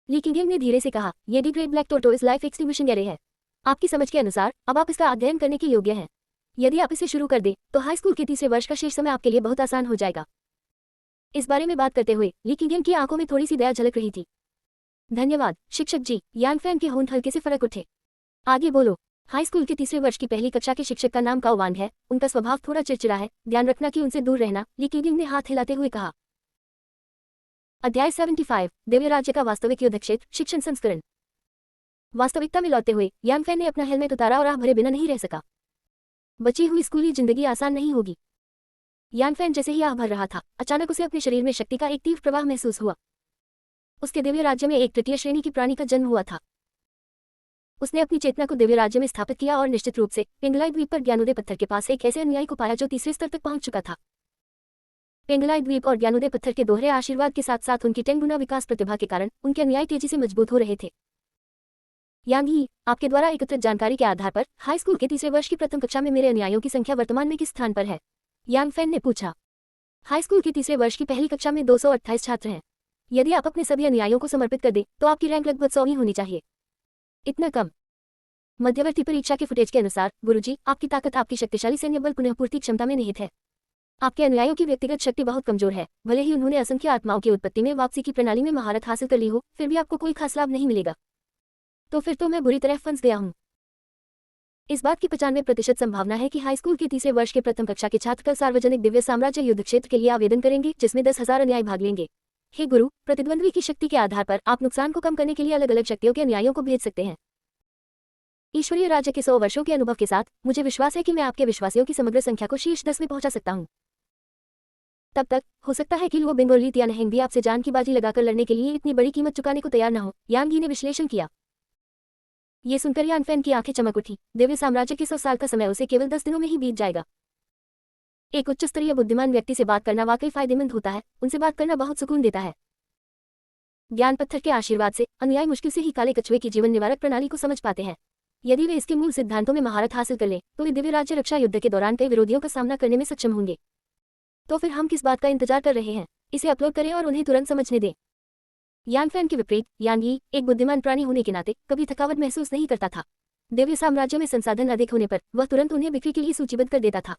ली किगिन ने धीरे से कहा, ये D grade black tortoise life extinguishing array है। आपकी समझ के अनुसार अब आप इसका अध्ययन करने के योग्य हैं। यदि आप इसे शुरू कर दें तो हाई स्कूल के तीसरे वर्ष का शेष समय आपके लिए बहुत आसान हो जाएगा। इस बारे में बात करते हुए ली कीगियन की आंखों में थोड़ी सी दया झलक रही थी। धन्यवाद शिक्षक जी। यान फैन के होंठ हल्के से फरक उठे। आगे बोलो। हाई स्कूल के तीसरे वर्ष की पहली कक्षा के शिक्षक का नाम काओ वांग है। उनका स्वभाव थोड़ा चिड़चिड़ा है, ध्यान रखना कि उनसे दूर रहना, ली कीगियन ने हाथ हिलाते हुए कहा। अध्याय 75 दिव्य राज्य का वास्तविक युद्ध क्षेत्र शिक्षण संस्करण। वास्तविकता में लौटते हुए यान फैन ने अपना हेलमेट उतारा और आह भरे बिना नहीं रह सका। बची हुई स्कूली जिंदगी आसान नहीं होगी। यान फैन जैसे ही आह भर रहा था, अचानक उसे अपने शरीर में शक्ति का एक तीव्र प्रवाह महसूस हुआ। उसके दिव्य राज्य में एक तृतीय श्रेणी की प्राणी का जन्म हुआ था। उसने अपनी चेतना को दिव्य राज्य में स्थापित किया और निश्चित रूप से पेंगलाई द्वीप पर ज्ञानोदय पत्थर के पास एक ऐसे अनुयायी को पाया जो तीसरे स्तर तक पहुंच चुका था। पेंगलाई द्वीप और ज्ञानोदय पत्थर के दोहरे आशीर्वाद के साथ साथ उनकी 10 गुना विकास प्रतिभा के कारण उनके अनुयायी तेजी से मजबूत हो रहे थे। यांग ही, आपके द्वारा एकत्रित जानकारी के आधार पर हाई स्कूल के तीसरे वर्ष की प्रथम कक्षा में मेरे अनुयायियों की संख्या वर्तमान में किस स्थान पर है? यांग फैन ने पूछा। हाई स्कूल की तीसरे वर्ष की पहली कक्षा में 228 छात्र हैं। यदि आप अपने सभी अनुयायियों को समर्पित कर दें तो आपकी रैंक लगभग 100 ही होनी चाहिए। इतना कम? मध्यवर्ती परीक्षा के फुटेज के अनुसार गुरुजी, आपकी ताकत आपकी शक्तिशाली सैन्य बल पुनःपूर्ति क्षमता में निहित है। आपके अनुयायियों की व्यक्तिगत शक्ति बहुत कमजोर है। भले ही उन्होंने असंख्य आत्माओं की उत्पत्ति में वापसी की प्रणाली में महारत हासिल कर ली हो, फिर भी आपको कोई खास लाभ नहीं मिलेगा। तो फिर तो मैं बुरी तरह फंस गया हूँ। इस बात की 95% संभावना है कि हाई स्कूल के तीसरे वर्ष के प्रथम कक्षा के छात्र कल सार्वजनिक दिव्य साम्राज्य युद्ध क्षेत्र के लिए आवेदन करेंगे, जिसमें 10,000 अनुयायी भाग लेंगे। हे गुरु, प्रतिद्वंद्वी की शक्ति के आधार पर आप नुकसान को कम करने के लिए अलग अलग शक्तियों के अनुयायियों को भेज सकते हैं। ईश्वरीय राज्य के 100 वर्षों के अनुभव के साथ मुझे विश्वास है कि मैं आपके विश्वासियों की समग्र संख्या को शीर्ष 10 में पहुंचा सकता हूं। तब तक हो सकता है कि लुओ बिंग और ली तियानहेंग भी आपसे जान की बाजी लगाकर लड़ने के लिए इतनी बड़ी कीमत चुकाने को तैयार न हो, यांग ही ने विश्लेषण किया। ये सुनकर यान फैन की आंखें चमक उठी। दिव्य साम्राज्य के 100 साल का समय उसे केवल 10 दिनों में ही बीत जाएगा। एक उच्च स्तरीय बुद्धिमान व्यक्ति से बात करना वाकई फायदेमंद होता है। उनसे बात करना बहुत सुकून देता है। ज्ञान पत्थर के आशीर्वाद से अनुयायी मुश्किल से ही काले कछुए की जीवन निवारक प्रणाली को समझ पाते हैं। यदि वे इसके मूल सिद्धांतों में महारत हासिल कर लें तो वे दिव्य राज्य रक्षा युद्ध के दौरान कई विरोधियों का सामना करने में सक्षम होंगे। तो फिर हम किस बात का इंतजार कर रहे हैं? इसे अपलोड करें और उन्हें तुरंत समझने दें। यान फैन के विपरीत यांग ही एक बुद्धिमान प्राणी होने के नाते कभी थकावट महसूस नहीं करता था। दिव्य साम्राज्य में संसाधन अधिक होने पर वह तुरंत उन्हें बिक्री के लिए सूचीबद्ध कर देता था।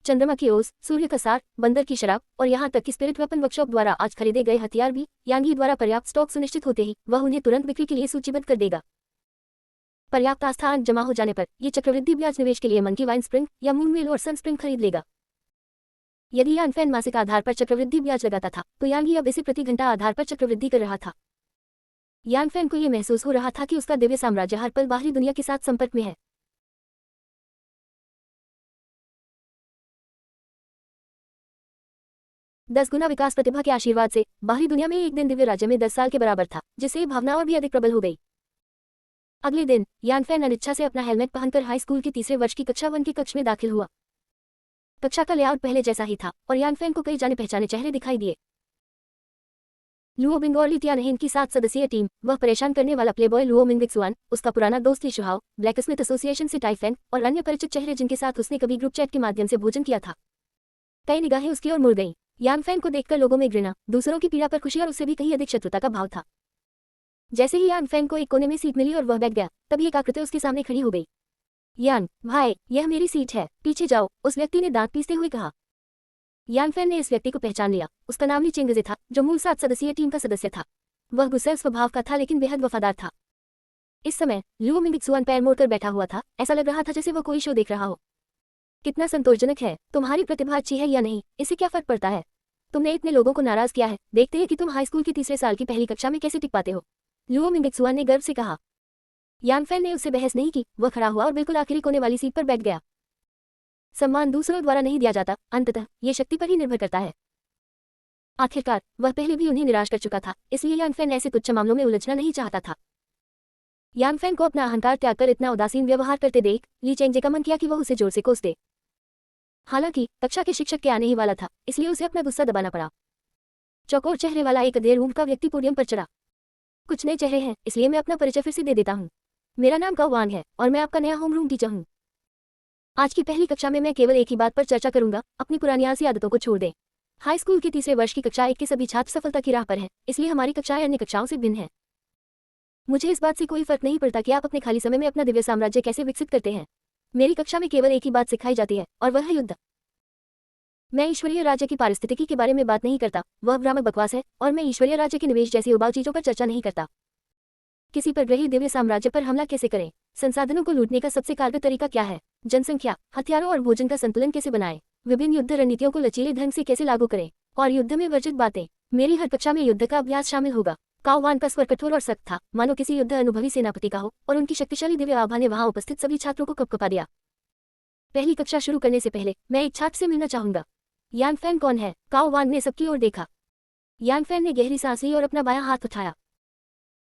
चंद्रमा की ओस, सूर्य का सार, बंदर की शराब और यहाँ तक कि स्पिरिट वेपन वर्कशॉप द्वारा आज खरीदे गए हथियार भी यांग ही द्वारा पर्याप्त स्टॉक सुनिश्चित होते ही वह उन्हें तुरंत बिक्री के लिए सूचीबद्ध कर देगा। पर्याप्त आस्था अंक जमा हो जाने पर ये चक्रवृद्धि ब्याज निवेश के लिए मंकी वाइन स्प्रिंग या मूनवेल और सन स्प्रिंग खरीद लेगा। यदि यान फैन मासिक आधार पर चक्रवृद्धि ब्याज लगाता था तो यांग ही अब इसे प्रति घंटा आधार पर चक्रवृद्धि कर रहा था। यान फैन को यह महसूस हो रहा था कि उसका दिव्य साम्राज्य हर पल बाहरी दुनिया के साथ संपर्क में है। दस गुना विकास प्रतिभा के आशीर्वाद से बाहरी दुनिया में एक दिन दिव्य राज्य में 10 साल के बराबर था, जिससे ये भावना और भी अधिक प्रबल हो गई। अगले दिन यान फैन अनिच्छा से अपना हेलमेट पहनकर हाई स्कूल की तीसरे वर्ष की कक्षा 1 के कक्ष में दाखिल हुआ। कक्षा का लेआउट पहले जैसा ही था और यान फैन को कई जाने पहचाने चेहरे दिखाई दिए। लुओ बिंग और ली तियानहेंग की 7 सदस्यीय टीम, वह परेशान करने वाला प्लेबॉय लुओ मिंग विक्सुआन, उसका पुराना दोस्त ली शुहाओ, ब्लैकस्मिथ एसोसिएशन से टाइफेन और अन्य परिचित चेहरे जिनके साथ उसने कभी ग्रुप चैट के माध्यम से भोजन किया था। कई निगाहें उसकी ओर मुड़ गईं। यान फैन को देखकर लोगों में घृणा, दूसरों की पीड़ा पर खुशी और उससे भी कहीं अधिक शत्रुता का भाव था। जैसे ही यान फैन को एक कोने में सीट मिली और वह बैठ गया, तभी एक आकृति उसके सामने खड़ी हो गई। यान भाई, यह मेरी सीट है, पीछे जाओ, उस व्यक्ति ने दांत पीसते हुए कहा। यान फैन ने इस व्यक्ति को पहचान लिया। उसका नाम ली चेंगजे था, जो मूल 7 सदस्यीय टीम का सदस्य था। वह गुस्सैल स्वभाव का था लेकिन बेहद वफादार था। इस समय लुओ मिंग विक्सुआन पैर मोड़कर बैठा हुआ था। ऐसा लग रहा था जैसे वह कोई शो देख रहा हो। कितना संतोषजनक है। तुम्हारी प्रतिभा अच्छी है या नहीं, इससे क्या फर्क पड़ता है? तुमने इतने लोगों को नाराज किया है, देखते हैं कि तुम हाई स्कूल की तीसरे साल की पहली कक्षा में कैसे टिक पाते हो, लुओ मिंग विक्सुआन ने गर्व से कहा। यान फैन ने उससे बहस नहीं की। वह खड़ा हुआ और बिल्कुल आखिरी कोने वाली सीट पर बैठ गया। सम्मान दूसरों द्वारा नहीं दिया जाता, अंततः ये शक्ति पर ही निर्भर करता है। आखिरकार वह पहले भी उन्हें निराश कर चुका था, इसलिए यान फैन ऐसे तुच्छ मामलों में उलझना नहीं चाहता था। यान फैन को अपना अहंकार त्याग कर इतना उदासीन व्यवहार करते देख ली चेंगजे का मन किया कि वह उसे जोर से कोस दे। हालांकि कक्षा के शिक्षक के आने ही वाला था, इसलिए उसे अपना गुस्सा दबाना पड़ा। चौकोर चेहरे वाला एक अधेड़ ऊंट का व्यक्ति पोडियम पर चढ़ा। कुछ नए चेहरे हैं, इसलिए मैं अपना परिचय फिर से दे देता हूँ। मेरा नाम काओ वांग है और मैं आपका नया होम रूम टीचर हूँ। आज की पहली कक्षा में मैं केवल एक ही बात पर चर्चा करूंगा, अपनी पुरानी आलसी आदतों को छोड़ दें। हाई स्कूल के तीसरे वर्ष की कक्षा 1 के सभी छात्र सफलता की राह पर हैं, इसलिए हमारी कक्षाएं अन्य कक्षाओं से भिन्न हैं। मुझे इस बात से कोई फर्क नहीं पड़ता कि आप अपने खाली समय में अपना दिव्य साम्राज्य कैसे विकसित करते हैं। मेरी कक्षा में केवल एक ही बात सिखाई जाती है और वह है युद्ध। मैं ईश्वरीय राज्य की पारिस्थितिकी के बारे में बात नहीं करता, वह भ्रामक बकवास है, और मैं ईश्वरीय राज्य के निवेश जैसी उबाऊ चीजों पर चर्चा नहीं करता। किसी पर ग्रही दिव्य साम्राज्य पर हमला कैसे करें, संसाधनों को लूटने का सबसे कारगर तरीका क्या है, जनसंख्या, हथियारों और भोजन का संतुलन कैसे बनाएं, विभिन्न युद्ध रणनीतियों को लचीले ढंग से कैसे लागू करें, और युद्ध में वर्जित बातें। मेरी हर कक्षा में युद्ध का अभ्यास शामिल होगा। काओ वान का स्वर कठोर और सख्त था, मानो किसी युद्ध अनुभवी सेनापति का हो, और उनकी शक्तिशाली दिव्य आभा ने वहां उपस्थित सभी छात्रों को कपकपा दिया। पहली कक्षा शुरू करने से पहले मैं एक छात्र से मिलना चाहूंगा। यान फैन कौन है? काओ वान ने सबकी ओर देखा। यान फैन ने गहरी सांस ली और अपना बायां हाथ उठाया।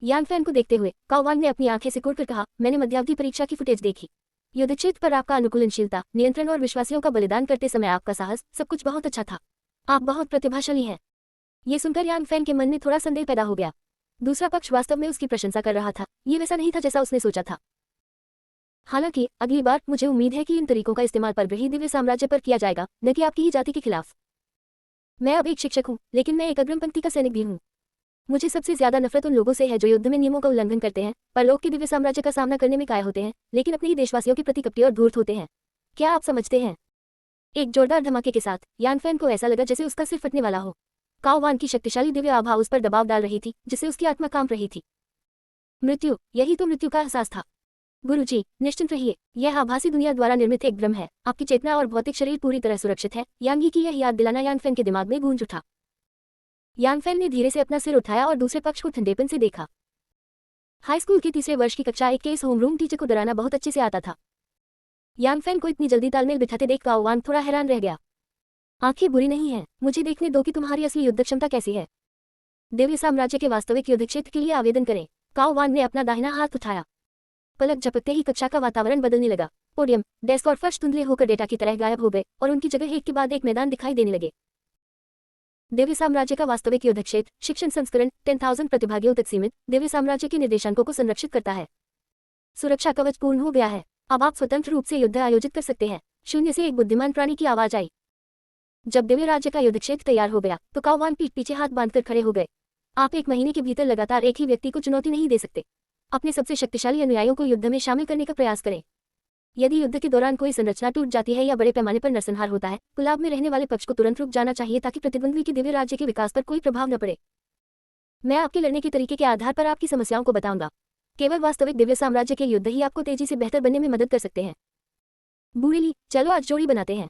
यान फैन को देखते हुए काओ वान ने अपनी आंखें सिकोड़कर कहा, मैंने मध्यावधि परीक्षा की फुटेज देखी। युद्ध क्षेत्र पर आपका अनुकूलनशीलता, नियंत्रण और विश्वासियों का बलिदान करते समय आपका साहस, सब कुछ बहुत अच्छा था। आप बहुत प्रतिभाशाली हैं। ये सुनकर यान फैन के मन में थोड़ा संदेह पैदा हो गया। दूसरा पक्ष वास्तव में उसकी प्रशंसा कर रहा था। ये वैसा नहीं था जैसा उसने सोचा था। हालांकि अगली बार मुझे उम्मीद है कि इन तरीकों का इस्तेमाल परग्रही दिव्य साम्राज्य पर किया जाएगा, न कि आपकी ही जाति के खिलाफ। मैं अब एक शिक्षक हूँ, लेकिन मैं एक अग्रिम पंक्ति का सैनिक भी हूँ। मुझे सबसे ज्यादा नफरत उन लोगों से है जो युद्ध में नियमों का उल्लंघन करते हैं, परलोक के दिव्य साम्राज्य का सामना करने में कायल होते हैं, लेकिन अपने ही देशवासियों के प्रति कपटी और धूर्त होते हैं। क्या आप समझते हैं? एक जोरदार धमाके के साथ यान फैन को ऐसा लगा जैसे उसका सिर फटने वाला हो। काओ वान की शक्तिशाली दिव्य आभा उस पर दबाव डाल रही थी, जिससे उसकी आत्मा कांप रही थी। मृत्यु, यही तो मृत्यु का एहसास था। गुरुजी, निश्चिंत रहिए, यह आभासी दुनिया द्वारा निर्मित एक भ्रम है। आपकी चेतना और भौतिक शरीर पूरी तरह सुरक्षित है। यांगी की यह याद दिलाना यान फैन के दिमाग में गूंज उठा। यान फैन ने धीरे से अपना सिर उठाया और दूसरे पक्ष को ठंडेपन से देखा। हाई स्कूल के तीसरे वर्ष की कक्षा 1 के इस होमरूम टीचर को डराना बहुत अच्छे से आता था। यान फैन को इतनी जल्दी तालमेल बिठाते देख काओ वान थोड़ा हैरान रह गया। आंखें बुरी नहीं हैं, मुझे देखने दो कि तुम्हारी असली युद्ध क्षमता कैसी है। दिव्य साम्राज्य के वास्तविक युद्ध क्षेत्र के लिए आवेदन करें। काओ वान ने अपना दाहिना हाथ उठाया। पलक झपकते ही कक्षा का वातावरण बदलने लगा। पोडियम, डेस्क और फर्श धुंधले होकर डेटा की तरह गायब हो गए और उनकी जगह एक के बाद एक मैदान दिखाई देने लगे। दिव्य साम्राज्य का वास्तविक युद्ध क्षेत्र, शिक्षण संस्करण 10,000 प्रतिभागियों तक सीमित, दिव्य साम्राज्य के निर्देशांकों को संरक्षित करता है। सुरक्षा कवच पूर्ण हो गया है। अब आप स्वतंत्र रूप से युद्ध आयोजित कर सकते हैं। शून्य से एक बुद्धिमान प्राणी की आवाज आई। जब दिव्य राज्य का युद्ध क्षेत्र तैयार हो गया तो काओ वान पीठ पीछे हाथ बांधकर खड़े हो गए। आप एक महीने के भीतर लगातार एक ही व्यक्ति को चुनौती नहीं दे सकते। अपने सबसे शक्तिशाली अनुयायियों को युद्ध में शामिल करने का प्रयास करें। यदि युद्ध के दौरान कोई संरचना टूट जाती है या बड़े पैमाने पर नरसंहार होता है, गुलाब में रहने वाले पक्ष को तुरंत रुक जाना चाहिए ताकि प्रतिद्वंद्वी के दिव्य राज्य के विकास पर कोई प्रभाव न पड़े। मैं आपके लड़ने के तरीके के आधार पर आपकी समस्याओं को बताऊंगा। केवल वास्तविक दिव्य साम्राज्य के युद्ध ही आपको तेजी से बेहतर बनने में मदद कर सकते हैं। बूढ़े ली, चलो आज जोड़ी बनाते हैं।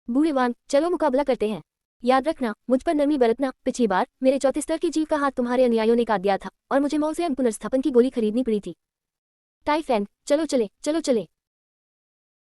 बूढ़े वान, चलो मुकाबला करते हैं। याद रखना, मुझ पर नरमी बरतना। पिछली बार मेरे चौथे स्तर के जीव का हाथ तुम्हारे अनुयायियों ने काट दिया था और मुझे मौत से पुनर्स्थापन की गोली खरीदनी पड़ी थी। टाई फैन, चलो चले, चलो चले।